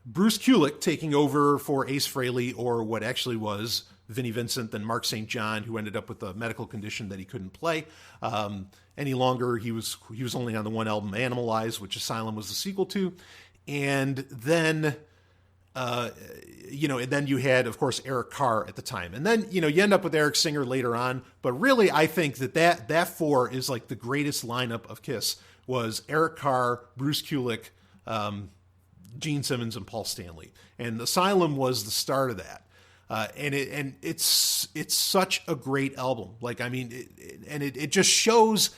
Bruce Kulick taking over for Ace Frehley, or what actually was Vinnie Vincent, then Mark St. John, who ended up with a medical condition that he couldn't play any longer. He was only on the one album Animalize, which Asylum was the sequel to, and then. And then you had, of course, Eric Carr at the time. And then, you end up with Eric Singer later on. But really, I think that four is like the greatest lineup of Kiss, was Eric Carr, Bruce Kulick, Gene Simmons, and Paul Stanley. And Asylum was the start of that. And it's such a great album. Like, it just shows...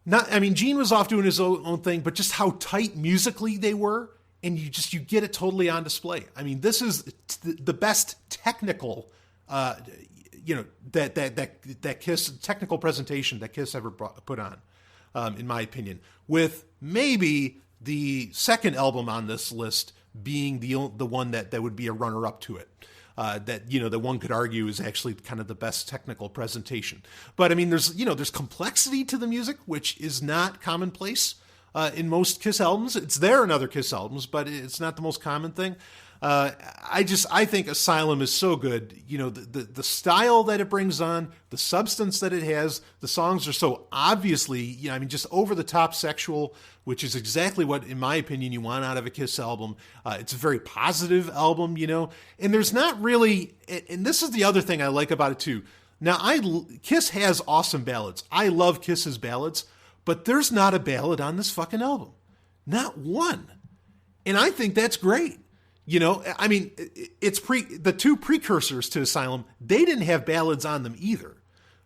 Gene was off doing his own thing, but just how tight musically they were. And you get it totally on display. This is the best technical, that Kiss technical presentation that Kiss ever put on, in my opinion. With maybe the second album on this list being the one that would be a runner up to it. That one could argue is actually kind of the best technical presentation. But there's complexity to the music, which is not commonplace. In most Kiss albums. It's there in other Kiss albums, but it's not the most common thing. I think Asylum is so good. The style that it brings on, the substance that it has, the songs are so obviously, just over the top sexual, which is exactly what, in my opinion, you want out of a Kiss album. It's a very positive album, and there's not really, and this is the other thing I like about it too. Now, Kiss has awesome ballads. I love Kiss's ballads. But there's not a ballad on this fucking album. Not one. And I think that's great. It's the two precursors to Asylum, they didn't have ballads on them either.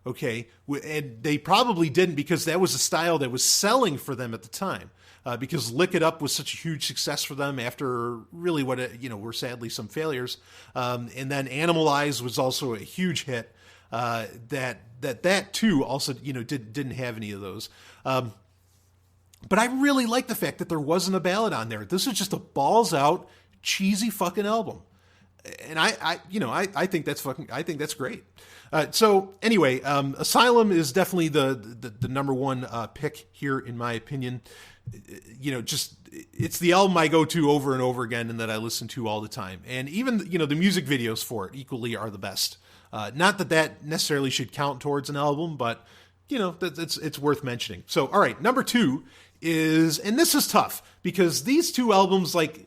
Okay? And they probably didn't, because that was a style that was selling for them at the time. Because Lick It Up was such a huge success for them after really what, were sadly some failures. And then Animalize was also a huge hit. That too also, didn't have any of those. But I really like the fact that there wasn't a ballad on there. This is just a balls out, cheesy fucking album. And I think that's great. So anyway, Asylum is definitely the number one pick here, in my opinion. It's the album I go to over and over again and that I listen to all the time. And even, the music videos for it equally are the best. Not that necessarily should count towards an album, but it's worth mentioning. So, all right, number two is, and this is tough because these two albums, like,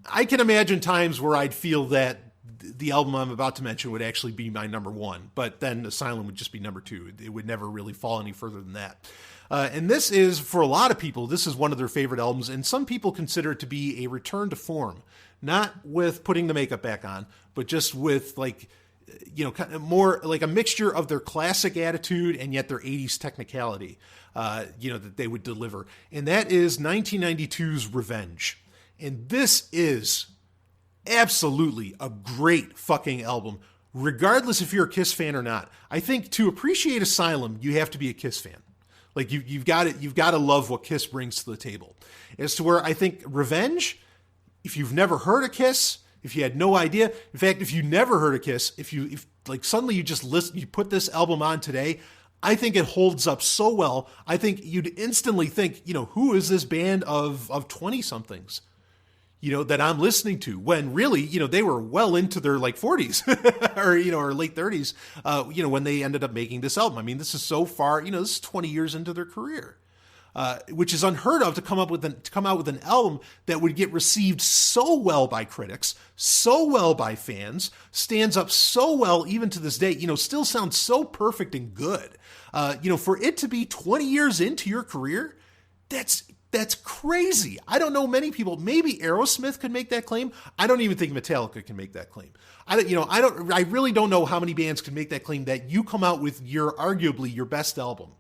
I can imagine times where I'd feel that the album I'm about to mention would actually be my number one, but then Asylum would just be number two. It would never really fall any further than that. And this is, for a lot of people, this is one of their favorite albums, and some people consider it to be a return to form, not with putting the makeup back on, but just with, like, kind of more like a mixture of their classic attitude and yet their 80s technicality, that they would deliver. And that is 1992's Revenge. And this is absolutely a great fucking album, regardless if you're a Kiss fan or not. I think to appreciate Asylum, you have to be a Kiss fan. Like you've got to love what Kiss brings to the table. As to where I think Revenge, if you've never heard of Kiss, if you had no idea, in fact, if you never heard of Kiss, if suddenly you just listen, you put this album on today, I think it holds up so well. I think you'd instantly think, who is this band of 20 somethings, that I'm listening to, when really, they were well into their like 40s or late 30s, when they ended up making this album. I mean, this is so far, this is 20 years into their career. Which is unheard of to come out with an album that would get received so well by critics, so well by fans, stands up so well even to this day, still sounds so perfect and good. For it to be 20 years into your career, that's crazy. I don't know many people. Maybe Aerosmith could make that claim. I don't even think Metallica can make that claim. I really don't know how many bands can make that claim that you come out with arguably your best album.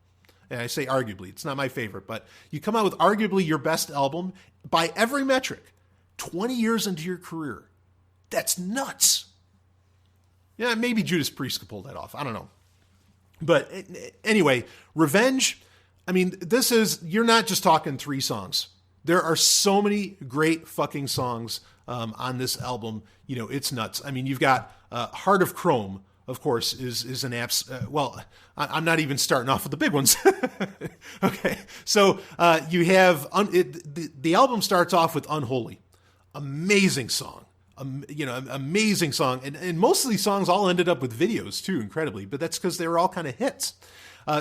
And I say arguably, it's not my favorite, but you come out with arguably your best album by every metric, 20 years into your career. That's nuts. Yeah, maybe Judas Priest could pull that off. I don't know. But anyway, Revenge, I mean, you're not just talking 3 songs. There are so many great fucking songs on this album. It's nuts. I mean, you've got Heart of Chrome, of course, is an apps. I'm not even starting off with the big ones. Okay, so you have the album starts off with Unholy, amazing song, amazing song, and most of these songs all ended up with videos too, incredibly. But that's because they were all kind of hits.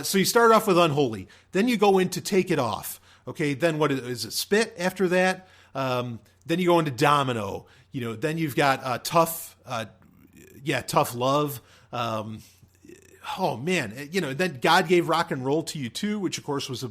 So you start off with Unholy, then you go into Take It Off. Okay, then what is it? Spit after that. Then you go into Domino. Then you've got Tough Love. Oh man, then God Gave Rock and Roll to You Too, which of course was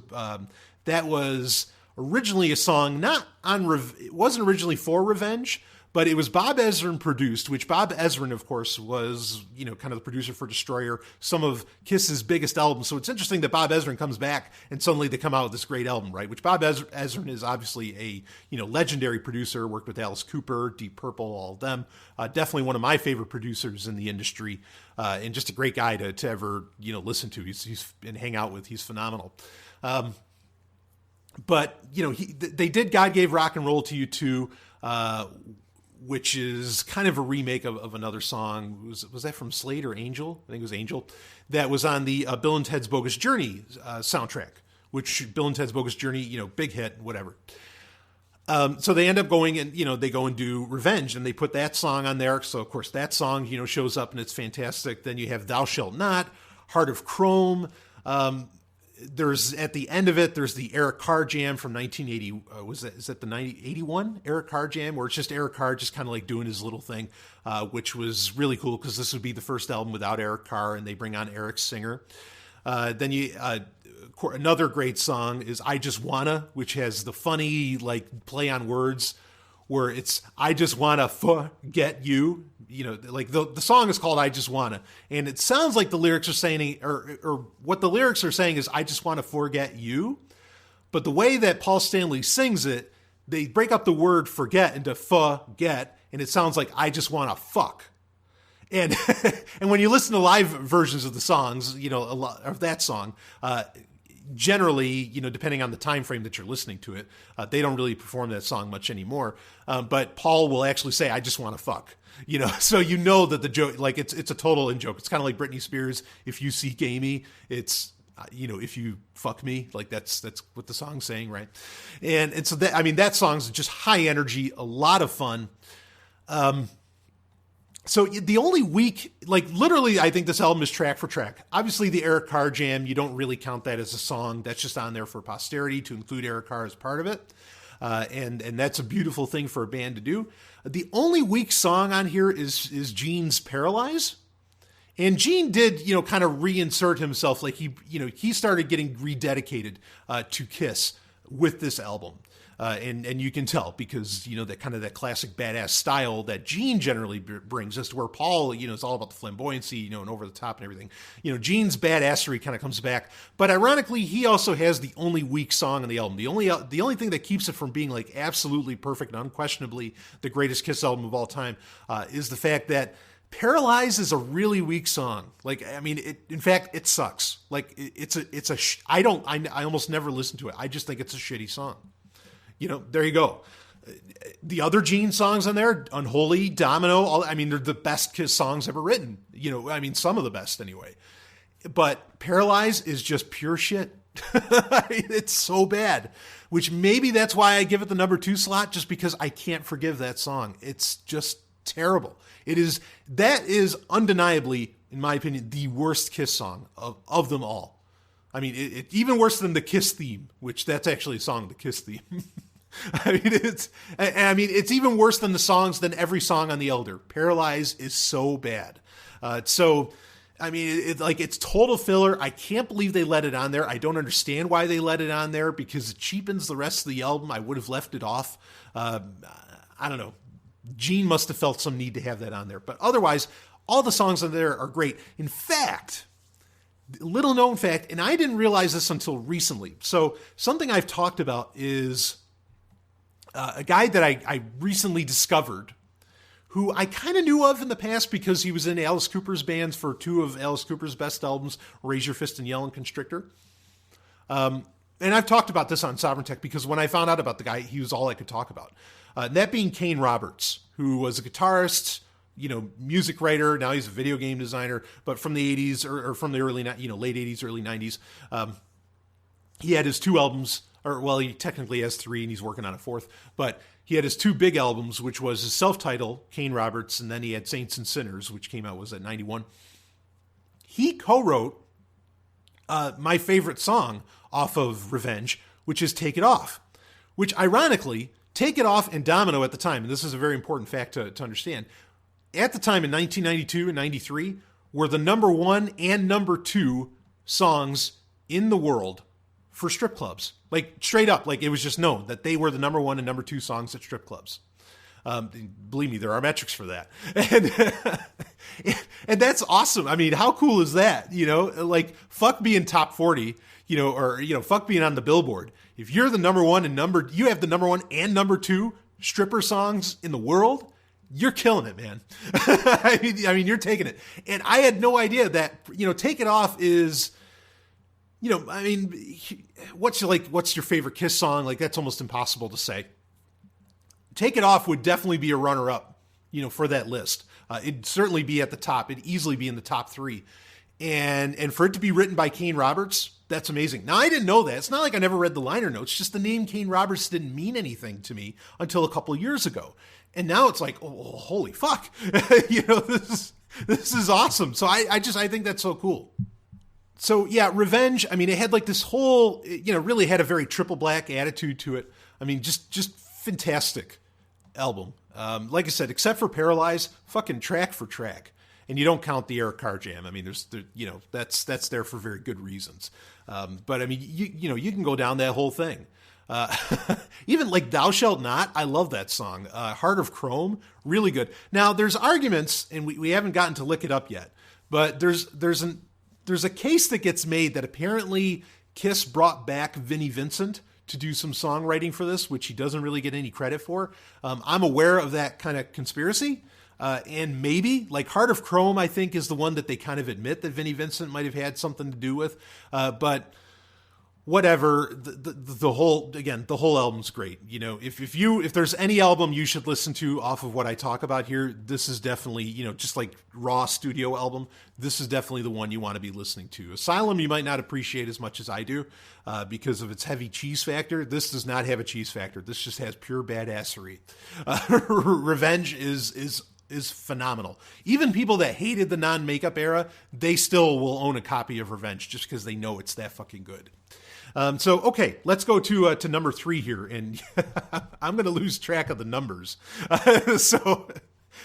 that was originally a song it wasn't originally for Revenge, but it was Bob Ezrin produced, which Bob Ezrin, of course, was, kind of the producer for Destroyer, some of Kiss's biggest albums. So it's interesting that Bob Ezrin comes back and suddenly they come out with this great album, right? Which Bob Ezrin is obviously a, legendary producer, worked with Alice Cooper, Deep Purple, all of them. Definitely one of my favorite producers in the industry, and just a great guy to ever, listen to. He's and hang out with. He's phenomenal. But, they did God Gave Rock and Roll to You Too, which is kind of a remake of another song. Was that from Slade or Angel? I think it was Angel. That was on the Bill and Ted's Bogus Journey soundtrack, which Bill and Ted's Bogus Journey, big hit, whatever. So they end up going and, they go and do Revenge, and they put that song on there. So, of course, that song, shows up and it's fantastic. Then you have Thou Shalt Not, Heart of Chrome. There's at the end of it, there's the Eric Carr jam from 1980. Is that the 81 Eric Carr jam, where it's just Eric Carr just kind of like doing his little thing, which was really cool because this would be the first album without Eric Carr, and they bring on Eric Singer. Then another great song is I Just Wanna, which has the funny like play on words where it's I just wanna forget you. Like the song is called I Just Wanna, and it sounds like the lyrics are saying, or what the lyrics are saying is I just want to forget you. But the way that Paul Stanley sings it, they break up the word forget into forget, and it sounds like I just want to fuck. And and when you listen to live versions of the songs, a lot of that song, generally, depending on the time frame that you're listening to it, they don't really perform that song much anymore. But Paul will actually say, I just want to fuck. So that the joke, like it's a total in joke. It's kind of like Britney Spears. If you seek Amy, it's, if you fuck me, like that's what the song's saying. Right. And so that song's just high energy, a lot of fun. So the only weak, like literally, I think this album is track for track. Obviously the Eric Carr jam, you don't really count that as a song. That's just on there for posterity to include Eric Carr as part of it. And that's a beautiful thing for a band to do. The only weak song on here is Gene's Paralyze. And Gene did, kind of reinsert himself. Like he started getting rededicated to Kiss with this album. And you can tell because, that kind of that classic badass style that Gene generally brings us to where Paul, is all about the flamboyancy, and over the top and everything. Gene's badassery kind of comes back. But ironically, he also has the only weak song on the album. The only thing that keeps it from being like absolutely perfect and unquestionably the greatest Kiss album of all time is the fact that Paralyze is a really weak song. In fact, it sucks. I almost never listen to it. I just think it's a shitty song. There you go. The other Gene songs on there, Unholy, Domino, they're the best Kiss songs ever written. Some of the best anyway. But Paralyze is just pure shit. It's so bad, which maybe that's why I give it the number 2 slot, just because I can't forgive that song. It's just terrible. That is undeniably, in my opinion, the worst Kiss song of them all. Even worse than the Kiss theme, which that's actually a song, the Kiss theme. It's even worse than every song on The Elder. Paralyze is so bad. It's total filler. I can't believe they let it on there. I don't understand why they let it on there because it cheapens the rest of the album. I would have left it off. I don't know. Gene must have felt some need to have that on there. But otherwise, all the songs on there are great. In fact, little known fact, and I didn't realize this until recently. So something I've talked about is a guy that I recently discovered who I kind of knew of in the past because he was in Alice Cooper's bands for 2 of Alice Cooper's best albums, Raise Your Fist and Yell and Constrictor. And I've talked about this on Sovereign Tech because when I found out about the guy, he was all I could talk about. That being Kane Roberts, who was a guitarist, music writer. Now he's a video game designer, but from the 80s or from the early, late 80s, early 90s. He had his 2 albums, he technically has 3 and he's working on a 4th, but he had his 2 big albums, which was his self-titled, Kane Roberts, and then he had Saints and Sinners, which came out, was at 91. He co-wrote my favorite song off of Revenge, which is Take It Off, which ironically, Take It Off and Domino at the time, and this is a very important fact to understand, at the time in 1992 and 93, were the number 1 and number 2 songs in the world for strip clubs. Straight up, it was just known that they were the number 1 and number 2 songs at strip clubs. Believe me, there are metrics for that. And that's awesome. How cool is that? Fuck being top 40, fuck being on the Billboard. If you're the number 1 and you have the number 1 and number 2 stripper songs in the world, you're killing it, man. You're taking it. And I had no idea that, Take It Off is, what's your favorite Kiss song? That's almost impossible to say. Take It Off would definitely be a runner-up, for that list. It'd certainly be at the top. It'd easily be in the top 3. And for it to be written by Kane Roberts, that's amazing. Now, I didn't know that. It's not like I never read the liner notes. Just the name Kane Roberts didn't mean anything to me until a couple of years ago. And now it's like, oh, holy fuck. This is awesome. So I think that's so cool. So yeah, Revenge, it had this whole, really had a very Triple Black attitude to it. Just fantastic album. Like I said, except for Paralyze, fucking track for track. And you don't count the Eric Carr jam. That's there for very good reasons. But you can go down that whole thing. Even Thou Shalt Not, I love that song. Heart of Chrome, really good. Now there's arguments, and we haven't gotten to lick it up yet, but there's a case that gets made that apparently Kiss brought back Vinnie Vincent to do some songwriting for this, which he doesn't really get any credit for. I'm aware of that kind of conspiracy. And maybe, Heart of Chrome, I think, is the one that they kind of admit that Vinnie Vincent might have had something to do with. But whatever, the whole album's great. If there's any album you should listen to off of what I talk about here, this is definitely, just like raw studio album, this is definitely the one you want to be listening to. Asylum you might not appreciate as much as I do because of its heavy cheese factor. This does not have a cheese factor. This just has pure badassery. Revenge is phenomenal. Even people that hated the non-makeup era, they still will own a copy of Revenge just because they know it's that fucking good. Okay, let's go to number 3 here, and I'm going to lose track of the numbers.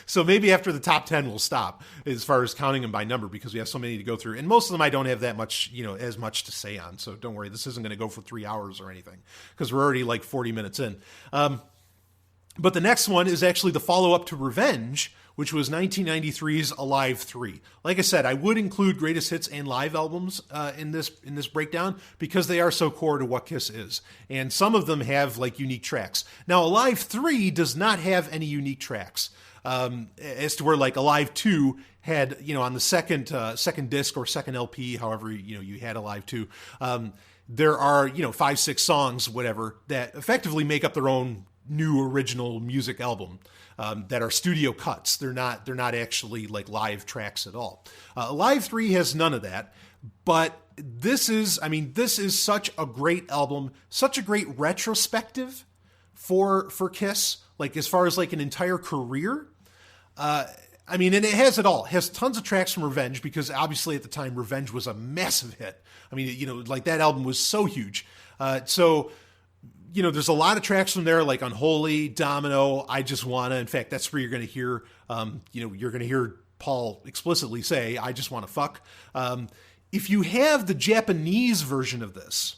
So maybe after the top 10 we'll stop as far as counting them by number, because we have so many to go through. And most of them I don't have that much, as much to say on. So don't worry, this isn't going to go for 3 hours or anything, because we're already like 40 minutes in. But the next one is actually the follow-up to Revenge, which was 1993's Alive 3. Like I said, I would include greatest hits and live albums in this breakdown, because they are so core to what Kiss is. And some of them have like unique tracks. Now, Alive 3 does not have any unique tracks. As to where like Alive 2 had, on the second disc or second LP, however, you had Alive 2, there are, 5-6 songs, whatever, that effectively make up their own new original music album, that are studio cuts. They're not actually like live tracks at all. Alive 3 has none of that, but this is such a great album, such a great retrospective for Kiss, like as far as like an entire career. And it has it all. It has tons of tracks from Revenge, because obviously at the time Revenge was a massive hit. Like that album was so huge. There's a lot of tracks from there, like Unholy, Domino, I Just Wanna. In fact, that's where you're going to hear, you're going to hear Paul explicitly say, I just want to fuck. If you have the Japanese version of this,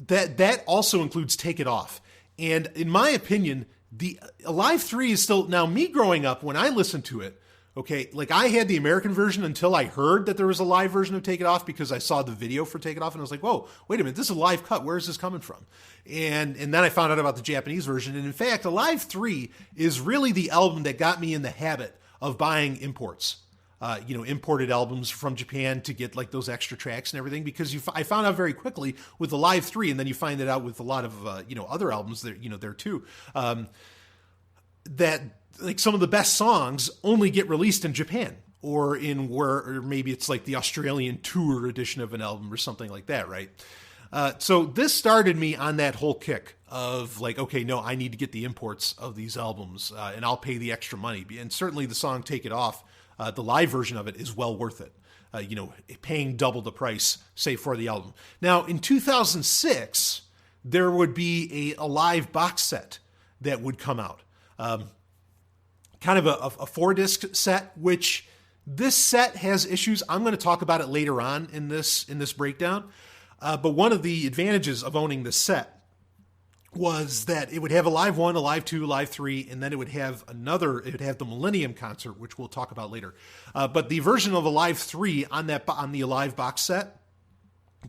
that also includes Take It Off. And in my opinion, the Alive 3 is still, now me growing up, when I listened to it, okay, like I had the American version until I heard that there was a live version of Take It Off, because I saw the video for Take It Off and I was like, whoa, wait a minute, this is a live cut. Where is this coming from? And then I found out about the Japanese version. And in fact, Alive 3 is really the album that got me in the habit of buying imports, imported albums from Japan to get like those extra tracks and everything, because I found out very quickly with Alive 3, and then you find it out with a lot of, other albums there, there too, that like some of the best songs only get released in Japan, or maybe it's like the Australian tour edition of an album or something like that, right? So this started me on that whole kick of like, okay, no, I need to get the imports of these albums, and I'll pay the extra money. And certainly the song Take It Off, the live version of it is well worth it. Paying double the price, say, for the album. Now, in 2006, there would be a live box set that would come out. Kind of a 4-disc set, which this set has issues. I'm going to talk about it later on in this breakdown. But one of the advantages of owning this set was that it would have Alive 1, Alive 2, Alive 3, and then it would have the Millennium Concert, which we'll talk about later. But the version of Alive 3 on the Alive box set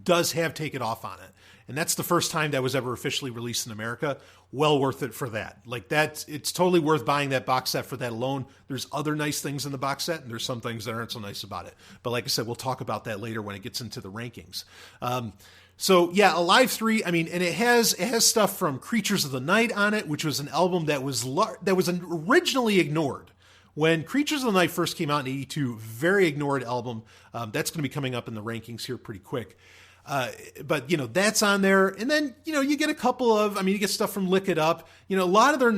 does have Take It Off on it. And that's the first time that was ever officially released in America. Well worth it for that. Like it's totally worth buying that box set for that alone. There's other nice things in the box set, and there's some things that aren't so nice about it. But like I said, we'll talk about that later when it gets into the rankings. So yeah, Alive 3, and it has stuff from Creatures of the Night on it, which was an album that was originally ignored. When Creatures of the Night first came out in 82, very ignored album. That's going to be coming up in the rankings here pretty quick. But that's on there. And then, you get a couple of, you get stuff from Lick It Up, a lot of their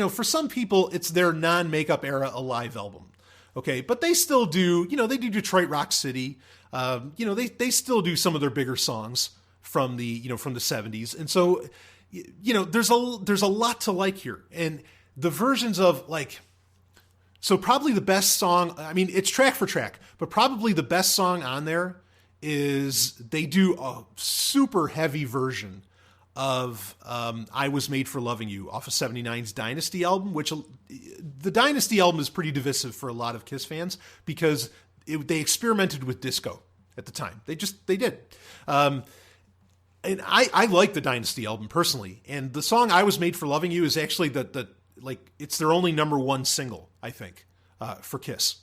for some people, it's their non-makeup era Alive album. Okay. But they still do, they do Detroit Rock City. They still do some of their bigger songs from the 70s. And so, there's a lot to like here. And the versions of so probably the best song, it's track for track, but probably the best song on there is they do a super heavy version of I Was Made for Loving You off of 79's Dynasty album, which the Dynasty album is pretty divisive for a lot of Kiss fans, because they experimented with disco at the time. They did. And I like the Dynasty album personally. And the song I Was Made for Loving You is actually it's their only number one single, I think, for Kiss.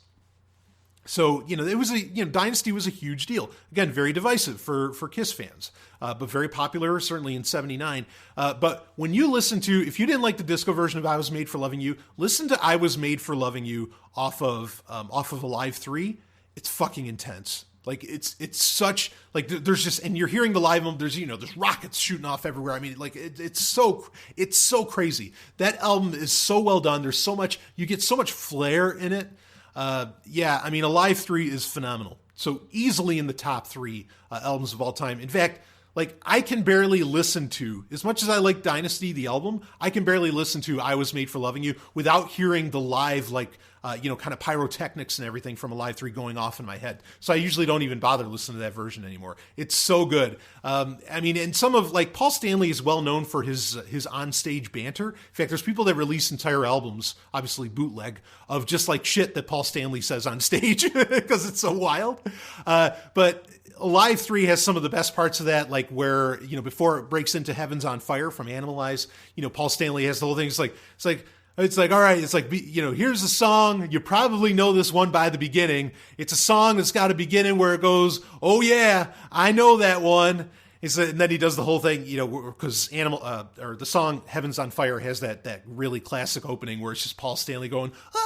So, it was Dynasty was a huge deal. Again, very divisive for Kiss fans, but very popular, certainly in 79. But when you listen to, if you didn't like the disco version of I Was Made for Loving You, listen to I Was Made for Loving You off of Alive 3. It's fucking intense. It's such, there's just, and you're hearing the live album, there's rockets shooting off everywhere. It's so crazy. That album is so well done. There's so much, you get so much flair in it. Alive 3 is phenomenal. So easily in the top 3 albums of all time. In fact, Like, I can barely listen to, as much as I like Dynasty, the album, I can barely listen to I Was Made for Loving You without hearing the live, like, kind of pyrotechnics and everything from Alive 3 going off in my head. So I usually don't even bother listening to that version anymore. It's so good. And some of, like, Paul Stanley is well known for his onstage banter. In fact, there's people that release entire albums, obviously bootleg, of just like shit that Paul Stanley says on stage because it's so wild. But Alive 3 has some of the best parts of that, like where, before it breaks into Heaven's on Fire from Animalize, Paul Stanley has the whole thing. It's like, all right, it's like, here's a song. You probably know this one by the beginning. It's a song that's got a beginning where it goes, oh yeah, I know that one. And then he does the whole thing, because the song Heaven's on Fire has that really classic opening where it's just Paul Stanley going, oh,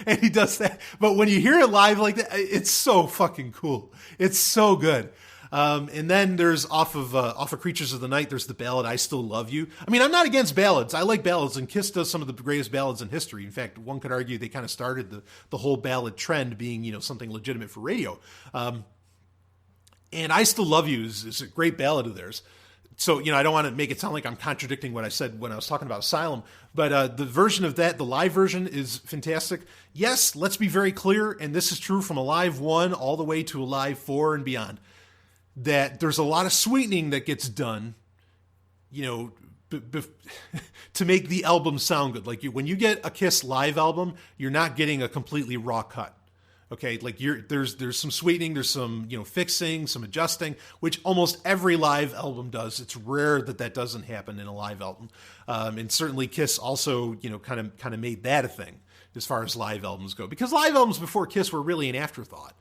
and he does that. But when you hear it live like that, it's so fucking cool. It's so good. And then there's off of Creatures of the Night, there's the ballad I Still Love You. I mean, I'm not against ballads. I like ballads, and Kiss does some of the greatest ballads in history. In fact, one could argue they kind of started the whole ballad trend being, something legitimate for radio. And I Still Love You is a great ballad of theirs. So, I don't want to make it sound like I'm contradicting what I said when I was talking about Asylum, but the version of that, the live version, is fantastic. Yes, let's be very clear, and this is true from Alive 1 all the way to Alive 4 and beyond, that there's a lot of sweetening that gets done, to make the album sound good. Like when you get a Kiss live album, you're not getting a completely raw cut. Okay, like there's some sweetening, there's some fixing, some adjusting, which almost every live album does. It's rare that doesn't happen in a live album, and certainly Kiss also kind of made that a thing as far as live albums go, because live albums before Kiss were really an afterthought.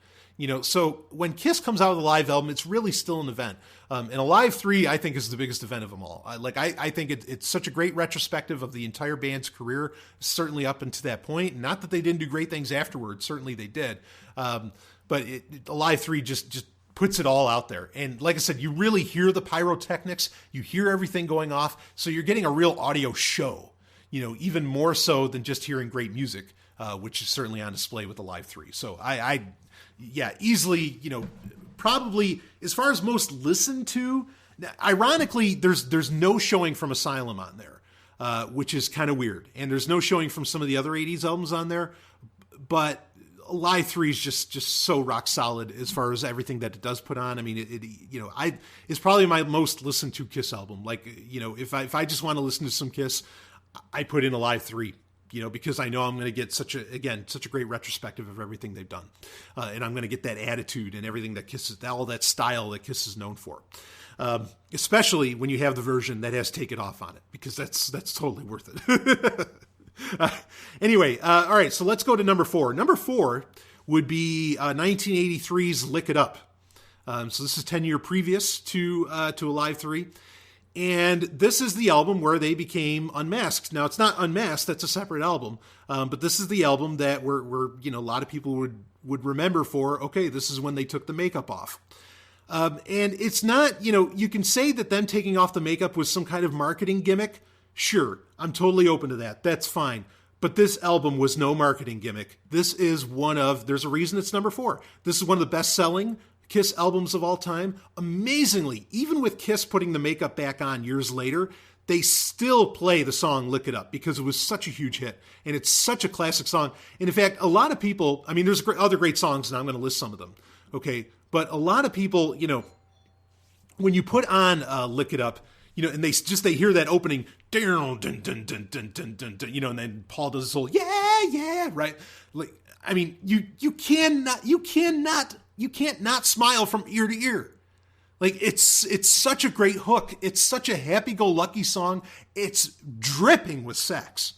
So when Kiss comes out with a live album, it's really still an event. And Alive 3, I think, is the biggest event of them all. I think it's such a great retrospective of the entire band's career, certainly up until that point. Not that they didn't do great things afterwards. Certainly they did. But Alive 3 just puts it all out there. And like I said, you really hear the pyrotechnics. You hear everything going off. So you're getting a real audio show, even more so than just hearing great music, which is certainly on display with Alive 3. So easily, probably as far as most listened to, ironically, there's no showing from Asylum on there, which is kind of weird. And there's no showing from some of the other 80s albums on there, but Alive 3 is just so rock solid as far as everything that it does put on. I mean, it's probably my most listened to Kiss album. Like, if I just want to listen to some Kiss, I put in Alive 3. Because I know I'm going to get such a great retrospective of everything they've done. And I'm going to get that attitude and everything that Kiss is, all that style that Kiss is known for. Especially when you have the version that has Take It Off on it, because that's totally worth it. Anyway, all right, so let's go to number 4. Number 4 would be 1983's Lick It Up. So this is 10 years previous to Alive 3. And this is the album where they became Unmasked. Now, it's not Unmasked, that's a separate album. But this is the album that where a lot of people would remember for, okay, this is when they took the makeup off. And it's not, you can say that them taking off the makeup was some kind of marketing gimmick. Sure, I'm totally open to that. That's fine. But this album was no marketing gimmick. This is there's a reason it's number 4. This is one of the best-selling Kiss albums of all time. Amazingly, even with Kiss putting the makeup back on years later, they still play the song Lick It Up because it was such a huge hit and it's such a classic song. And in fact, a lot of people, I mean, there's other great songs and I'm going to list some of them. Okay. But a lot of people, when you put on Lick It Up, and they hear that opening, dun, dun, dun, dun, dun, dun, dun, dun, and then Paul does this whole, yeah, right. Like, I mean, you can't not smile from ear to ear. Like, it's such a great hook. It's such a happy-go-lucky song. It's dripping with sex.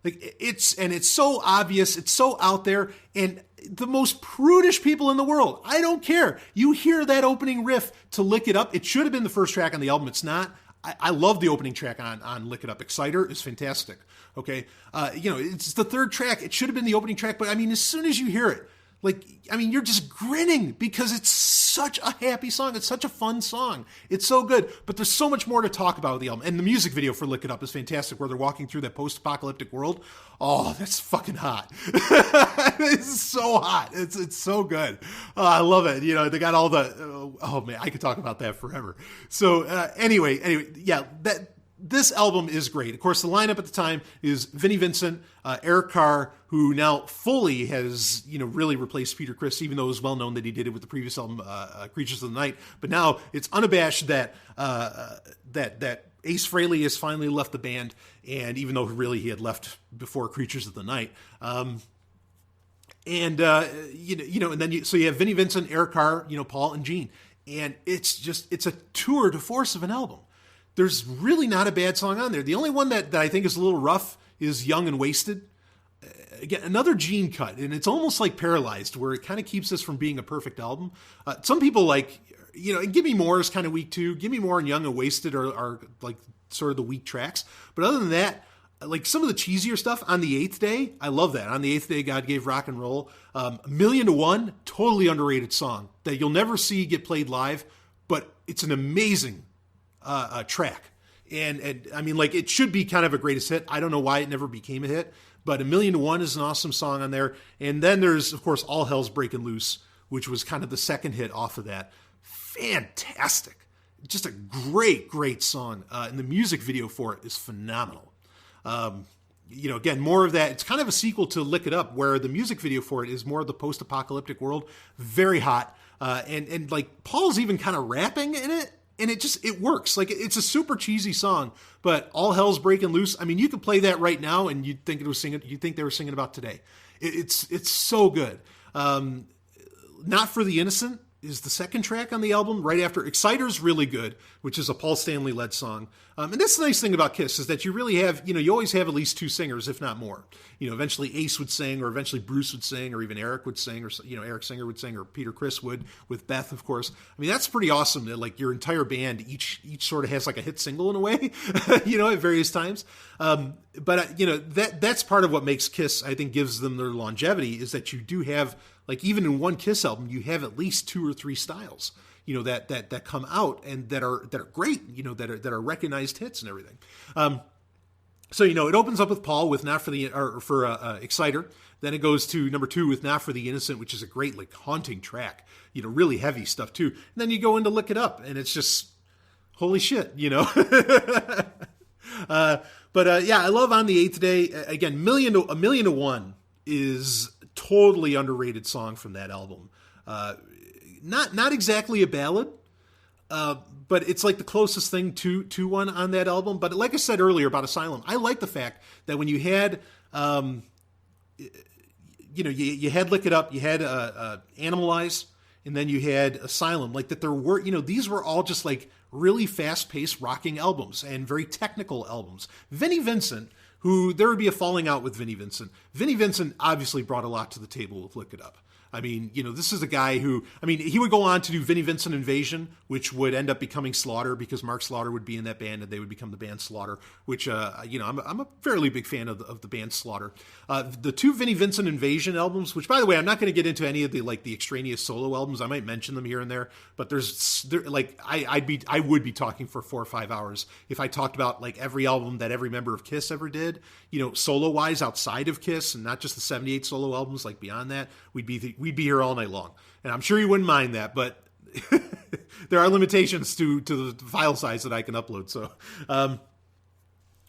Like, it's so obvious. It's so out there. And the most prudish people in the world, I don't care. You hear that opening riff to Lick It Up. It should have been the first track on the album. It's not. I love the opening track on Lick It Up. Exciter is fantastic. Okay. It's the third track. It should have been the opening track. But, I mean, as soon as you hear it, Like, I mean, you're just grinning because it's such a happy song. It's such a fun song. It's so good. But there's so much more to talk about with the album. And the music video for Lick It Up is fantastic, where they're walking through that post-apocalyptic world. Oh, that's fucking hot. It's so hot. It's so good. I love it. You know, they got all the... oh, man, I could talk about that forever. So anyway, yeah, this album is great. Of course, the lineup at the time is Vinnie Vincent, Eric Carr, who now fully has, you know, really replaced Peter Criss, even though it was well known that he did it with the previous album, Creatures of the Night. But now it's unabashed that that Ace Frehley has finally left the band, and even though really he had left before Creatures of the Night. And then so you have Vinnie Vincent, Eric Carr, you know, Paul and Gene, and it's a tour de force of an album. There's really not a bad song on there. The only one that I think is a little rough is Young and Wasted. Again, another Gene cut, and it's almost like Paralyzed, where it kind of keeps this from being a perfect album. Some people like, you know, and Give Me More is kind of weak too. Give Me More and Young and Wasted are like sort of the weak tracks. But other than that, like some of the cheesier stuff, On the Eighth Day, I love that. On the Eighth Day, God Gave Rock and Roll. A Million to One, totally underrated song that you'll never see get played live, but it's an amazing track. And I mean, like, it should be kind of a greatest hit. I don't know why it never became a hit, but A Million to One is an awesome song on there. And then there's, of course, All Hell's Breaking Loose, which was kind of the second hit off of that. Fantastic. Just a great song. And the music video for it is phenomenal. You know, again, more of that. It's kind of a sequel to Lick It Up, where the music video for it is more of the post-apocalyptic world. Very hot. And like, Paul's even kind of rapping in it. And it works. Like, it's a super cheesy song, but All Hell's Breaking Loose. I mean, you could play that right now, and you'd think they were singing about today. It's so good. Not for the Innocent is the second track on the album, right after Exciter's really good, which is a Paul Stanley led song. And that's the nice thing about Kiss, is that you really have, you know, you always have at least two singers, if not more. You know, eventually Ace would sing, or eventually Bruce would sing, or even Eric would sing, or, you know, Eric Singer would sing, or Peter Criss would, with Beth, of course. I mean, that's pretty awesome that, like, your entire band, each sort of has like a hit single in a way, you know, at various times. But you know, that's part of what makes Kiss, I think, gives them their longevity, is that you do have, like, even in one Kiss album, you have at least two or three styles, you know, that come out and that are great, you know, that are recognized hits and everything. So, you know, it opens up with Paul with Not for the, or for Exciter. Then it goes to number 2 with Not for the Innocent, which is a great, like, haunting track, you know, really heavy stuff too. And then you go into Lick It Up, and it's just, holy shit, you know. But yeah, I love On the Eighth Day. Again, A Million to One is totally underrated song from that album. Not exactly a ballad, but it's like the closest thing to one on that album. But like I said earlier about Asylum, I like the fact that when you had, you know, you had Lick It Up, you had Animalize, and then you had Asylum. Like, that there were, you know, these were all just like really fast-paced rocking albums and very technical albums. Vinnie Vincent, who there would be a falling out with Vinnie Vincent. Vinnie Vincent obviously brought a lot to the table with Lick It Up. I mean, you know, this is a guy who, I mean, he would go on to do Vinnie Vincent Invasion, which would end up becoming Slaughter, because Mark Slaughter would be in that band and they would become the band Slaughter, which, you know, I'm a fairly big fan of the band Slaughter. The two Vinnie Vincent Invasion albums, which, by the way, I'm not going to get into any of the, like, the extraneous solo albums. I might mention them here and there, but I would be talking for 4 or 5 hours if I talked about, like, every album that every member of Kiss ever did, you know, solo-wise outside of Kiss, and not just the 78 solo albums, like, beyond that. We'd be here all night long. And I'm sure you wouldn't mind that, but there are limitations to the file size that I can upload. So,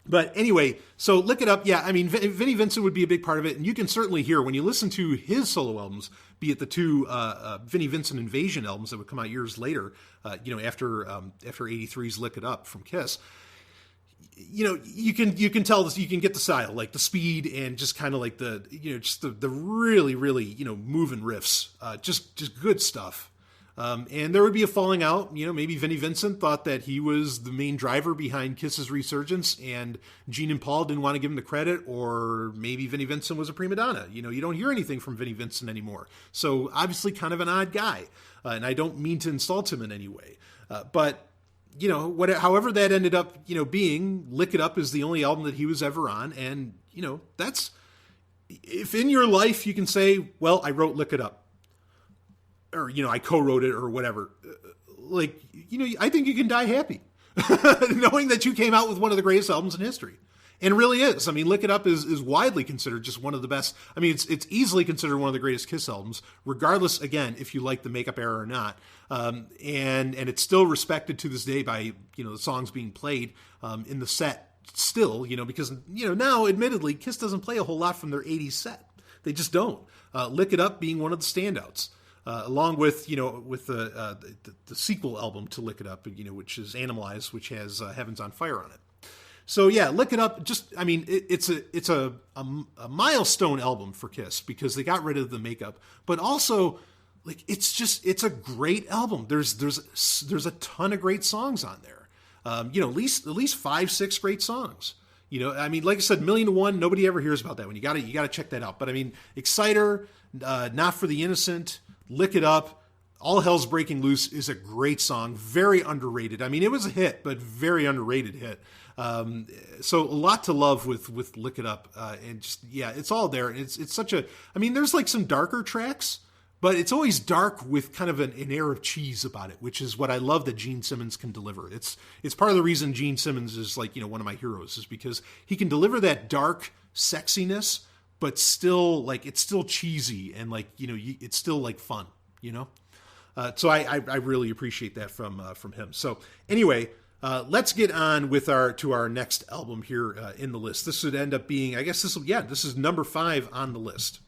but anyway, so Lick It Up. Yeah, I mean, Vinnie Vincent would be a big part of it. And you can certainly hear when you listen to his solo albums, be it the two Vinnie Vincent Invasion albums that would come out years later, you know, after 83's Lick It Up from Kiss. You know, you can tell this, you can get the style, like the speed and just kind of like the, you know, just the really, really, you know, moving riffs, just good stuff. And there would be a falling out. You know, maybe Vinnie Vincent thought that he was the main driver behind Kiss's resurgence, and Gene and Paul didn't want to give him the credit, or maybe Vinnie Vincent was a prima donna. You know, you don't hear anything from Vinnie Vincent anymore. So obviously kind of an odd guy. And I don't mean to insult him in any way. But you know, however that ended up, you know, being, Lick It Up is the only album that he was ever on. And, you know, that's, if in your life you can say, well, I wrote Lick It Up, or, you know, I co-wrote it or whatever. Like, you know, I think you can die happy knowing that you came out with one of the greatest albums in history. And it really is. I mean, Lick It Up is widely considered just one of the best. I mean, it's easily considered one of the greatest Kiss albums, regardless, again, if you like the makeup era or not. And it's still respected to this day by, you know, the songs being played in the set still, you know, because, you know, now, admittedly, Kiss doesn't play a whole lot from their 80s set. They just don't. Lick It Up being one of the standouts. Along with, you know, with the sequel album to Lick It Up, you know, which is Animalize, which has Heaven's on Fire on it. So yeah, Lick It Up. Just, I mean, it's a milestone album for Kiss because they got rid of the makeup, but also like it's a great album. There's a ton of great songs on there. You know, at least 5-6 great songs. You know, I mean, like I said, 1,000,001. Nobody ever hears about that one. You gotta check that out. But I mean, Exciter, Not for the Innocent, Lick It Up. All Hell's Breaking Loose is a great song, very underrated. I mean, it was a hit, but very underrated hit. So a lot to love with Lick It Up, and just, yeah, it's all there. It's such a, I mean, there's like some darker tracks, but it's always dark with kind of an air of cheese about it, which is what I love that Gene Simmons can deliver. It's part of the reason Gene Simmons is, like, you know, one of my heroes, is because he can deliver that dark sexiness, but still, like, it's still cheesy and, like, you know, it's still like fun, you know? So I really appreciate that from him. So anyway, let's get on with our next album here in the list. This would end up being, I guess this is number 5 on the list,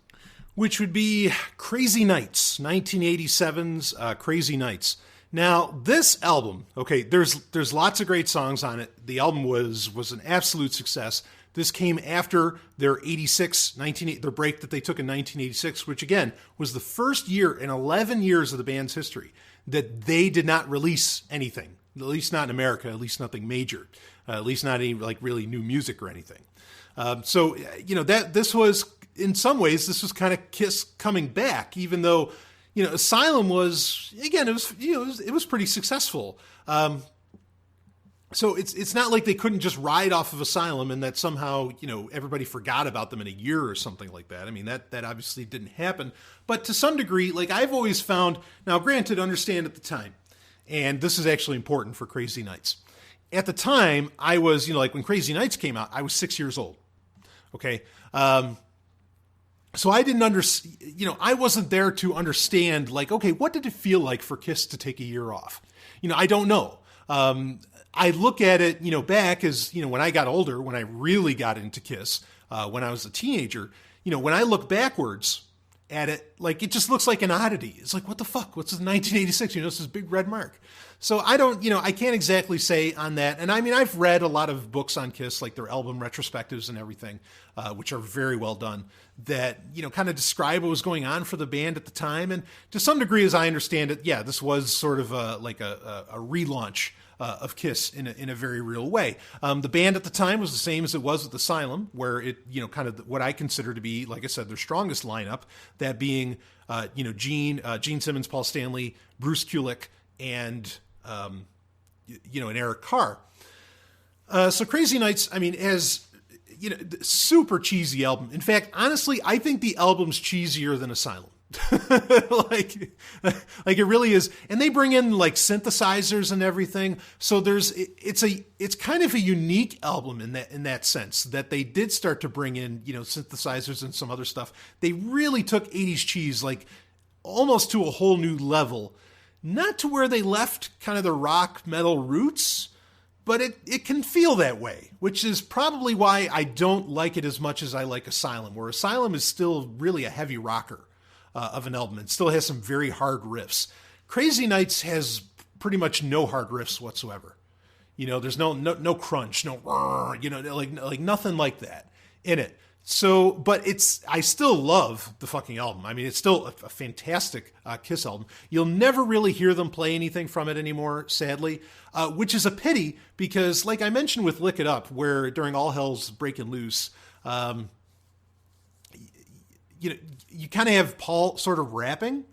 which would be Crazy Nights, 1987's Crazy Nights. Now, this album, okay, there's lots of great songs on it. The album was an absolute success. This came after their their break that they took in 1986, which again was the first year in 11 years of the band's history that they did not release anything, at least not in America, at least nothing major, at least not any like really new music or anything. So, you know, this was, in some ways, this was kind of Kiss coming back, even though, you know, Asylum was, again, it was pretty successful. So it's not like they couldn't just ride off of Asylum and that somehow, you know, everybody forgot about them in a year or something like that. I mean, that obviously didn't happen. But to some degree, like, I've always found, now granted, understand at the time, and this is actually important for Crazy Nights. At the time, I was, you know, like when Crazy Nights came out, I was 6 years old. Okay. So I didn't you know, I wasn't there to understand, like, okay, what did it feel like for Kiss to take a year off? You know, I don't know. I look at it, you know, back as, you know, when I got older, when I really got into Kiss, when I was a teenager, you know, when I look backwards at it, like, it just looks like an oddity. It's like, what the fuck? What's this 1986? You know, it's this big red mark. So I don't, you know, I can't exactly say on that. And I mean, I've read a lot of books on Kiss, like their album retrospectives and everything, which are very well done, that, you know, kind of describe what was going on for the band at the time. And to some degree, as I understand it, yeah, this was sort of like a relaunch of Kiss in a very real way. The band at the time was the same as it was with Asylum, where it, you know, kind of what I consider to be, like I said, their strongest lineup, that being, you know, Gene Simmons, Paul Stanley, Bruce Kulick, and, you know, and Eric Carr. So Crazy Nights, I mean, has, you know, super cheesy album. In fact, honestly, I think the album's cheesier than Asylum. like it really is. And they bring in like synthesizers and everything. So it's kind of a unique album in that sense, that they did start to bring in, you know, synthesizers and some other stuff. They really took 80s cheese, like, almost to a whole new level, not to where they left kind of the rock metal roots, but it can feel that way, which is probably why I don't like it as much as I like Asylum, where Asylum is still really a heavy rocker of an album. It still has some very hard riffs. Crazy Nights has pretty much no hard riffs whatsoever. You know, there's no crunch, no, you know, like nothing like that in it. So, but I still love the fucking album. I mean, it's still a fantastic Kiss album. You'll never really hear them play anything from it anymore, sadly, which is a pity because, like I mentioned with Lick It Up, where during All Hell's Breaking Loose, you know, you kind of have Paul sort of rapping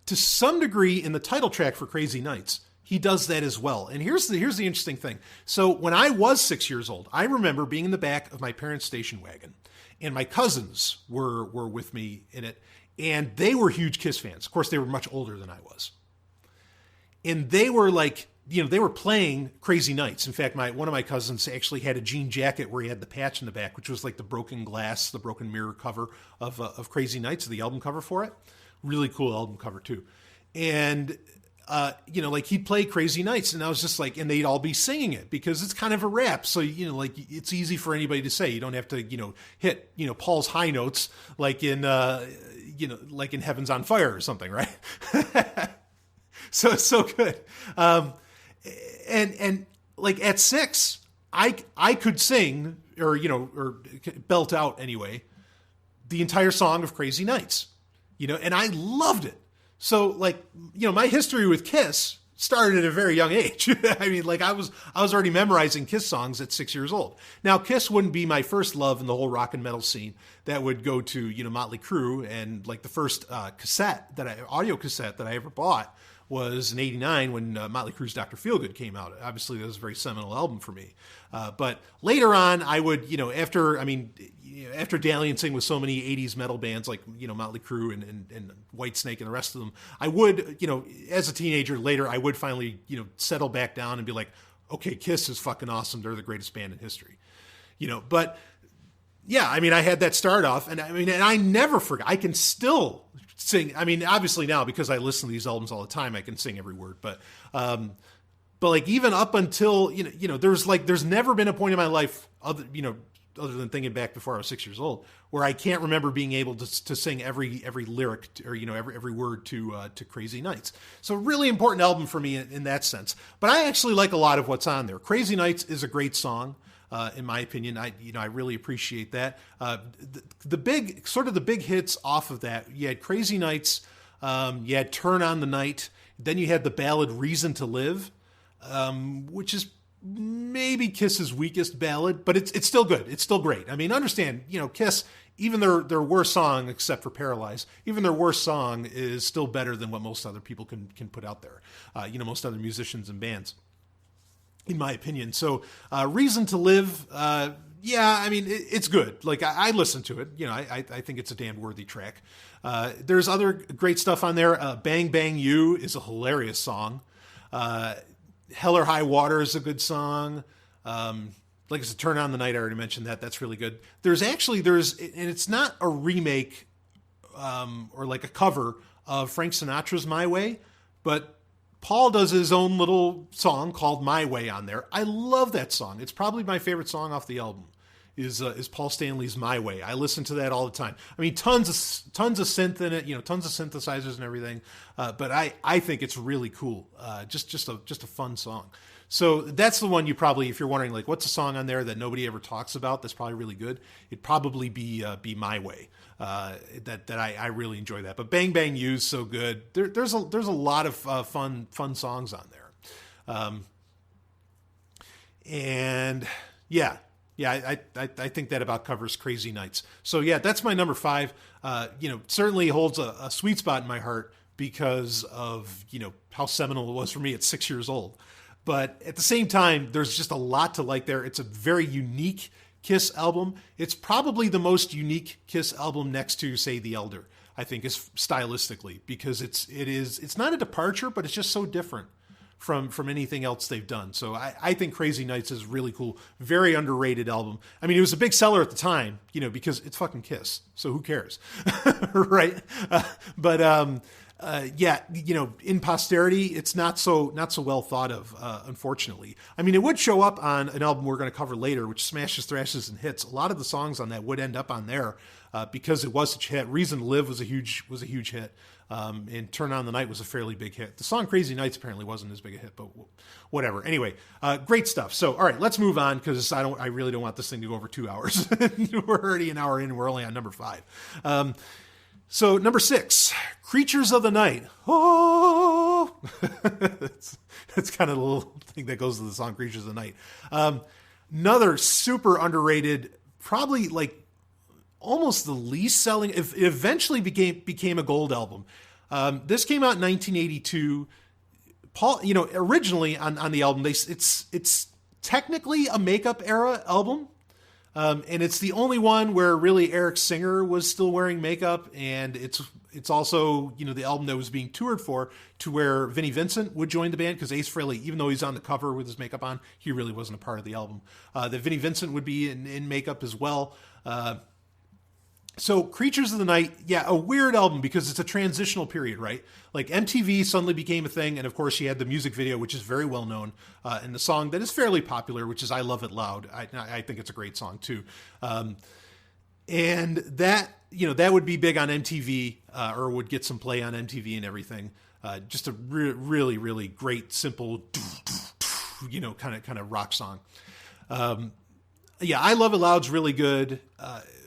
to some degree in the title track for Crazy Nights. He does that as well. And here's the interesting thing. So when I was 6 years old, I remember being in the back of my parents' station wagon, and my cousins were with me in it. And they were huge Kiss fans. Of course, they were much older than I was. And they were like, they were playing Crazy Nights. In fact, one of my cousins actually had a jean jacket where he had the patch in the back, which was like the broken glass, the broken mirror cover of Crazy Nights, the album cover for it. Really cool album cover too. And, like he'd play Crazy Nights, and I was just like, and they'd all be singing it because it's kind of a rap. So, like it's easy for anybody to say. You don't have to, hit, Paul's high notes like in Heaven's on Fire or something, right? So it's so good. And like at 6, I could sing or belt out anyway, the entire song of Crazy Nights, and I loved it. So like, my history with Kiss started at a very young age. I mean, like I was already memorizing Kiss songs at 6 years old. Now, Kiss wouldn't be my first love in the whole rock and metal scene. That would go to, Motley Crue, and like the first audio cassette that I ever bought was in '89 when Motley Crue's Dr. Feelgood came out. Obviously, that was a very seminal album for me. But later on, I would, after dalliancing with so many '80s metal bands like, Motley Crue and Whitesnake and the rest of them, I would, as a teenager later, I would finally, settle back down and be like, okay, Kiss is fucking awesome. They're the greatest band in history. But yeah, I mean, I had that start off, and I never forgot. I can still sing. I mean, obviously now because I listen to these albums all the time, I can sing every word. But like even up until there's never been a point in my life other than thinking back before I was 6 years old where I can't remember being able to sing every lyric or every word to Crazy Nights. So really important album for me in that sense. But I actually like a lot of what's on there. Crazy Nights is a great song. In my opinion, I really appreciate that. The big hits off of that, you had Crazy Nights, you had Turn on the Night, then you had the ballad Reason to Live, which is maybe Kiss's weakest ballad, but it's still good. It's still great. I mean, understand, Kiss, even their worst song, except for Paralyze, even their worst song is still better than what most other people can put out there. Most other musicians and bands, in my opinion. So Reason to Live, it's good. Like I listen to it. I think it's a damn worthy track. There's other great stuff on there. Bang Bang You is a hilarious song. Hell or High Water is a good song. Like I said, Turn on the Night, I already mentioned that. That's really good. And it's not a remake or like a cover of Frank Sinatra's My Way, but Paul does his own little song called My Way on there. I love that song. It's probably my favorite song off the album is Paul Stanley's My Way. I listen to that all the time. I mean, tons of synth in it, tons of synthesizers and everything. But I think it's really cool. Just a fun song. So that's the one you probably, if you're wondering, like, what's a song on there that nobody ever talks about that's probably really good, it'd probably be My Way. That I really enjoy that. But Bang Bang You's so good. There's a lot of fun songs on there. And yeah, I think that about covers Crazy Nights. So yeah, that's my number 5. Certainly holds a sweet spot in my heart because of, how seminal it was for me at 6 years old. But at the same time, there's just a lot to like there. It's a very unique Kiss album. It's probably the most unique Kiss album next to, say, The Elder, I think, is stylistically, because it's not a departure, but it's just so different from anything else they've done. So I think Crazy Nights is really cool. Very underrated album. I mean, it was a big seller at the time, because it's fucking Kiss. So who cares? Right? In posterity, it's not so well thought of, unfortunately. I mean, it would show up on an album we're going to cover later, which Smashes, Thrashes, and Hits. A lot of the songs on that would end up on there because it was such a hit. Reason to Live was a huge hit, and Turn on the Night was a fairly big hit. The song Crazy Nights apparently wasn't as big a hit, but whatever. Anyway, great stuff. So, all right, let's move on because I really don't want this thing to go over 2 hours. We're already an hour in, and we're only on number 5. So number 6, Creatures of the Night. Oh, that's kind of the little thing that goes to the song Creatures of the Night. Another super underrated, probably like almost the least selling. It eventually became a gold album. This came out in 1982. Paul, originally on the album, it's technically a makeup era album. And it's the only one where really Eric Singer was still wearing makeup, and It's also, the album that was being toured for, to where Vinnie Vincent would join the band, because Ace Frehley, even though he's on the cover with his makeup on, he really wasn't a part of the album. That Vinnie Vincent would be in makeup as well. So Creatures of the Night, a weird album because it's a transitional period, right? Like MTV suddenly became a thing, and of course you had the music video, which is very well known, and the song that is fairly popular, which is I Love It Loud. I think it's a great song too. And that, that would be big on MTV, or would get some play on MTV and everything. Just a really, really great, simple, kind of rock song. I Love It Loud's really good.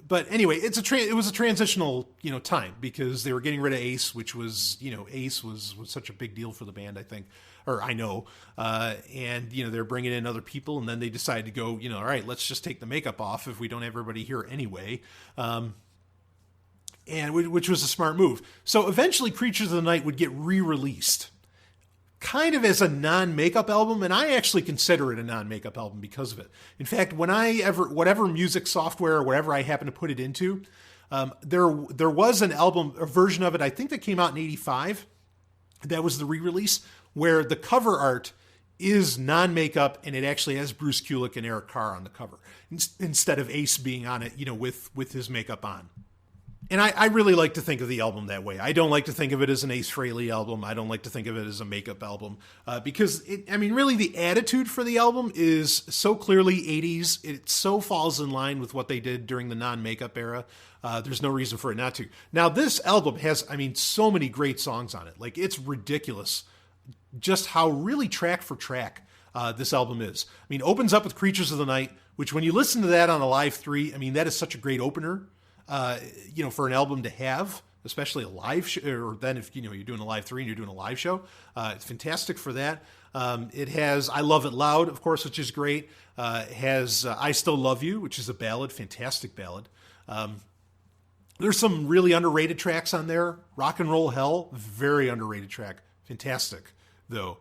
But anyway, it was a transitional, time, because they were getting rid of Ace, which was, Ace was such a big deal for the band, I think, or I know. And, they're bringing in other people, and then they decided to go, all right, let's just take the makeup off if we don't have everybody here anyway. And which was a smart move. So eventually Creatures of the Night would get re-released, kind of as a non-makeup album, and I actually consider it a non-makeup album because of it. In fact, whatever music software or whatever I happen to put it into, there was a version of it, I think, that came out in '85. That was the re-release, where the cover art is non-makeup, and it actually has Bruce Kulick and Eric Carr on the cover, instead of Ace being on it, with his makeup on. And I really like to think of the album that way. I don't like to think of it as an Ace Frehley album. I don't like to think of it as a makeup album, because really the attitude for the album is so clearly 80s. It so falls in line with what they did during the non-makeup era. There's no reason for it not to. Now, this album has, so many great songs on it. Like, it's ridiculous just how really track for track this album is. Opens up with Creatures of the Night, which when you listen to that on a Live 3, that is such a great opener. For an album to have, especially a live show, or then if, you're doing a Live 3 and you're doing a live show, it's fantastic for that. It has I Love It Loud, of course, which is great. It has I Still Love You, which is a ballad, fantastic ballad. There's some really underrated tracks on there. Rock and Roll Hell, very underrated track. Fantastic, though.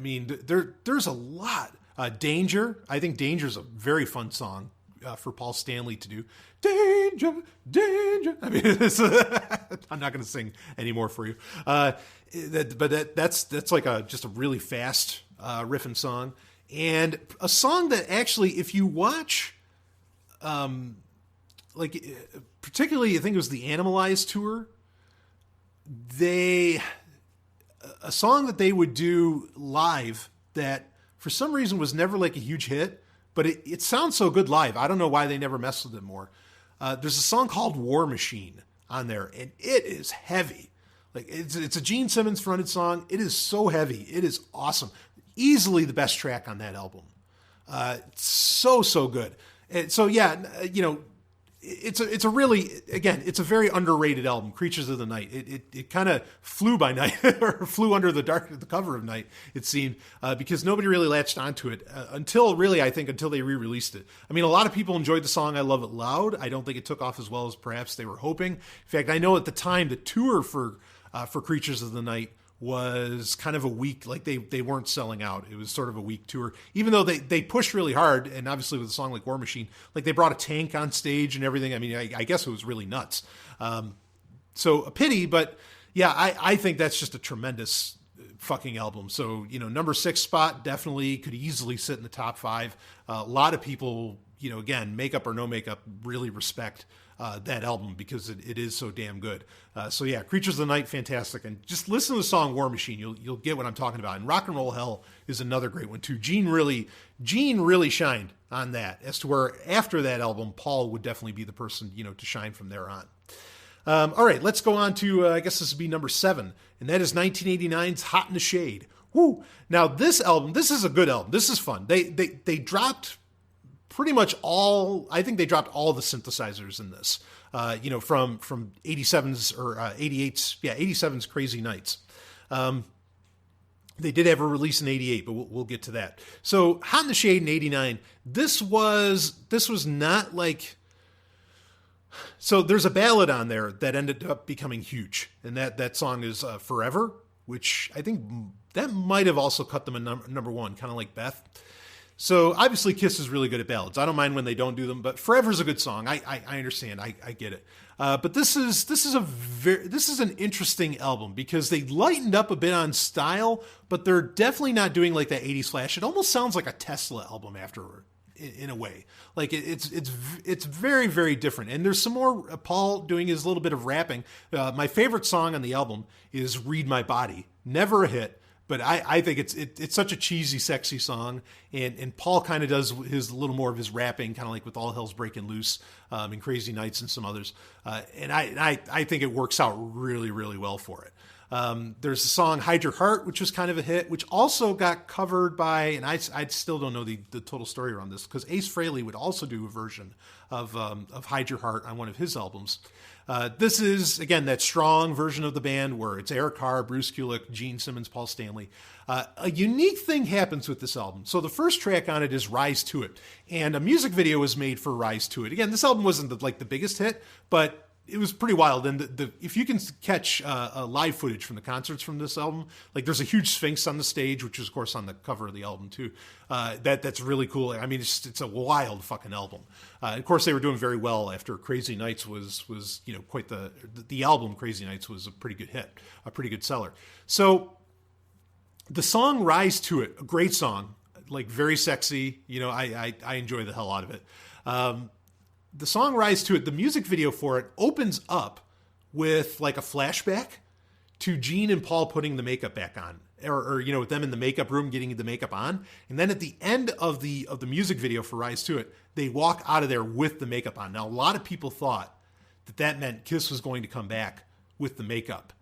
There's a lot. Danger, I think Danger is a very fun song. For Paul Stanley to do. Danger, danger. I'm not going to sing anymore for you. That's like just a really fast riffing song, and a song that actually, if you watch, particularly I think it was the Animalized tour, a song that they would do live that for some reason was never like a huge hit. But it sounds so good live. I don't know why they never messed with it more. There's a song called War Machine on there, and it is heavy. Like it's a Gene Simmons fronted song. It is so heavy. It is awesome. Easily the best track on that album. So good. And so it's a really, again, it's a very underrated album, Creatures of the Night. It kind of flew by night, or flew under the cover of night, it seemed, because nobody really latched onto it until they re-released it. A lot of people enjoyed the song I Love It Loud. I don't think it took off as well as perhaps they were hoping. In fact, I know at the time the tour for Creatures of the Night was kind of a weak, like they weren't selling out. It was sort of a weak tour, even though they pushed really hard. And obviously with a song like War Machine, like they brought a tank on stage and everything. I guess it was really nuts. So a pity, but yeah, I think that's just a tremendous fucking album. So, number 6 spot definitely could easily sit in the top 5. A lot of people, again, makeup or no makeup, really respect that album because it is so damn good. So yeah, Creatures of the Night, fantastic. And just listen to the song War Machine. You'll get what I'm talking about. And Rock and Roll Hell is another great one too. Gene really shined on that, as to where after that album, Paul would definitely be the person, to shine from there on. All right, let's go on to, I guess this would be number 7, and that is 1989's Hot in the Shade. Woo! Now this album, this is a good album. This is fun. They dropped pretty much I think they dropped all the synthesizers in this, from 87's or 87's Crazy Nights. They did have a release in 88, but we'll get to that. So Hot in the Shade in 89, this was not like, so there's a ballad on there that ended up becoming huge. And that song is Forever, which I think that might have also cut them a number 1, kind of like Beth. So obviously Kiss is really good at ballads. I don't mind when they don't do them, but Forever's a good song. I understand. I get it. But this is an interesting album because they lightened up a bit on style, but they're definitely not doing like that 80s flash. It almost sounds like a Tesla album afterward in a way. Like it's very, very different. And there's some more Paul doing his little bit of rapping. My favorite song on the album is Read My Body. Never a hit. But I think it's such a cheesy, sexy song, and Paul kind of does his little more of his rapping, kind of like with All Hell's Breaking Loose, and Crazy Nights and some others, and I think it works out really, really well for it. There's the song Hide Your Heart, which was kind of a hit, which also got covered by, and I still don't know the total story around this, because Ace Frehley would also do a version of Hide Your Heart on one of his albums. This is, again, that strong version of the band where it's Eric Carr, Bruce Kulick, Gene Simmons, Paul Stanley. A unique thing happens with this album. So the first track on it is Rise to It, and a music video was made for Rise to It. Again, this album wasn't the biggest hit, but it was pretty wild. And if you can catch live footage from the concerts from this album, like there's a huge Sphinx on the stage, which is of course on the cover of the album too. That's really cool. I mean, it's a wild fucking album. Of course, they were doing very well after Crazy Nights was quite the album. Crazy Nights was a pretty good hit, a pretty good seller. So the song Rise to It, a great song, like very sexy. I enjoy the hell out of it. The song Rise to It, the music video for it opens up with like a flashback to Gene and Paul putting the makeup back on, or with them in the makeup room getting the makeup on. And then at the end of the music video for Rise to It, they walk out of there with the makeup on. Now, a lot of people thought that meant Kiss was going to come back with the makeup.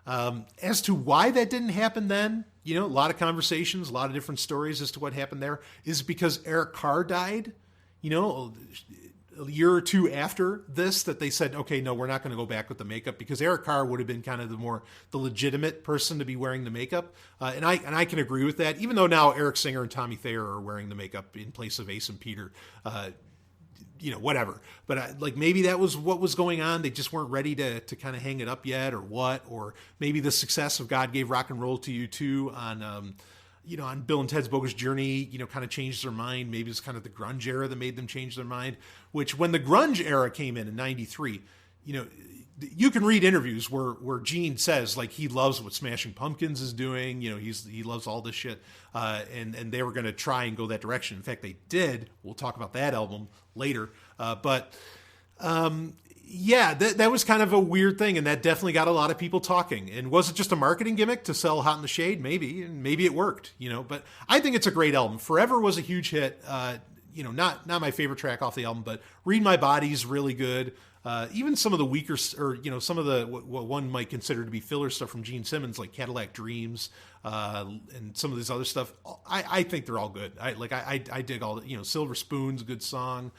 As to why that didn't happen then, a lot of conversations, a lot of different stories as to what happened there. Is it because Eric Carr died? A year or two after this, that they said, okay, no, we're not going to go back with the makeup, because Eric Carr would have been kind of the legitimate person to be wearing the makeup. And I can agree with that, even though now Eric Singer and Tommy Thayer are wearing the makeup in place of Ace and Peter, whatever. But maybe that was what was going on. They just weren't ready to kind of hang it up yet, or what, or maybe the success of God Gave Rock and Roll to You Too on Bill and Ted's Bogus Journey, kind of changed their mind. Maybe it's kind of the grunge era that made them change their mind, which when the grunge era came in 93, you can read interviews where Gene says like he loves what Smashing Pumpkins is doing. He loves all this shit. And they were going to try and go that direction. In fact, they did. We'll talk about that album later. Yeah, that was kind of a weird thing, and that definitely got a lot of people talking. And was it just a marketing gimmick to sell Hot in the Shade? Maybe, and maybe it worked, But I think it's a great album. Forever was a huge hit. Not my favorite track off the album, but Read My Body's really good. Even some of the weaker, or some of the what one might consider to be filler stuff from Gene Simmons, like Cadillac Dreams, and some of this other stuff. I think they're all good. I dig all the, Silver Spoon's a good song.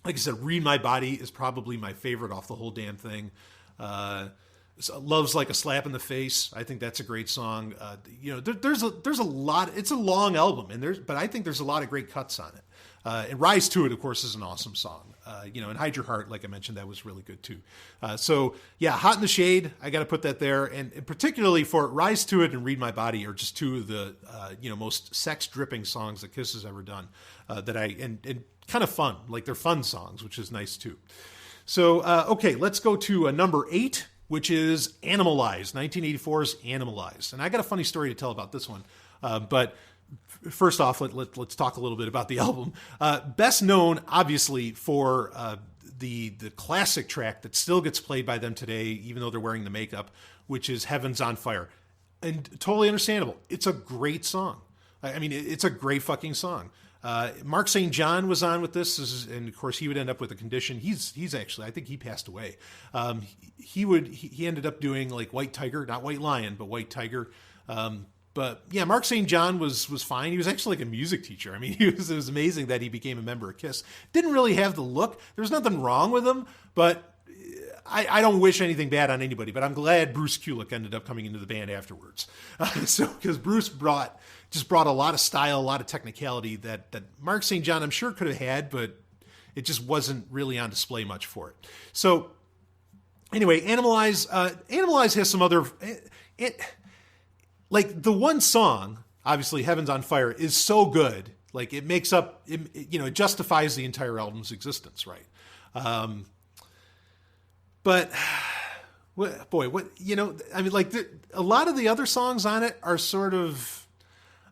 Like I said, Read My Body is probably my favorite off the whole damn thing. Love's Like a Slap in the Face. I think that's a great song. There's a lot. It's a long album, but I think there's a lot of great cuts on it. And Rise to It, of course, is an awesome song. And Hide Your Heart, like I mentioned, that was really good too. So yeah, Hot in the Shade, I got to put that there. And particularly for Rise to It and Read My Body are just two of the, most sex dripping songs that Kiss has ever done. And kind of fun, like they're fun songs, which is nice too. So, okay, let's go to number 8, which is Animalize, 1984's Animalize. And I got a funny story to tell about this one. But first off, let's talk a little bit about the album. Best known, obviously, for the classic track that still gets played by them today, even though they're wearing the makeup, which is Heaven's on Fire. And totally understandable. It's a great song. I mean, it's a great fucking song. Mark St. John was on with this, and of course he would end up with a condition. He's actually, I think he passed away. He ended up doing like White Tiger, not White Lion, but White Tiger. But yeah, Mark St. John was fine. He was actually like a music teacher. I mean, it was amazing that he became a member of Kiss. Didn't really have the look. There's nothing wrong with him, but I don't wish anything bad on anybody. But I'm glad Bruce Kulick ended up coming into the band afterwards. Because Bruce brought a lot of style, a lot of technicality that Mark St. John, I'm sure, could have had, but it just wasn't really on display much for it. So anyway, Animalize has some other... like the one song obviously Heaven's on Fire is so good. Like it makes up, it justifies the entire album's existence, right? But what I mean, like a lot of the other songs on it are sort of,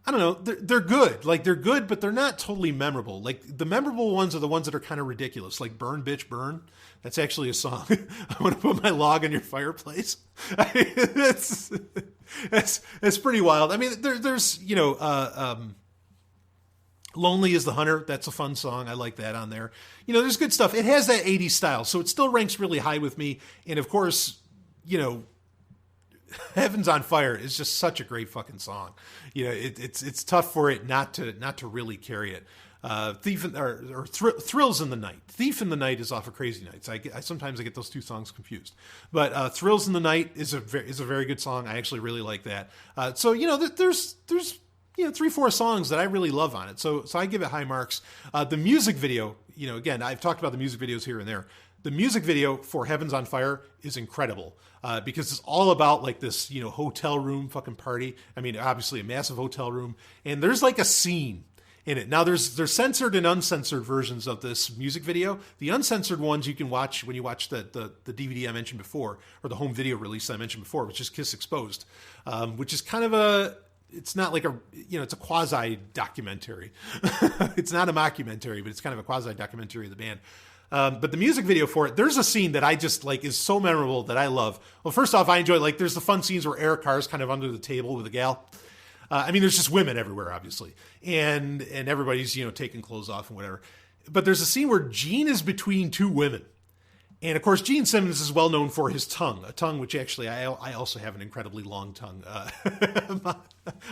I don't know, they're good. Like they're good, but they're not totally memorable. Like the memorable ones are the ones that are kind of ridiculous, like Burn Bitch Burn. That's actually a song. I want to put my log on your fireplace. That's pretty wild. I mean, there's Lonely is the Hunter. That's a fun song. I like that on there. There's good stuff. It has that 80s style, so it still ranks really high with me. And of course, Heaven's on Fire is just such a great fucking song. It's tough for it not to really carry it. Thrills in the Night. Thief in the Night is off of Crazy Nights. I sometimes get those two songs confused. But Thrills in the Night is a very good song. I actually really like that. So there's 3-4 songs that I really love on it. So I give it high marks. The music video, again, I've talked about the music videos here and there. The music video for Heaven's on Fire is incredible because it's all about like this, hotel room fucking party. I mean, obviously a massive hotel room, and there's like a scene in it. Now there's censored and uncensored versions of this music video. The uncensored ones you can watch when you watch the DVD I mentioned before, or the home video release I mentioned before, which is Kiss Exposed, which is kind of it's not like it's a quasi documentary. It's not a mockumentary, but it's kind of a quasi documentary of the band. But the music video for it, there's a scene that I just like is so memorable that I love. Well, first off, I enjoy there's the fun scenes where Eric Carr's kind of under the table with a gal. I mean, there's just women everywhere, obviously, and everybody's taking clothes off and whatever. But there's a scene where Gene is between two women, and of course, Gene Simmons is well known for his tongue, a tongue which actually I also have an incredibly long tongue.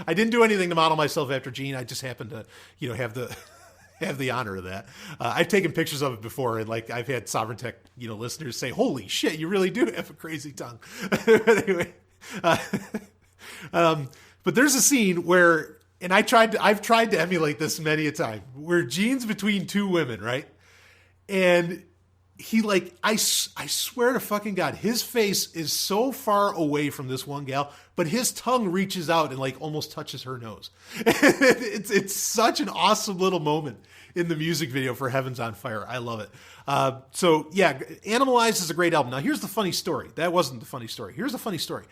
I didn't do anything to model myself after Gene. I just happened to have the honor of that. I've taken pictures of it before, and I've had Sovereign Tech listeners say, "Holy shit, you really do have a crazy tongue." Anyway. But there's a scene where, and I've tried to emulate this many a time, where Gene's between two women, right? And he I swear to fucking God, his face is so far away from this one gal, but his tongue reaches out and almost touches her nose. It's such an awesome little moment in the music video for Heaven's on Fire. I love it. So yeah, Animalized is a great album. Now here's the funny story. That wasn't the funny story. Here's the funny story.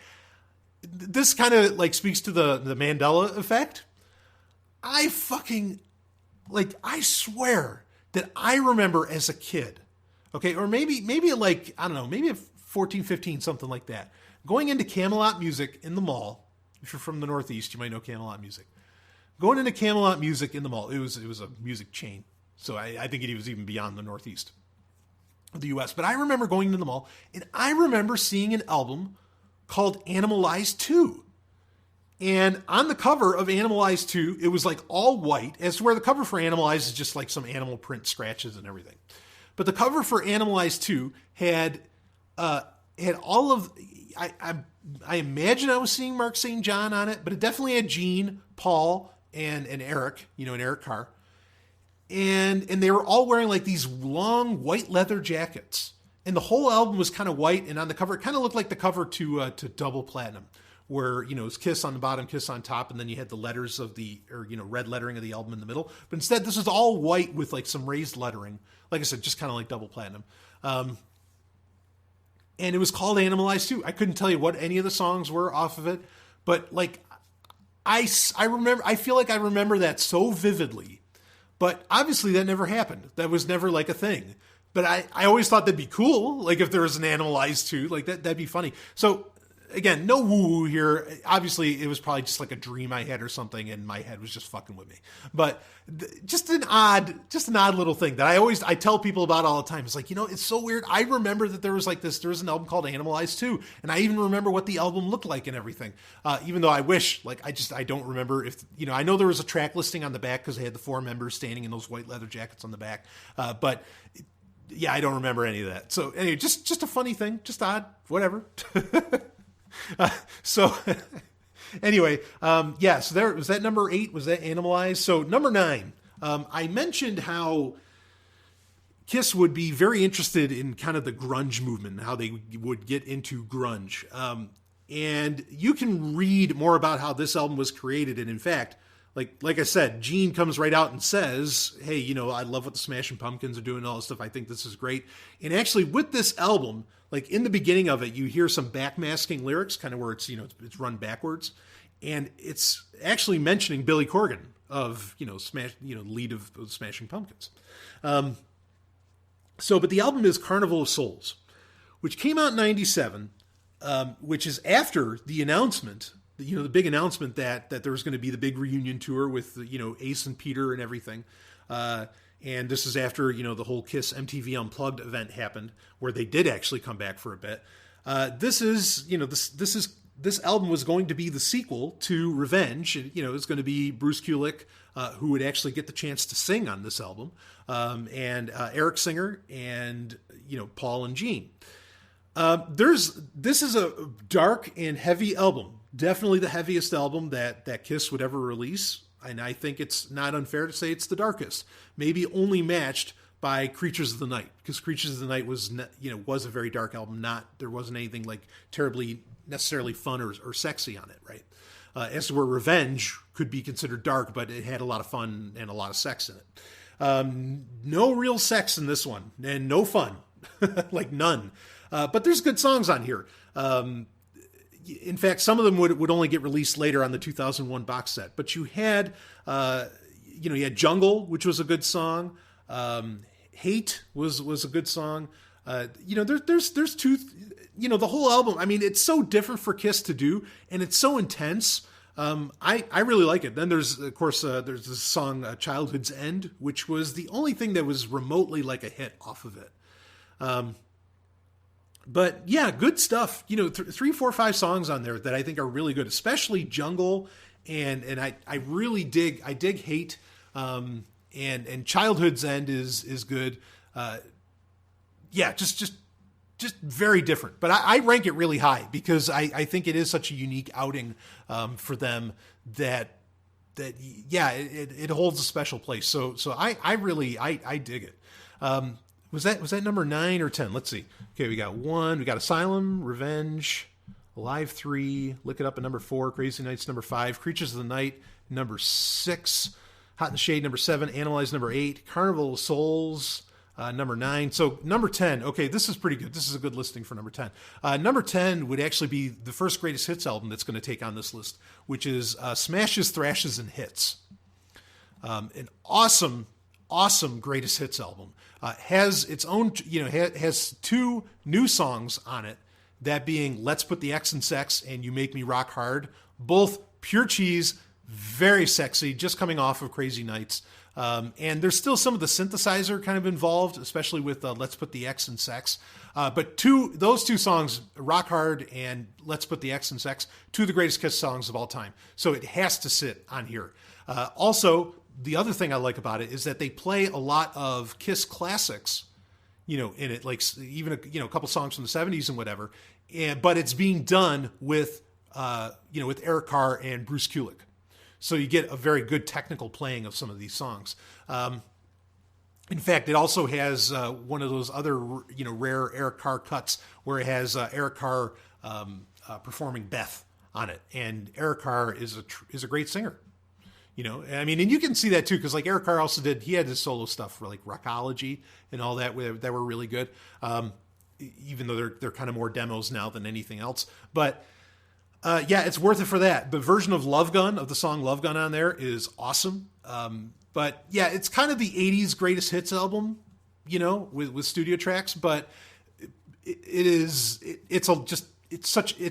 This kind of speaks to the Mandela effect. I swear that I remember as a kid, okay, or maybe I don't know, maybe 14, 15, something like that, going into Camelot Music in the mall. If you're from the Northeast, you might know Camelot Music. Going into Camelot Music in the mall, it was a music chain, so I think it was even beyond the Northeast of the U.S. But I remember going into the mall, and I remember seeing an album called Animalized 2. And on the cover of Animalized 2, it was all white, as to where the cover for Animalized is just some animal print scratches and everything. But the cover for Animalized 2 had all of, I imagine I was seeing Mark St. John on it, but it definitely had Gene, Paul, and Eric, and Eric Carr. And they were all wearing these long white leather jackets. And the whole album was kind of white, and on the cover, it kind of looked like the cover to Double Platinum, where, it was Kiss on the bottom, Kiss on top, and then you had the letters of red lettering of the album in the middle. But instead, this is all white with some raised lettering. Like I said, just kind of like Double Platinum. And it was called Animalized 2. I couldn't tell you what any of the songs were off of it, but I feel like I remember that so vividly. But obviously that never happened. That was never a thing. But I always thought that'd be cool, if there was an Animalized 2, that'd be funny. So, again, no woo-woo here. Obviously, it was probably just a dream I had or something, and my head was just fucking with me. But just an odd little thing that I tell people about all the time. It's it's so weird. I remember that there was there was an album called Animalized 2, and I even remember what the album looked like and everything. Even though I wish, I don't remember if, I know there was a track listing on the back because they had the 4 members standing in those white leather jackets on the back. But yeah, I don't remember any of that. So anyway, just a funny thing, just odd, whatever. So anyway, yeah, so there was that number 8. Was that Animalized? So number 9, I mentioned how Kiss would be very interested in kind of the grunge movement and how they would get into grunge. And you can read more about how this album was created. And in fact, like I said, Gene comes right out and says, hey, I love what the Smashing Pumpkins are doing and all this stuff. I think this is great. And actually with this album, like in the beginning of it, you hear some backmasking lyrics, kind of where it's, it's run backwards. And it's actually mentioning Billy Corgan of, lead of the Smashing Pumpkins. But the album is Carnival of Souls, which came out in 97, which is after the announcement, the big announcement that there was going to be the big reunion tour with, Ace and Peter and everything. And this is after, the whole Kiss MTV Unplugged event happened, where they did actually come back for a bit. This album was going to be the sequel to Revenge. It's going to be Bruce Kulick, who would actually get the chance to sing on this album, and Eric Singer, and Paul and Gene. This is a dark and heavy album. Definitely the heaviest album that Kiss would ever release, and I think it's not unfair to say it's the darkest. Maybe only matched by Creatures of the Night, because Creatures of the Night was a very dark album. There wasn't anything like terribly necessarily fun or sexy on it, right? As to where Revenge could be considered dark, but it had a lot of fun and a lot of sex in it. No real sex in this one, and no fun, like none. But there's good songs on here. In fact, some of them would only get released later on the 2001 box set. But you had, you had Jungle, which was a good song. Hate was a good song. There's two, the whole album. I mean, it's so different for Kiss to do, and it's so intense. I really like it. Then there's, of course, there's the song Childhood's End, which was the only thing that was remotely like a hit off of it. But yeah, good stuff. 3, 4, 5 songs on there that I think are really good, especially Jungle. And I really dig Hate. And Childhood's End is good. Just very different. But I rank it really high because I think it is such a unique outing for them that it holds a special place. So I really dig it. Was that number 9 or 10? Let's see. Okay, we got 1. We got Asylum, Revenge, Alive 3. Look it up at number 4. Crazy Nights number 5. Creatures of the Night number 6. Hot in the Shade number 7. Animalize number 8. Carnival of Souls number 9. So number 10. Okay, this is pretty good. This is a good listing for number 10. Number 10 would actually be the first greatest hits album that's going to take on this list, which is Smashes, Thrashes, and Hits. An awesome greatest hits album. Has its own, has 2 new songs on it, that being Let's Put the X in Sex and You Make Me Rock Hard. Both pure cheese, very sexy, just coming off of Crazy Nights. And there's still some of the synthesizer kind of involved, especially with Let's Put the X in Sex. But those 2 songs, Rock Hard and Let's Put the X in Sex, 2 of the greatest Kiss songs of all time. So it has to sit on here. Also, the other thing I like about it is that they play a lot of Kiss classics, in it, like even a couple songs from the 70s and whatever. But it's being done with with Eric Carr and Bruce Kulick. So you get a very good technical playing of some of these songs. In fact, it also has one of those other rare Eric Carr cuts where it has Eric Carr performing Beth on it, and Eric Carr is a great singer. And you can see that too, because like Eric Carr also he had his solo stuff for like Rockology and all that were really good. Even though they're kind of more demos now than anything else. But it's worth it for that. The version of Love Gun, of the song Love Gun on there, is awesome. But yeah, it's kind of the 80s greatest hits album, with studio tracks, but it's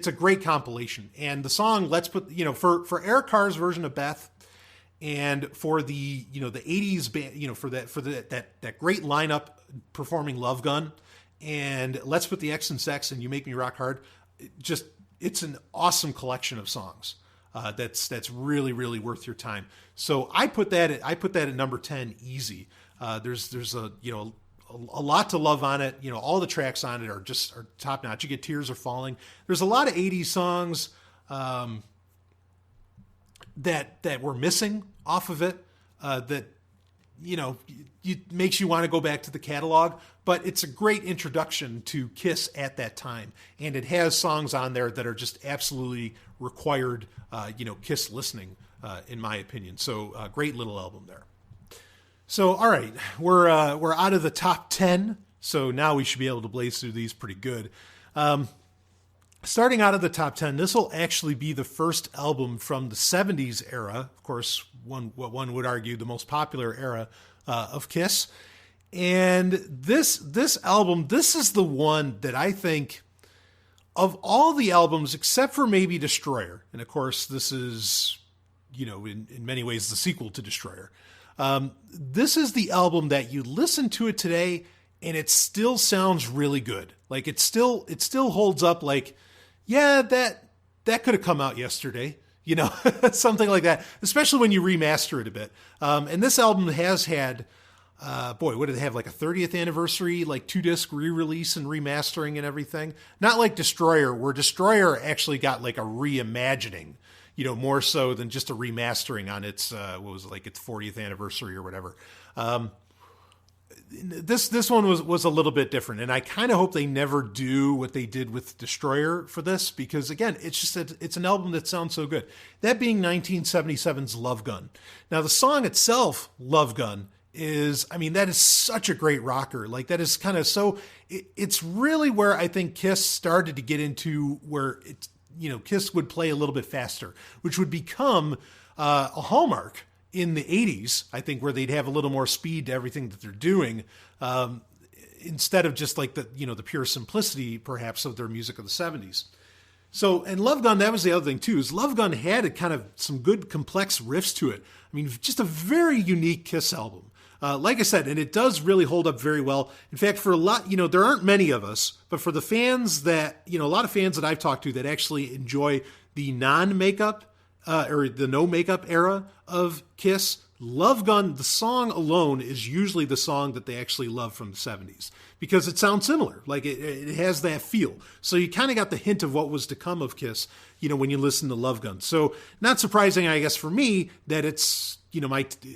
a great compilation. And the song Let's Put, for Eric Carr's version of Beth, and for the the 80s band, for that great lineup performing Love Gun and Let's Put the X in Sex and You Make Me Rock Hard, it's an awesome collection of songs that's really, really worth your time. So I put that at number 10 easy. There's a lot to love on it. All the tracks on it are top notch. You get Tears Are Falling. There's a lot of 80s songs that were missing off of it, that it makes you want to go back to the catalog, but it's a great introduction to Kiss at that time. And it has songs on there that are just absolutely required, Kiss listening, in my opinion. So great little album there. So, all right, we're out of the top 10. So now we should be able to blaze through these pretty good. Starting out of the top 10, this will actually be the first album from the 70s era. Of course, what one would argue the most popular era of Kiss. And this album, this is the one that I think of all the albums, except for maybe Destroyer. And of course, this is, in many ways the sequel to Destroyer. This is the album that you listen to it today and it still sounds really good. Like it still holds up like, yeah, that could have come out yesterday, something like that, especially when you remaster it a bit. And this album has had, what did it have? Like a 30th anniversary, like 2-disc re-release and remastering and everything. Not like Destroyer, where Destroyer actually got like a reimagining, more so than just a remastering on its, its 40th anniversary or whatever. This one was a little bit different, and I kind of hope they never do what they did with Destroyer for this, because again, it's an album that sounds so good. That being 1977's Love Gun. Now the song itself, Love Gun, that is such a great rocker. Like that is kind of it's really where I think Kiss started to get into where it's, Kiss would play a little bit faster, which would become a hallmark in the 80s, I think, where they'd have a little more speed to everything that they're doing, instead of just like the pure simplicity, perhaps, of their music of the 70s. So, and Love Gun, that was the other thing too, is Love Gun had a kind of some good complex riffs to it. I mean, just a very unique Kiss album. Like I said, and it does really hold up very well. In fact, for a lot, there aren't many of us, but for the fans that, a lot of fans that I've talked to that actually enjoy the non-makeup, or the no makeup era of Kiss, Love Gun, the song alone is usually the song that they actually love from the 70s, because it sounds similar. Like it has that feel. So you kind of got the hint of what was to come of Kiss, when you listen to Love Gun. So not surprising, I guess, for me that it's,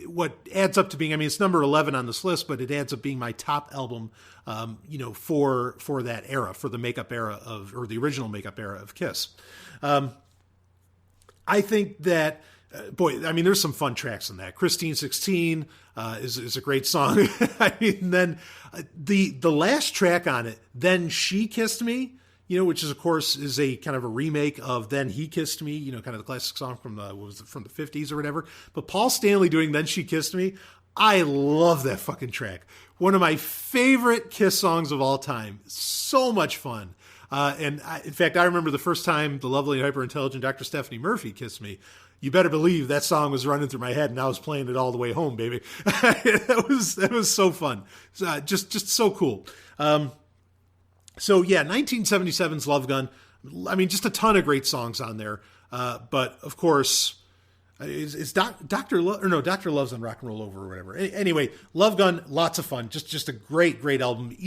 what adds up to being, it's number 11 on this list, but it adds up being my top album, for that era, for the makeup era or the original makeup era of Kiss. I think that, there's some fun tracks in that. Christine 16 is a great song. Then the last track on it, Then She Kissed Me, which is, of course, is a kind of a remake of Then He Kissed Me, kind of the classic song from the 50s or whatever. But Paul Stanley doing Then She Kissed Me, I love that fucking track. One of my favorite Kiss songs of all time. So much fun. In fact, I remember the first time the lovely and hyper-intelligent Dr. Stephanie Murphy kissed me. You better believe that song was running through my head, and I was playing it all the way home, baby. That was so fun. Just so cool. 1977's Love Gun. Just a ton of great songs on there. But of course, is Dr. Love's on Rock and Roll Over or whatever. Anyway, Love Gun, lots of fun. Just a great album.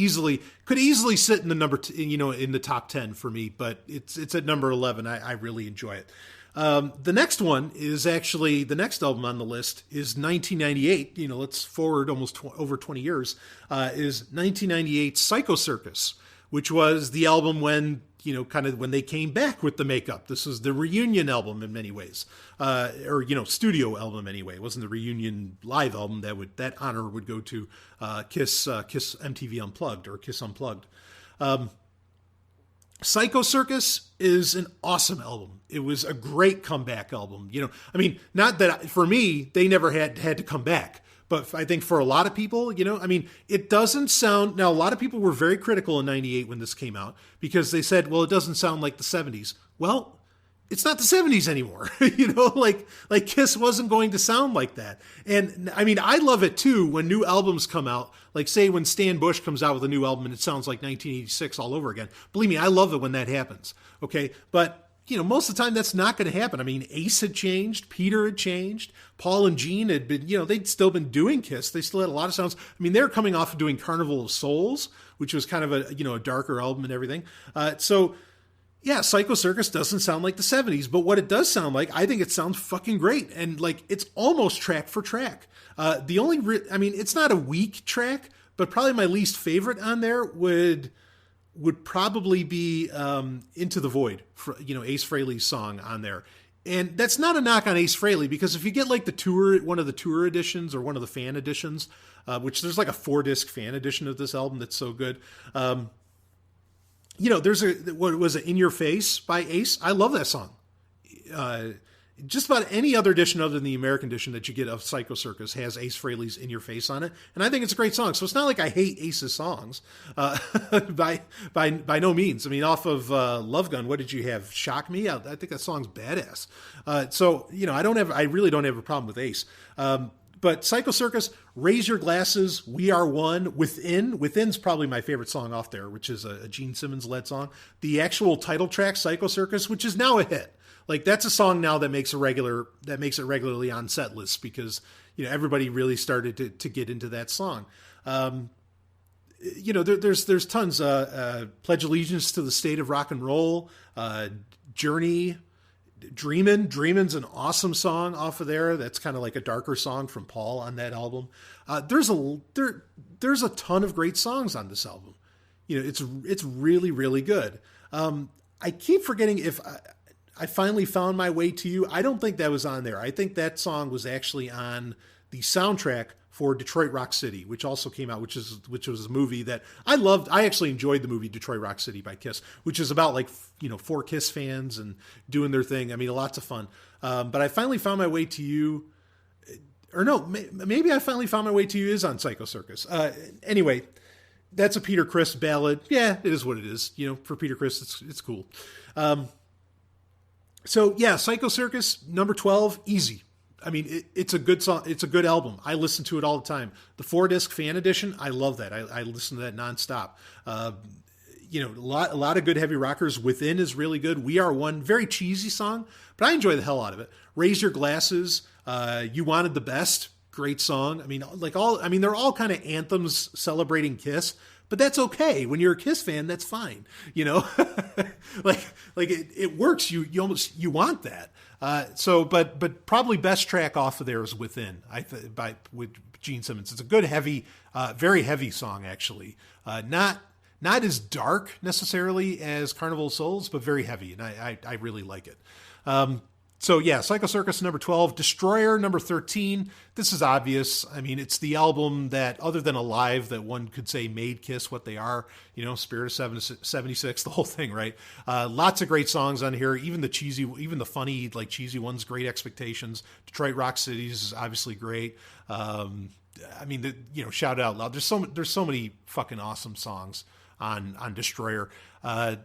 Could easily sit in the in the top 10 for me, but it's at number 11. I really enjoy it. The next one is actually, the next album on the list is 1998. Let's forward almost over 20 years, is 1998's Psycho Circus, which was the album when, kind of when they came back with the makeup. This was the reunion album in many ways, or studio album anyway. It wasn't the reunion live album. That honor would go to Kiss MTV Unplugged or Kiss Unplugged. Psycho Circus is an awesome album. It was a great comeback album. Not that for me, they never had to come back. But I think for a lot of people, it doesn't sound... Now, a lot of people were very critical in 98 when this came out because they said, well, it doesn't sound like the 70s. Well, it's not the 70s anymore. Like Kiss wasn't going to sound like that. And I love it too when new albums come out. Like say when Stan Bush comes out with a new album and it sounds like 1986 all over again. Believe me, I love it when that happens. Okay. But most of the time that's not going to happen. Ace had changed, Peter had changed, Paul and Gene had been, they'd still been doing Kiss. They still had a lot of sounds. They were coming off of doing Carnival of Souls, which was kind of a darker album and everything. So Yeah, Psycho Circus doesn't sound like the 70s, but what it does sound like, I think it sounds fucking great. And like, it's almost track for track. The only, it's not a weak track, but probably my least favorite on there would probably be Into the Void, Ace Frehley's song on there. And that's not a knock on Ace Frehley, because if you get like one of the tour editions or one of the fan editions, which there's like a 4-disc fan edition of this album that's so good. There's what was it, In Your Face by Ace? I love that song. Just about any other edition other than the American edition that you get of Psycho Circus has Ace Frehley's In Your Face on it. And I think it's a great song. So it's not like I hate Ace's songs by no means. I mean, off of Love Gun, what did you have? Shock Me? I think that song's badass. I really don't have a problem with Ace. But Psycho Circus, Raise Your Glasses, We Are One, Within's probably my favorite song off there, which is a Gene Simmons-led song. The actual title track, Psycho Circus, which is now a hit. Like, that's a song now that makes it regularly on set lists, because, everybody really started to get into that song. There's tons. Pledge Allegiance to the State of Rock and Roll, Journey, Dreamin's an awesome song off of there. That's kind of like a darker song from Paul on that album. There's a ton of great songs on this album. It's really, really good. I keep forgetting if I Finally Found My Way to You. I don't think that was on there. I think that song was actually on the soundtrack for Detroit Rock City, which also came out, which was a movie that I loved. I actually enjoyed the movie Detroit Rock City by Kiss, which is about like, 4 Kiss fans and doing their thing. I mean, lots of fun. But I Finally Found My Way to You, or no, maybe I Finally Found My Way to You is on Psycho Circus. Anyway, that's a Peter Criss ballad. Yeah, it is what it is. For Peter Criss, it's cool. So yeah, Psycho Circus, number 12, easy. I mean, it's a good song. It's a good album. I listen to it all the time. The 4-disc fan edition, I love that. I listen to that nonstop. A lot of good heavy rockers. Within is really good. We Are One, very cheesy song, but I enjoy the hell out of it. Raise Your Glasses, You Wanted the Best, great song. I mean, they're all kind of anthems celebrating Kiss, but that's okay. When you're a Kiss fan, that's fine. It works. You want that. But probably best track off of there is Within. With Gene Simmons. It's a good heavy, very heavy song actually. Not as dark necessarily as Carnival of Souls, but very heavy, and I really like it. So yeah, Psycho Circus number 12, Destroyer number 13. This is obvious. I mean, it's the album that, other than Alive, that one could say made Kiss what they are. Spirit of 76, the whole thing, right? Lots of great songs on here. Even the funny, like cheesy ones. Great Expectations. Detroit Rock City is obviously great. Shout it out loud. There's so many fucking awesome songs on Destroyer.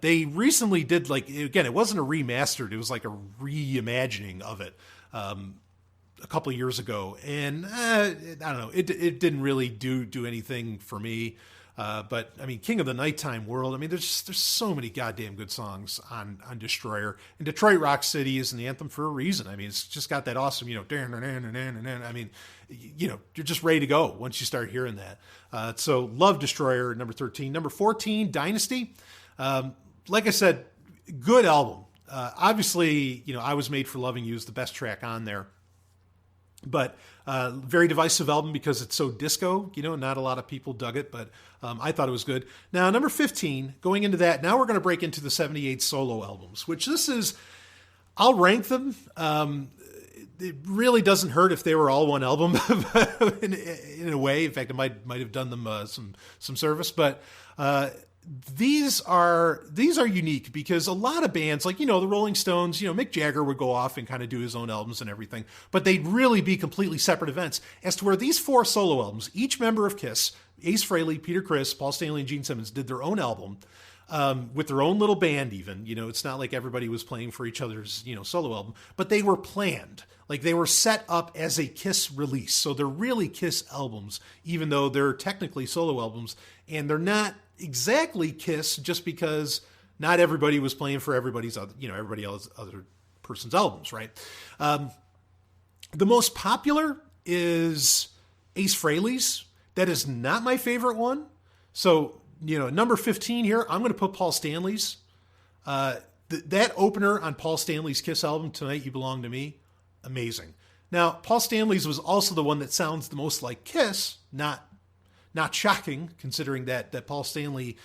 They recently did, again, it wasn't a remastered, it was like a reimagining of it a couple of years ago, and I don't know, it didn't really do anything for me. But I mean, King of the Nighttime World, I mean, there's so many goddamn good songs on Destroyer, and Detroit Rock City is an anthem for a reason. I mean, it's just got that awesome, I mean, you're just ready to go once you start hearing that. So love Destroyer, number 13. Number 14, Dynasty. Like I said, good album. Obviously, I Was Made for Loving You is the best track on there. But very divisive album because it's so disco. Not a lot of people dug it, but I thought it was good. Now, number 15, going into that, now we're going to break into the 78 solo albums, which I'll rank them. It really doesn't hurt if they were all one album in a way. In fact, it might have done them some service, but these are unique because a lot of bands, like, the Rolling Stones, Mick Jagger would go off and kind of do his own albums and everything, but they'd really be completely separate events. As to where these 4 solo albums, each member of Kiss, Ace Frehley, Peter Criss, Paul Stanley, and Gene Simmons, did their own album with their own little band even. It's not like everybody was playing for each other's, solo album, but they were planned. Like, they were set up as a Kiss release. So they're really Kiss albums, even though they're technically solo albums, and they're not exactly Kiss just because not everybody was playing for everybody else, other person's albums, right? The most popular is Ace Frehley's. That is not my favorite one. So, number 15 here, I'm going to put Paul Stanley's. that opener on Paul Stanley's Kiss album, Tonight You Belong to Me, amazing. Now, Paul Stanley's was also the one that sounds the most like Kiss, not shocking, considering that Paul Stanley,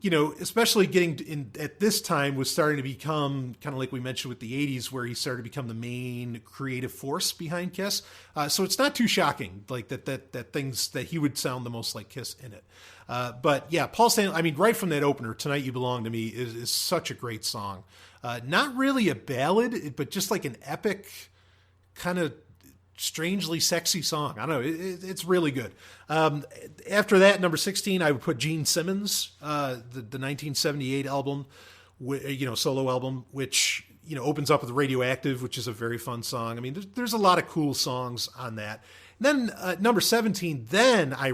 especially getting in at this time, was starting to become kind of like we mentioned with the 80s, where he started to become the main creative force behind Kiss. So it's not too shocking, like that things that he would sound the most like Kiss in it. But yeah, Paul Stanley, I mean, right from that opener, Tonight You Belong to Me is such a great song. Not really a ballad, but just like an epic, kind of strangely sexy song. I don't know. It's really good. After that, number 16, I would put Gene Simmons, the 1978 album, solo album, which, opens up with Radioactive, which is a very fun song. I mean, there's a lot of cool songs on that. And then number 17, then I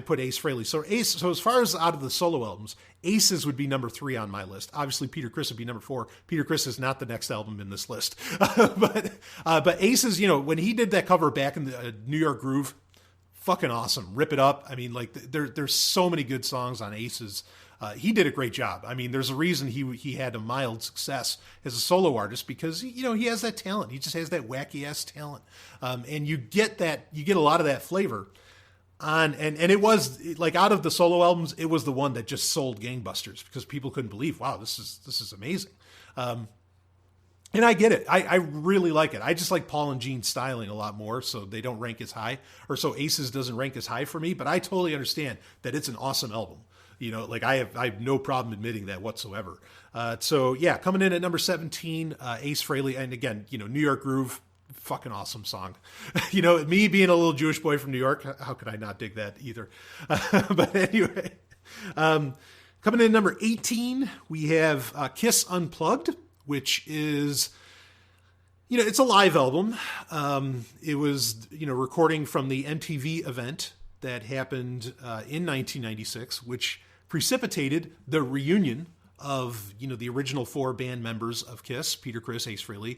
put Ace Frehley. So as far as out of the solo albums, Aces would be number 3 on my list. Obviously, Peter Criss would be number 4. Peter Criss is not the next album in this list. But Aces, when he did that cover back in the New York Groove, fucking awesome. Rip It Up. I mean, like, there's so many good songs on Aces. He did a great job. I mean, there's a reason he had a mild success as a solo artist, because he has that talent. He just has that wacky ass talent, and you get a lot of that flavor on. And it was like, out of the solo albums, it was the one that just sold gangbusters, because people couldn't believe, wow, this is amazing. And I get it. I really like it. I just like Paul and Gene's styling a lot more, so they don't rank as high, or so Aces doesn't rank as high for me. But I totally understand that it's an awesome album. Like I have no problem admitting that whatsoever. So yeah, coming in at number 17, Ace Frehley, and again, New York Groove, fucking awesome song. Me being a little Jewish boy from New York, how could I not dig that either? But anyway, coming in at number 18, we have Kiss Unplugged, which is, it's a live album. It was, recording from the MTV event that happened in 1996, which precipitated the reunion of, the original 4 band members of Kiss: Peter Criss, Ace Frehley,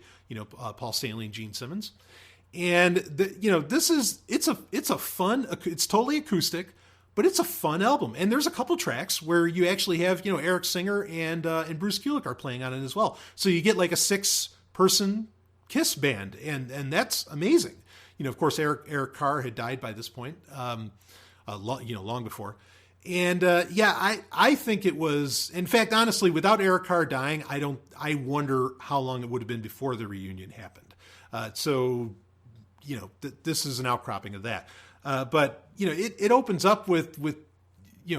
Paul Stanley, and Gene Simmons. And it's a fun, it's totally acoustic, but it's a fun album. And there's a couple tracks where you actually have, Eric Singer and Bruce Kulick are playing on it as well. So you get like a 6-person Kiss band, and that's amazing. Of course, Eric Carr had died by this point, long before. And I think it was, in fact, honestly, without Eric Carr dying, I wonder how long it would have been before the reunion happened. This is an outcropping of that. But it opens up with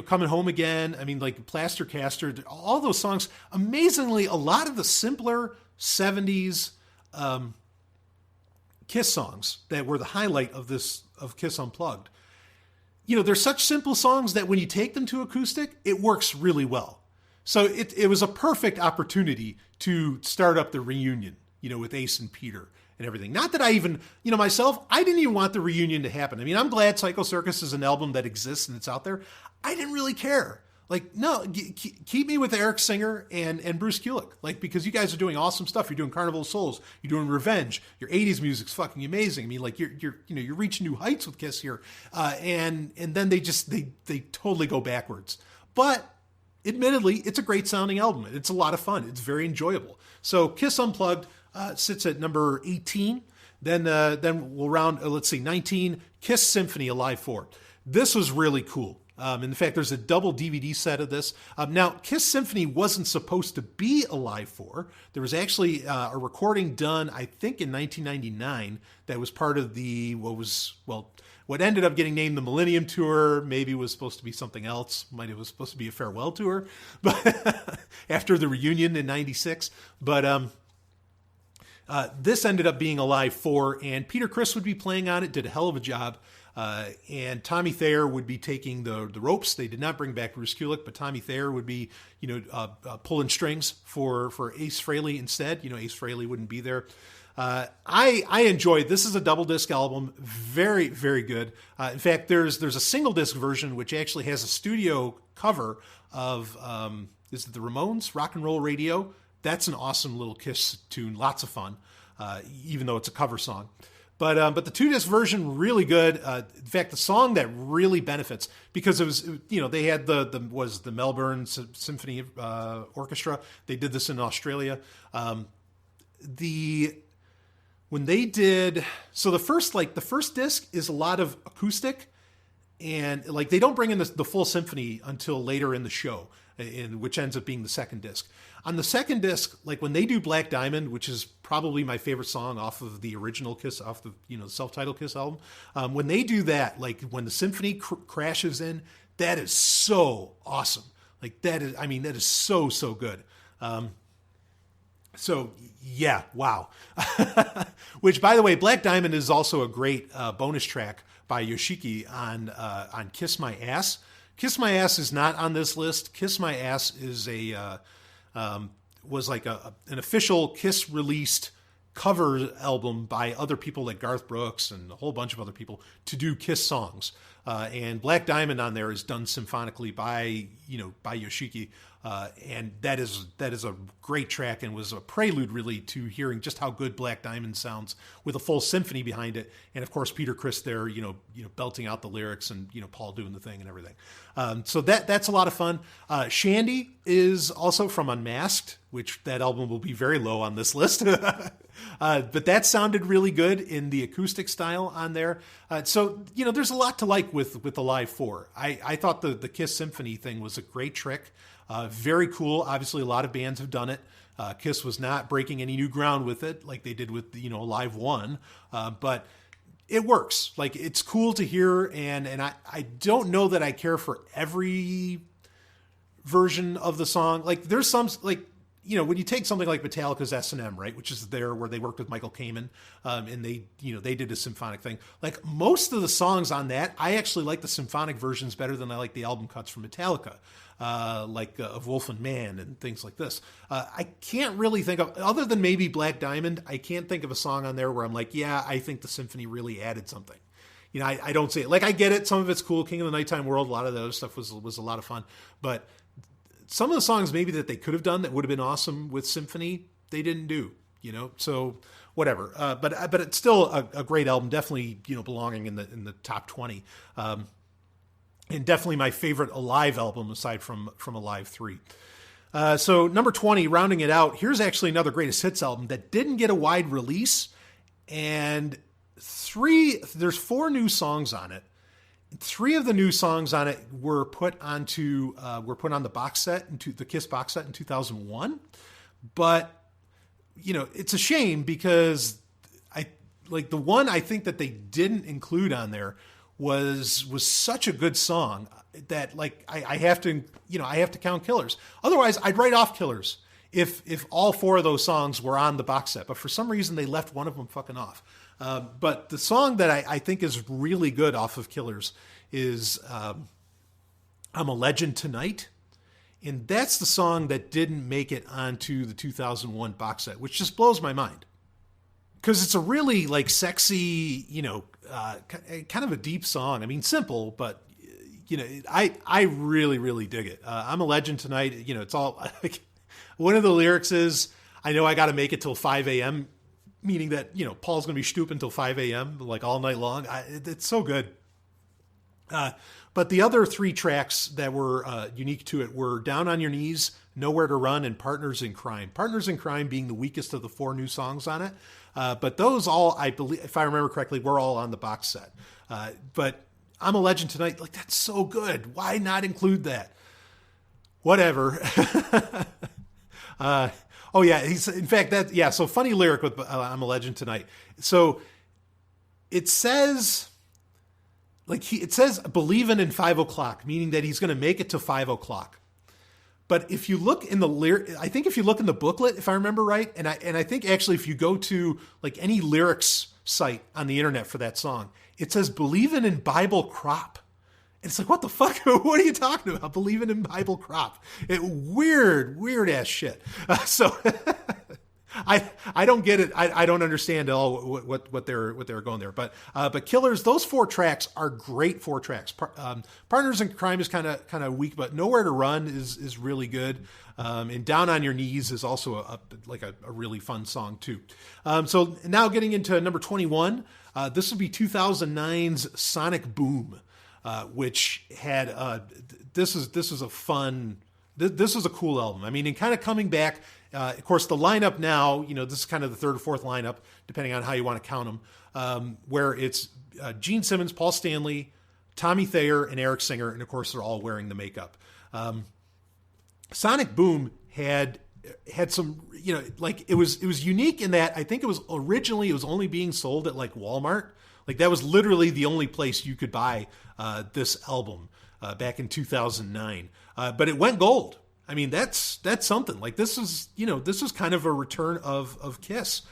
Coming Home Again. I mean, like Plaster Caster, all those songs. Amazingly, a lot of the simpler 70s Kiss songs that were the highlight of Kiss Unplugged. They're such simple songs that when you take them to acoustic, it works really well. So it was a perfect opportunity to start up the reunion, with Ace and Peter and everything. Not that I even, myself, I didn't even want the reunion to happen. I mean, I'm glad Psycho Circus is an album that exists and it's out there. I didn't really care. Like, no, keep me with Eric Singer and Bruce Kulick, like, because you guys are doing awesome stuff. You're doing Carnival of Souls. You're doing Revenge. Your 80s music's fucking amazing. I mean, like, you're reaching new heights with Kiss here. And then they totally go backwards. But admittedly, it's a great sounding album. It's a lot of fun. It's very enjoyable. So Kiss Unplugged sits at number 18. Then we'll round, 19, Kiss Symphony, a live 4. This was really cool. In fact, there's a double DVD set of this. Now, Kiss Symphony wasn't supposed to be a live 4. There was actually a recording done, I think, in 1999 that was part of what ended up getting named the Millennium Tour. Maybe was supposed to be something else. It was supposed to be a farewell tour, but after the reunion in 96. But this ended up being a live 4, and Peter Criss would be playing on it, did a hell of a job. And Tommy Thayer would be taking the ropes. They did not bring back Bruce Kulick, but Tommy Thayer would be, pulling strings for Ace Frehley instead. Ace Frehley wouldn't be there. I enjoyed, this is a double disc album. Very, very good. In fact, there's a single disc version, which actually has a studio cover of, is it the Ramones? Rock and Roll Radio. That's an awesome little Kiss tune. Lots of fun, even though it's a cover song. But the 2-disc version, really good. In fact, the song that really benefits, because it was, they had the Melbourne Symphony Orchestra. They did this in Australia. When they did, so the first disc is a lot of acoustic, and like they don't bring in the full symphony until later in the show, which ends up being the second disc. On the second disc, like when they do Black Diamond, which is probably my favorite song off of the original Kiss, off the self-titled Kiss album, when they do that, like when the symphony crashes in, that is so awesome. Like that is so good. So yeah, wow. Which, by the way, Black Diamond is also a great bonus track by Yoshiki on Kiss My Ass. Kiss My Ass is not on this list. Kiss My Ass is was like an official Kiss released cover album by other people like Garth Brooks and a whole bunch of other people to do Kiss songs. And Black Diamond on there is done symphonically by Yoshiki. And that is a great track and was a prelude really to hearing just how good Black Diamond sounds with a full symphony behind it. And of course, Peter Criss there, belting out the lyrics and, Paul doing the thing and everything. So that's a lot of fun. Shandy is also from Unmasked, which that album will be very low on this list. But that sounded really good in the acoustic style on there. So, there's a lot to like with the Live 4. I thought the Kiss Symphony thing was a great trick. Very cool. Obviously, a lot of bands have done it. Kiss was not breaking any new ground with it like they did with, Live 1. But it works. Like, it's cool to hear. And I don't know that I care for every version of the song. Like, there's some, like, when you take something like Metallica's S&M, right, which is there where they worked with Michael Kamen, and they did a symphonic thing. Like, most of the songs on that, I actually like the symphonic versions better than I like the album cuts from Metallica. Of Wolf and Man and things like this. I can't really think of, other than maybe Black Diamond, I can't think of a song on there where I'm like, yeah, I think the symphony really added something. I don't say it. Like, I get it. Some of it's cool. King of the Nighttime World, a lot of the other stuff was a lot of fun. But some of the songs maybe that they could have done that would have been awesome with symphony, they didn't do, so whatever. But it's still a great album, definitely, belonging in the top 20. And definitely my favorite Alive album aside from Alive 3. So number 20, rounding it out, here's actually another greatest hits album that didn't get a wide release. And there's 4 new songs on it. 3 of the new songs on it were put on the box set, the Kiss box set in 2001. But, it's a shame because the one I think that they didn't include on there was such a good song that I have to count Killers. Otherwise, I'd write off Killers if all 4 of those songs were on the box set. But for some reason, they left one of them fucking off. But the song that I think is really good off of Killers is I'm a Legend Tonight. And that's the song that didn't make it onto the 2001 box set, which just blows my mind. Because it's a really sexy, kind of a deep song. I mean, simple, but I really, really dig it. I'm a Legend Tonight. It's all one of the lyrics is, I know I got to make it till 5 a.m., meaning that, Paul's going to be stooping till 5 a.m., all night long. It's so good. But the other 3 tracks that were unique to it were Down on Your Knees, Nowhere to Run, and Partners in Crime. Partners in Crime being the weakest of the 4 new songs on it. But those all, I believe, if I remember correctly, were all on the box set. But I'm a Legend Tonight, that's so good. Why not include that? Whatever. Oh yeah, so funny lyric with I'm a Legend Tonight. So it says, believing in 5 o'clock, meaning that he's going to make it to 5 o'clock. But if you look in the I think if you look in the booklet, if I remember right, and I think actually if you go to any lyrics site on the internet for that song, it says believing in Bible crop. And it's what the fuck? What are you talking about? Believing in Bible crop. Weird ass shit. So I don't get it. I don't understand at all what they're going there. But Killers, those 4 tracks are great 4 tracks. Partners in Crime is kind of weak, but Nowhere to Run is really good. And Down on Your Knees is also a really fun song too. So now getting into number 21, this would be 2009's Sonic Boom, which had this is a fun. This is a cool album. I mean, and kind of coming back, of course, the lineup now, this is kind of the 3rd or 4th lineup, depending on how you want to count them, where it's Gene Simmons, Paul Stanley, Tommy Thayer, and Eric Singer, and of course, they're all wearing the makeup. Sonic Boom had some, it was unique in that I think it was only being sold at like Walmart. Like that was literally the only place you could buy this album back in 2009. But it went gold. I mean, that's something. Like this is kind of a return of Kiss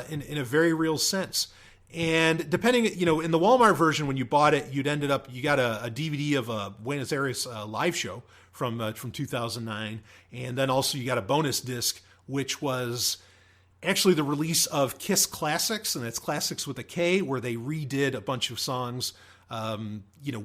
in a very real sense. And depending, in the Walmart version, when you bought it, you got a DVD of a Buenos Aires live show from 2009. And then also you got a bonus disc, which was actually the release of Kiss Classics, and that's Classics with a K, where they redid a bunch of songs,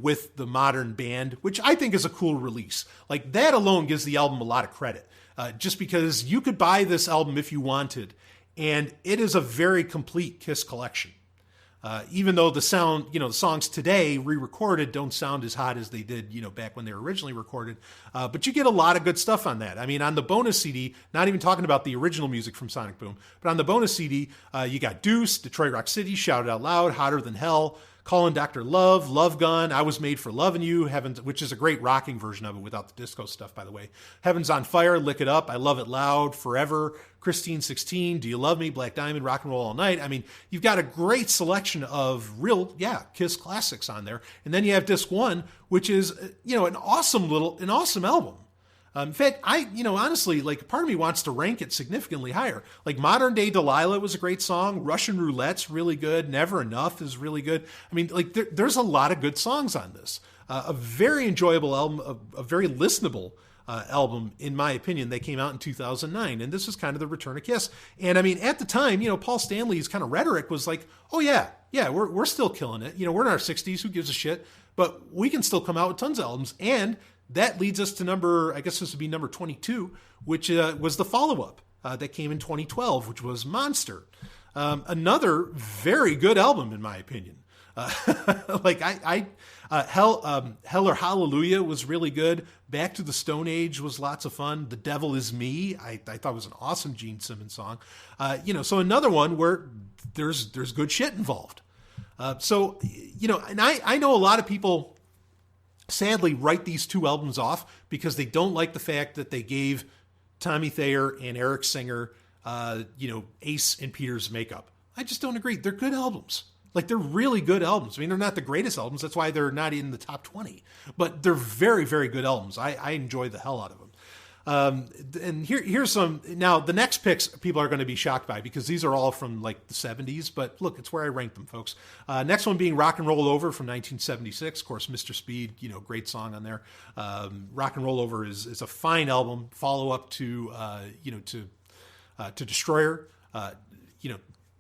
with the modern band, which I think is a cool release. Like that alone gives the album a lot of credit, just because you could buy this album if you wanted, and it is a very complete Kiss collection. Even though the sound, the songs today re-recorded don't sound as hot as they did, back when they were originally recorded. But you get a lot of good stuff on that. I mean, on the bonus CD, not even talking about the original music from Sonic Boom, but on the bonus CD, you got Deuce, Detroit Rock City, Shout It Out Loud, Hotter Than Hell, Callin' Dr. Love, Love Gun, I Was Made for Lovin' You, Heavens, which is a great rocking version of it without the disco stuff, by the way. Heaven's on Fire, Lick It Up, I Love It Loud, Forever, Christine 16, Do You Love Me, Black Diamond, Rock and Roll All Night. I mean, you've got a great selection of real, Kiss classics on there. And then you have disc 1, which is, an awesome album. In fact, honestly, like part of me wants to rank it significantly higher. Like Modern Day Delilah was a great song. Russian Roulette's really good. Never Enough is really good. I mean, like there's a lot of good songs on this. A very enjoyable album, a very listenable album, in my opinion. They came out in 2009, and this is kind of the return of Kiss. And I mean, at the time, Paul Stanley's kind of rhetoric was like, oh yeah, we're still killing it. We're in our 60s. Who gives a shit? But we can still come out with tons of albums. And that leads us to I guess this would be number 22, which was the follow-up that came in 2012, which was Monster. Another very good album, in my opinion. Hell or Hallelujah was really good. Back to the Stone Age was lots of fun. The Devil Is Me, I thought was an awesome Gene Simmons song. So another one where there's good shit involved. And I know a lot of people sadly write these 2 albums off because they don't like the fact that they gave Tommy Thayer and Eric Singer, Ace and Peter's makeup. I just don't agree. They're good albums. Like, they're really good albums. I mean, they're not the greatest albums. That's why they're not in the top 20. But they're very, very good albums. I enjoy the hell out of them. And here's some. Now, the next picks people are going to be shocked by because these are all from like the 70s. But look, it's where I ranked them, folks. Next one being Rock and Roll Over from 1976. Of course, Mr. Speed, great song on there. Rock and Roll Over is a fine album. Follow up to Destroyer.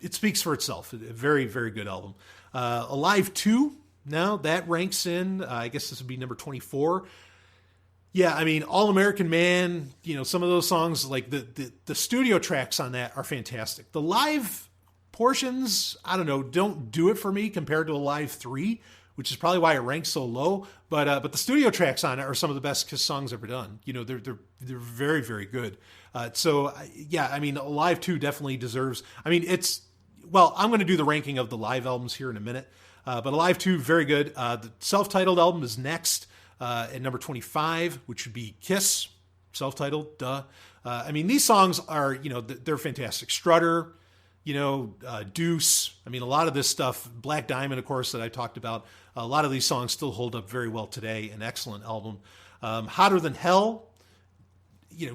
It speaks for itself. A very, very good album. Alive 2, now that ranks in, I guess this would be number 24. Yeah, I mean, All American Man, some of those songs, like the studio tracks on that are fantastic. The live portions, I don't know, don't do it for me compared to Alive 3, which is probably why it ranks so low. But the studio tracks on it are some of the best Kiss songs ever done. They're very, very good. I mean, Alive 2 definitely deserves, I'm going to do the ranking of the live albums here in a minute. But Alive 2, very good. The self-titled album is next at number 25, which would be Kiss, self-titled, duh. These songs are, they're fantastic. Strutter, Deuce. A lot of this stuff, Black Diamond, of course, that I talked about. A lot of these songs still hold up very well today. An excellent album. Hotter Than Hell.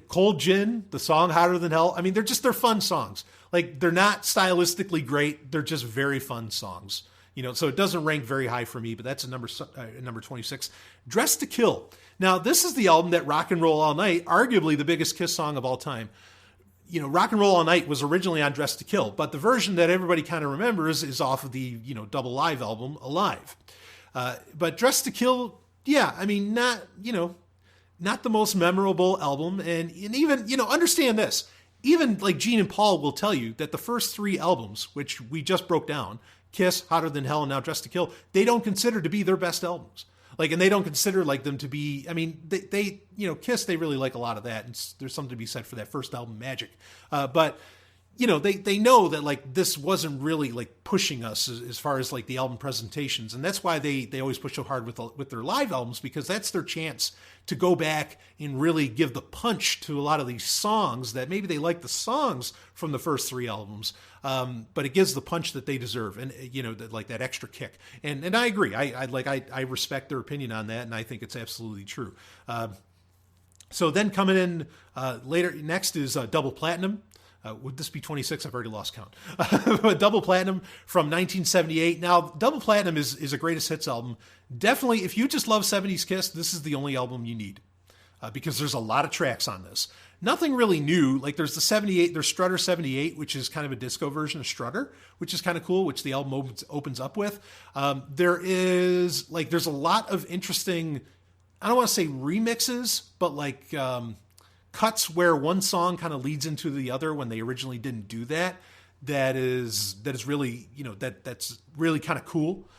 Cold Gin, the song Hotter Than Hell. They're fun songs. Like, they're not stylistically great. They're just very fun songs. So it doesn't rank very high for me, but that's a number 26. Dressed to Kill. Now, this is the album that Rock and Roll All Night, arguably the biggest Kiss song of all time. Rock and Roll All Night was originally on Dressed to Kill, but the version that everybody kind of remembers is off of the, double live album, Alive. But Dressed to Kill, not the most memorable album. And even, understand this, even like Gene and Paul will tell you that the first 3 albums, which we just broke down, Kiss, Hotter Than Hell, and now Dressed to Kill, they don't consider to be their best albums. And they don't consider them to be, they Kiss, they really like a lot of that. And there's something to be said for that first album, Magic. But, they know that this wasn't really pushing us as far as the album presentations. And that's why they always push so hard with their live albums, because that's their chance to go back and really give the punch to a lot of these songs that maybe they like the songs from the first 3 albums. But it gives the punch that they deserve, and that extra kick. And I agree. I respect their opinion on that, and I think it's absolutely true. So then coming in next is Double Platinum. Would this be 26? I've already lost count. But Double Platinum from 1978. Now, Double Platinum is a greatest hits album. Definitely, if you just love 70s Kiss, this is the only album you need, because there's a lot of tracks on this. Nothing really new. There's there's Strutter 78, which is kind of a disco version of Strutter, which is kind of cool, which the album opens up with. There's a lot of interesting, I don't want to say remixes, but cuts where one song kind of leads into the other when they originally didn't do that. That is really, that's really kind of cool.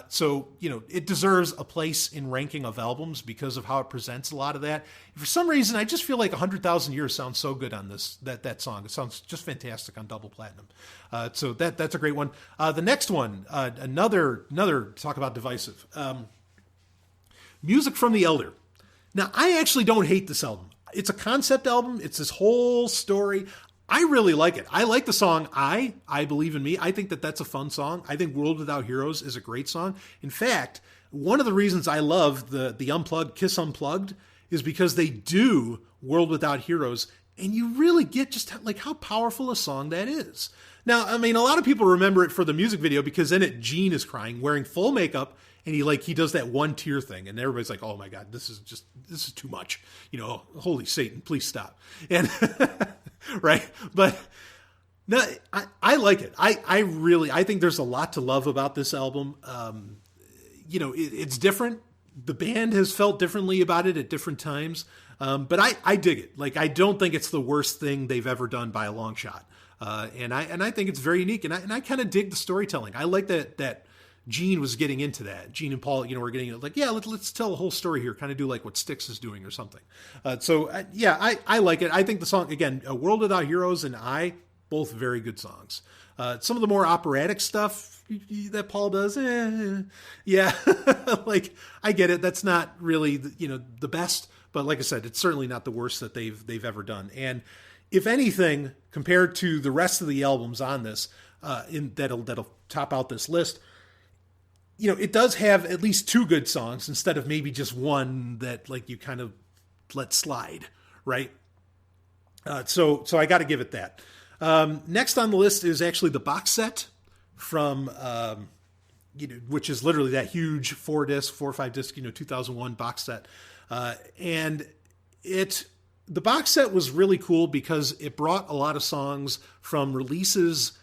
So it deserves a place in ranking of albums because of how it presents a lot of that. For some reason, I just feel like 100,000 Years sounds so good on that song. It sounds just fantastic on Double Platinum. So that's a great one. The next one, another talk about divisive. Music from the Elder. Now, I actually don't hate this album. It's a concept album. It's this whole story. I really like it. I like the song I Believe in Me. I think that's a fun song. I think World Without Heroes is a great song. In fact, one of the reasons I love the Unplugged, Kiss Unplugged, is because they do World Without Heroes, and you really get just how powerful a song that is. Now, a lot of people remember it for the music video because in it, Gene is crying, wearing full makeup, and he does that one tear thing, and everybody's like, "Oh my God, this is too much." Holy Satan, please stop. And right, but no, I like it. I think there's a lot to love about this album. It's different. The band has felt differently about it at different times, but I dig it. I don't think it's the worst thing they've ever done by a long shot. And I think it's very unique, and I kind of dig the storytelling. I like that Gene was getting into that. Gene and Paul, were getting let's tell a whole story here, kind of do what Styx is doing or something. I like it. I think the song, again, World Without Heroes and both very good songs. Some of the more operatic stuff that Paul does, yeah, I get it. That's not really the best, but like I said, it's certainly not the worst that they've ever done. And if anything, compared to the rest of the albums on this, that'll top out this list, it does have at least 2 good songs instead of maybe just one that you kind of let slide, right? So I got to give it that. Next on the list is actually the box set from, which is literally that huge 4 or 5 disc, 2001 box set. And the box set was really cool because it brought a lot of songs from releases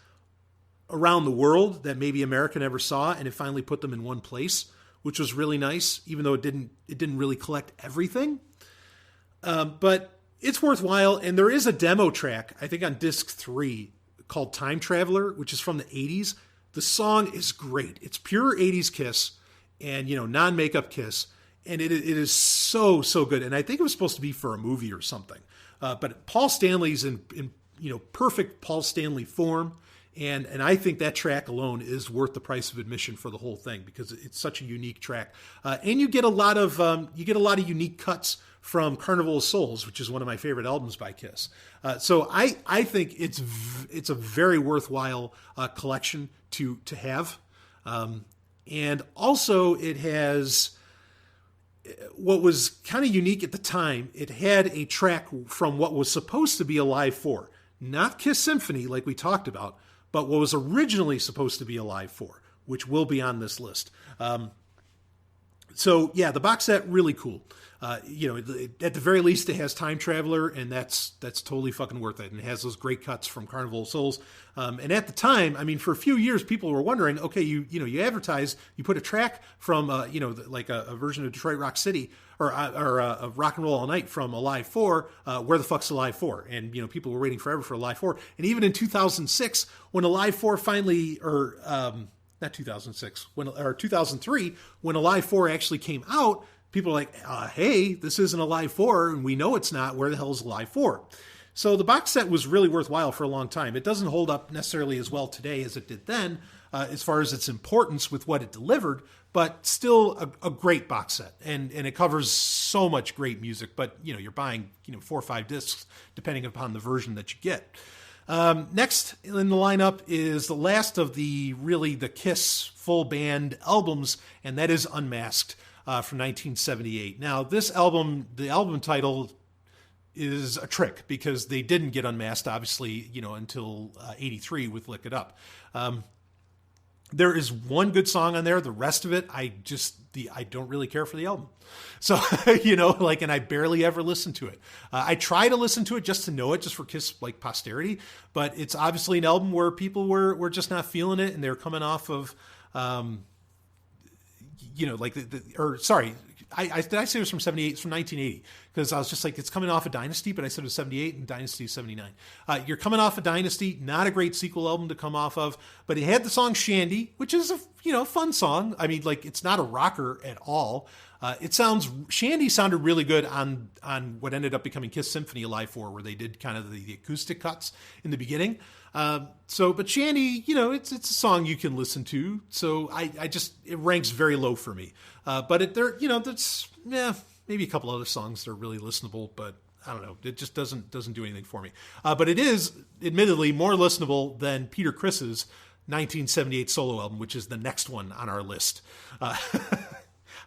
around the world that maybe America never saw, and it finally put them in one place, which was really nice, even though it didn't really collect everything. But it's worthwhile, and there is a demo track, I think on disc 3, called Time Traveler, which is from the 80s. The song is great. It's pure 80s Kiss, and non-makeup Kiss, and it is so good. And I think it was supposed to be for a movie or something. But Paul Stanley's in perfect Paul Stanley form. And I think that track alone is worth the price of admission for the whole thing because it's such a unique track. And you get a lot of unique cuts from Carnival of Souls, which is one of my favorite albums by Kiss. So I think it's a very worthwhile collection to have. And also it has what was kind of unique at the time. It had a track from what was supposed to be a Live 4, not Kiss Symphony like we talked about, but what was originally supposed to be a Live 4, which will be on this list. So yeah, the box set really cool. At the very least, it has Time Traveler, and that's totally fucking worth it. And it has those great cuts from Carnival of Souls. And at the time, I mean, for a few years, people were wondering, okay, you advertise, you put a track from, like a version of Detroit Rock City or a Rock and Roll All Night from Alive 4. Where the fuck's Alive 4? And people were waiting forever for Alive 4. And even in 2006, when Alive 4 finally, not 2006, 2003, when Alive 4 actually came out, people are like, hey, this isn't Alive 4, and we know it's not. Where the hell is Alive 4? So the box set was really worthwhile for a long time. It doesn't hold up necessarily as well today as it did then, as far as its importance with what it delivered, but still a great box set. And it covers so much great music, but you're buying 4 or 5 discs, depending upon the version that you get. Next in the lineup is the last of the Kiss full band albums, and that is Unmasked from 1978. Now, this album, the album title is a trick because they didn't get unmasked, obviously, until 83 with Lick It Up. There is one good song on there. The rest of it, I don't really care for the album. So, and I barely ever listen to it. I try to listen to it just to know it, just for Kiss, posterity. But it's obviously an album where people were just not feeling it, and they're coming off of, did I say it was from 78? It's from 1980. Because I was just like, it's coming off of Dynasty, but I said it was 78 and Dynasty is 79. You're coming off of Dynasty, not a great sequel album to come off of, but it had the song Shandy, which is a fun song. I mean, it's not a rocker at all. Shandy sounded really good on what ended up becoming Kiss Symphony Alive 4, where they did kind of the acoustic cuts in the beginning. But Shandy, it's a song you can listen to. So it ranks very low for me. That's maybe a couple other songs that are really listenable, but I don't know. It just doesn't do anything for me. But it is admittedly more listenable than Peter Criss's 1978 solo album, which is the next one on our list.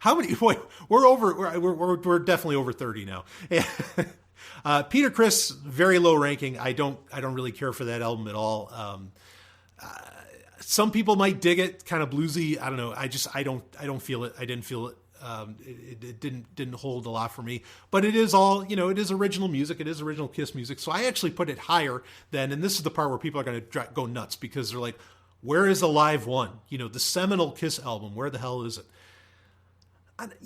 How many? Wait, we're definitely over 30 now. Peter Criss, very low ranking. I don't really care for that album at all. Some people might dig it, kind of bluesy. I don't know. I don't feel it. I didn't feel it. It didn't hold a lot for me. But it is all, it is original music. It is original Kiss music. So I actually put it higher than, and this is the part where people are going to go nuts because they're like, where is Alive 1? The seminal Kiss album. Where the hell is it?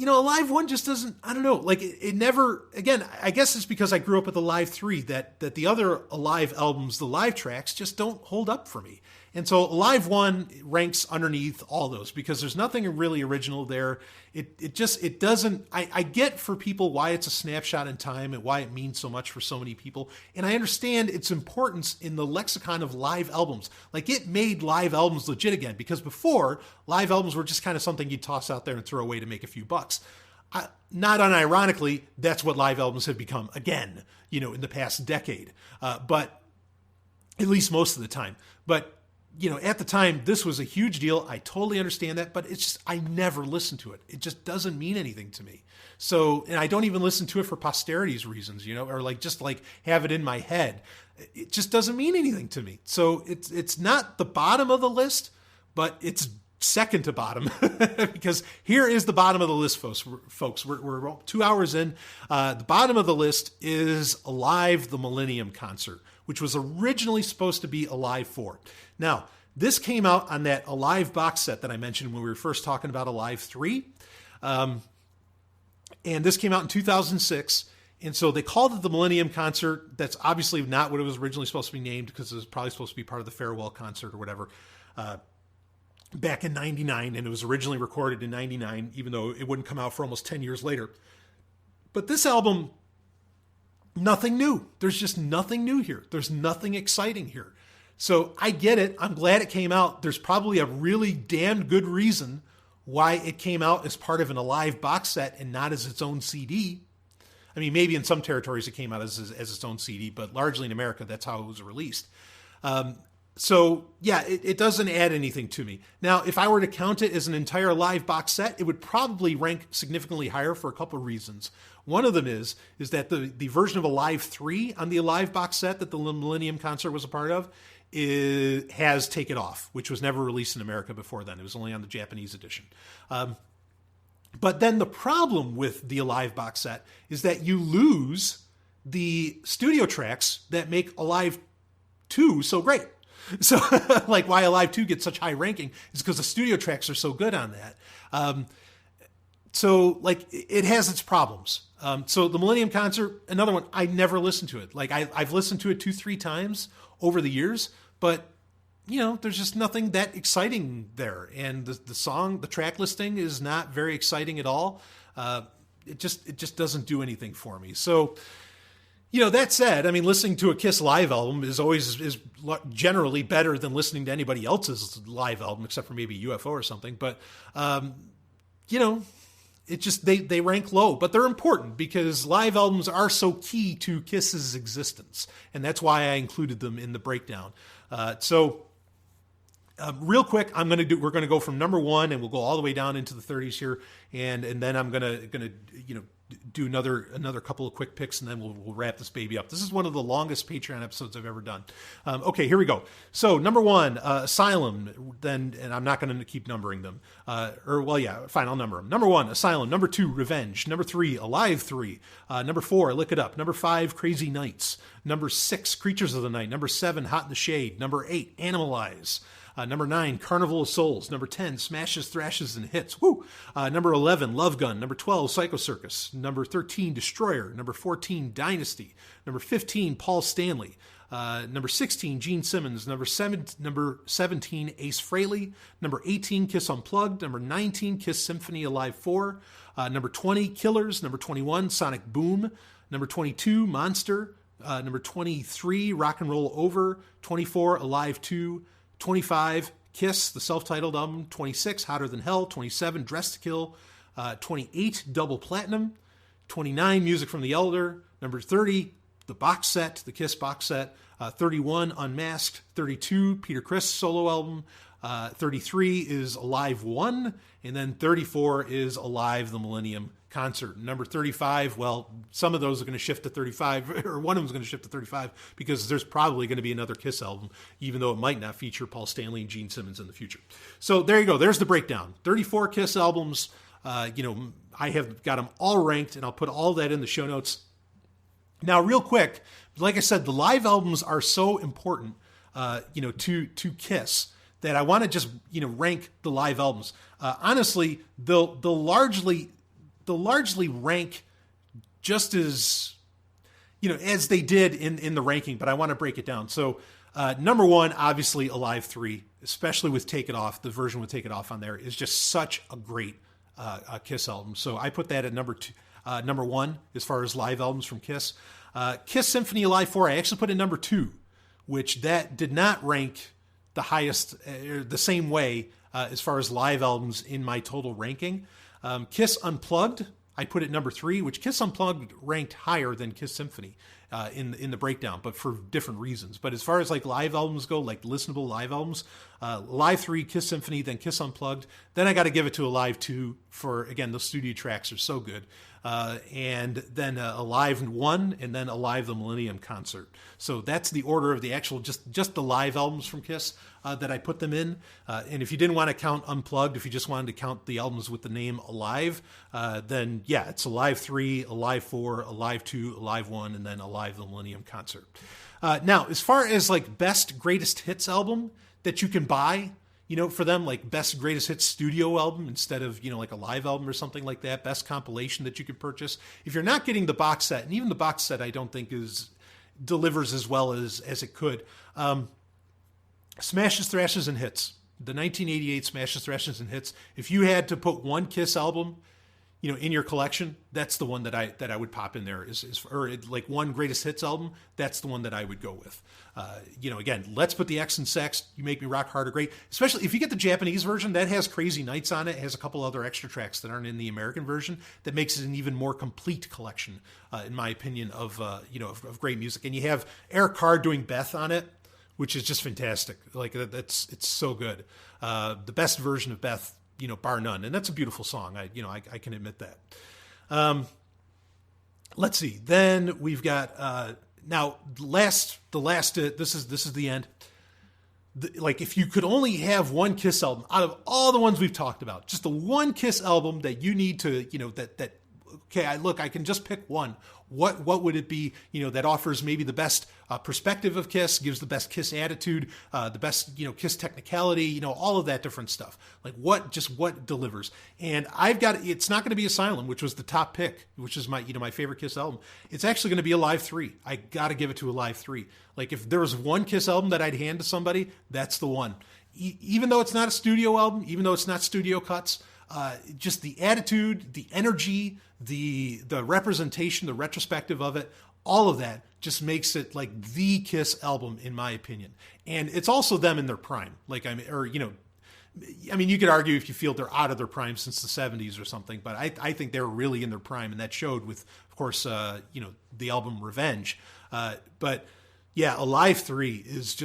Alive 1 just doesn't, I don't know, it never, again, I guess it's because I grew up with Alive 3 that the other Alive albums, the live tracks, just don't hold up for me. And so Alive 1 ranks underneath all those because there's nothing really original there. It doesn't, I get for people why it's a snapshot in time and why it means so much for so many people. And I understand its importance in the lexicon of live albums. It made live albums legit again because before, live albums were just kind of something you'd toss out there and throw away to make a few bucks. Not unironically, that's what live albums have become again, in the past decade. But at least most of the time. But at the time, this was a huge deal. I totally understand that, but it's just, I never listened to it. It just doesn't mean anything to me. So, and I don't even listen to it for posterity's reasons, or just have it in my head. It just doesn't mean anything to me. So it's not the bottom of the list, but it's second to bottom because here is the bottom of the list, folks. We're 2 hours in. The bottom of the list is Alive, the Millennium Concert, which was originally supposed to be Alive 4. Now, this came out on that Alive box set that I mentioned when we were first talking about Alive 3. And this came out in 2006. And so they called it the Millennium Concert. That's obviously not what it was originally supposed to be named because it was probably supposed to be part of the farewell concert or whatever. Back in 99, and it was originally recorded in 99, even though it wouldn't come out for almost 10 years later. But this album, nothing new. There's just nothing new here. There's nothing exciting here. So I get it. I'm glad it came out. There's probably a really damn good reason why it came out as part of an Alive box set and not as its own CD. I mean, maybe in some territories it came out as its own CD, but largely in America, that's how it was released. So yeah, it doesn't add anything to me. Now, if I were to count it as an entire Live box set, it would probably rank significantly higher for a couple of reasons. One of them is that the version of Alive 3 on the Alive box set that the Millennium Concert was a part of has Take It Off, which was never released in America before then. It was only on the Japanese edition. But then the problem with the Alive box set is that you lose the studio tracks that make Alive 2 so great. So, like, why Alive 2 gets such high ranking is because the studio tracks are so good on that. So, like, it has its problems. So the Millennium Concert, another one, I never listened to it. Like, I've listened to it 2-3 times over the years, but, you know, there's just nothing that exciting there. And the track listing is not very exciting at all. It just doesn't do anything for me. So, you know, that said, I mean, listening to a Kiss live album is generally better than listening to anybody else's live album, except for maybe UFO or something. But, you know, it just, they rank low, but they're important because live albums are so key to Kiss's existence. And that's why I included them in the breakdown. Real quick, we're going to go from number 1 and we'll go all the way down into the 30s here. And then I'm going to, you know, do another couple of quick picks and then we'll wrap this baby up. This is one of the longest Patreon episodes I've ever done. Okay, here we go. So number 1, Asylum, and I'm not going to keep numbering them. Fine, I'll number them. Number 1, Asylum. Number 2, Revenge. Number 3, Alive 3. Number 4, Lick It Up. Number 5, Crazy Nights. Number 6, Creatures of the Night. Number 7, Hot in the Shade. Number 8, Animalize. Number 9, Carnival of Souls. Number 10, Smashes, Thrashes, and Hits. Woo! Number 11, Love Gun. Number 12, Psycho Circus. Number 13, Destroyer. Number 14, Dynasty. Number 15, Paul Stanley. Number 16, Gene Simmons. Number 17, Ace Frehley. Number 18, Kiss Unplugged. Number 19, Kiss Symphony Alive 4. Number 20, Killers. Number 21, Sonic Boom. Number 22, Monster. Number 23, Rock and Roll Over. 24, Alive 2. 25, Kiss, the self-titled album. 26, Hotter Than Hell. 27, Dress to Kill. 28, Double Platinum. 29, Music from the Elder. Number 30, the box set, the Kiss box set. 31, Unmasked. 32, Peter Criss solo album. 33 is Alive 1. And then 34 is Alive, the Millennium Concert. Number 35, well, some of those are going to shift to 35, or one of them is going to shift to 35, because there's probably going to be another Kiss album, even though it might not feature Paul Stanley and Gene Simmons in the future. So there you go. There's the breakdown. 34 Kiss albums. You know, I have got them all ranked, and I'll put all that in the show notes. Now, real quick, like I said, the live albums are so important, you know, to Kiss, that I want to just, you know, rank the live albums. Honestly, they'll largely rank just as, you know, as they did in the ranking, but I want to break it down. So number 1, obviously Alive 3, especially with Take It Off, the version with Take It Off on there is just such a great Kiss album. So I put that at number 1 as far as live albums from Kiss. Kiss Symphony Alive 4, I actually put in number 2, which that did not rank the highest, the same way as far as live albums in my total ranking. Kiss Unplugged, I put it number 3, which Kiss Unplugged ranked higher than Kiss Symphony in the breakdown, but for different reasons. But as far as like live albums go, like listenable live albums, Live 3, Kiss Symphony, then Kiss Unplugged. Then I got to give it to Alive 2 for, again, those studio tracks are so good. And then Alive 1, and then Alive the Millennium Concert. So that's the order of the actual, just the live albums from Kiss that I put them in. And if you didn't want to count Unplugged, if you just wanted to count the albums with the name Alive, then yeah, it's Alive 3, Alive 4, Alive 2, Alive 1, and then Alive the Millennium Concert. Now, as far as like best greatest hits album that you can buy, you know, for them, like best greatest hits studio album instead of, you know, like a live album or something like that, best compilation that you could purchase. If you're not getting the box set, and even the box set I don't think delivers as well as it could, Smashes, Thrashes, and Hits. The 1988 Smashes, Thrashes, and Hits. If you had to put one Kiss album, you know, in your collection, that's the one that I would pop in there. Or like one greatest hits album, that's the one that I would go with. You know, again, Let's Put the X in Sex, You Make Me Rock Hard or Great. Especially if you get the Japanese version, that has Crazy Nights on it. It has a couple other extra tracks that aren't in the American version. That makes it an even more complete collection, in my opinion, of great music. And you have Eric Carr doing Beth on it, which is just fantastic. Like it's so good. The best version of Beth, you know, bar none. And that's a beautiful song. I can admit that. Let's see. Then we've got, now this is the end. like if you could only have one Kiss album out of all the ones we've talked about, just the one Kiss album that you need to, okay, I can just pick one. What would it be, that offers maybe the best perspective of Kiss, gives the best Kiss attitude, the best, Kiss technicality, all of that different stuff. Like what delivers. And it's not going to be Asylum, which was the top pick, which is my, my favorite Kiss album. It's actually going to be Alive 3. I got to give it to Alive 3. Like if there was one Kiss album that I'd hand to somebody, that's the one. Even though it's not a studio album, even though it's not studio cuts, just the attitude, the energy, the representation, the retrospective of it, all of that just makes it like the Kiss album in my opinion. And it's also them in their prime. Like, you could argue if you feel they're out of their prime since the 70s or something, but I think they're really in their prime, and that showed with, of course, the album Revenge. But yeah, Alive 3 is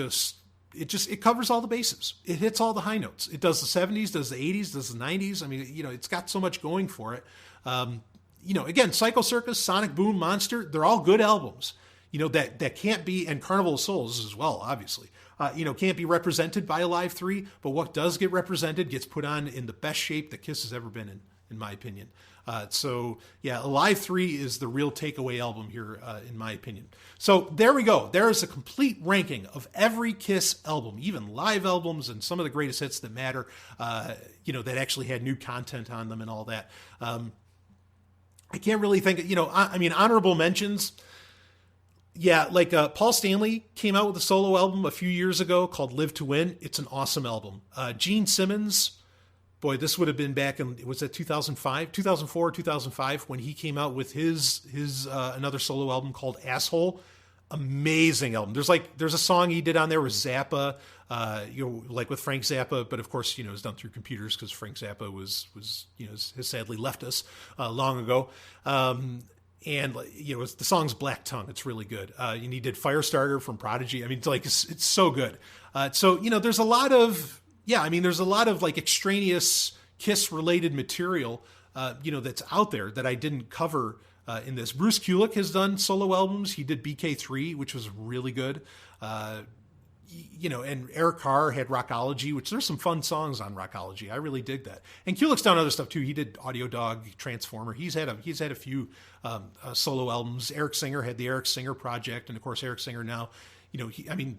it covers all the bases. It hits all the high notes. It does the 70s, does the 80s, does the 90s. I mean, it's got so much going for it. Again, Psycho Circus, Sonic Boom, Monster, they're all good albums, that can't be, and Carnival of Souls as well, obviously, can't be represented by Alive 3, but what does get represented gets put on in the best shape that Kiss has ever been in my opinion. So yeah, Alive 3 is the real takeaway album here, in my opinion. So there we go. There is a complete ranking of every Kiss album, even live albums and some of the greatest hits that matter, that actually had new content on them and all that. I can't really think, honorable mentions. Yeah, like Paul Stanley came out with a solo album a few years ago called Live to Win. It's an awesome album. Gene Simmons, boy, this would have been back in, was that 2004, 2005, when he came out with his another solo album called Asshole. Amazing album. There's a song he did on there with Zappa, like with Frank Zappa, but of course, it was done through computers because Frank Zappa was has sadly left us long ago. And the song's Black Tongue. It's really good. And he did Firestarter from Prodigy. I mean, it's so good. So there's a lot of like extraneous Kiss related material, that's out there that I didn't cover in this. Bruce Kulick has done solo albums. He did BK3, which was really good. And Eric Carr had Rockology, which there's some fun songs on Rockology. I really dig that. And Kulick's done other stuff too. He did Audio Dog, Transformer. He's had a few solo albums. Eric Singer had the Eric Singer Project, and of course Eric Singer now,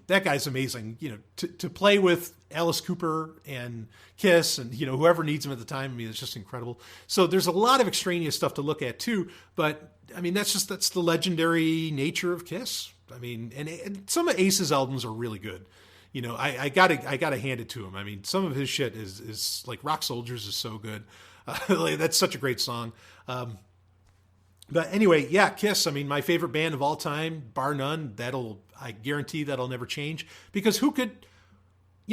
that guy's amazing. To play with Alice Cooper and Kiss and whoever needs him at the time. It's just incredible. So there's a lot of extraneous stuff to look at too. But that's the legendary nature of Kiss. And some of Ace's albums are really good. I gotta hand it to him. Some of his shit is like Rock Soldiers is so good. That's such a great song. But anyway, yeah, Kiss. My favorite band of all time, bar none. I guarantee that'll never change, because who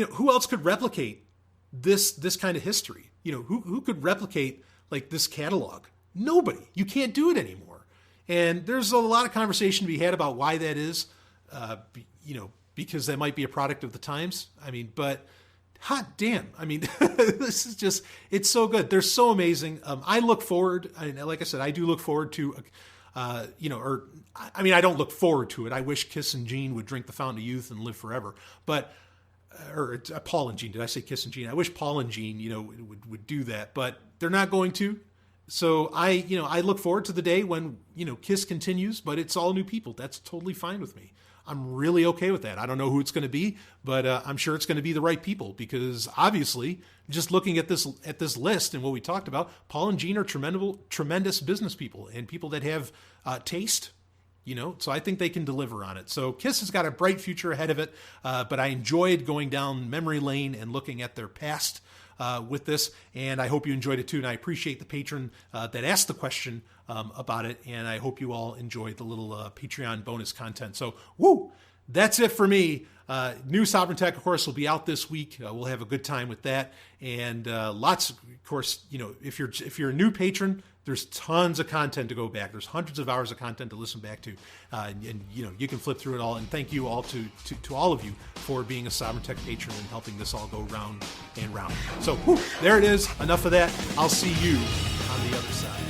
else could replicate this kind of history? Who could replicate like this catalog? Nobody. You can't do it anymore. And there's a lot of conversation to be had about why that is, because that might be a product of the times. But hot damn. This is just, it's so good. They're so amazing. I look forward, like I said, I do look forward to, I don't look forward to it. I wish Kiss and Gene would drink the fountain of youth and live forever. But, Paul and Gene, did I say Kiss and Gene? I wish Paul and Gene, would do that, but they're not going to. So I look forward to the day when, Kiss continues, but it's all new people. That's totally fine with me. I'm really okay with that. I don't know who it's going to be, but I'm sure it's going to be the right people, because obviously, just looking at this list and what we talked about, Paul and Gene are tremendous business people and people that have taste. So I think they can deliver on it. So Kiss has got a bright future ahead of it, but I enjoyed going down memory lane and looking at their past with this, and I hope you enjoyed it too. And I appreciate the patron that asked the question about it, and I hope you all enjoyed the little Patreon bonus content. So, that's it for me. New Sovereign Tech, of course, will be out this week. We'll have a good time with that, and lots, of course. If you're a new patron, there's tons of content to go back. There's hundreds of hours of content to listen back to, and you can flip through it all. And thank you all to all of you for being a Sovereign Tech patron and helping this all go round and round. So there it is. Enough of that. I'll see you on the other side.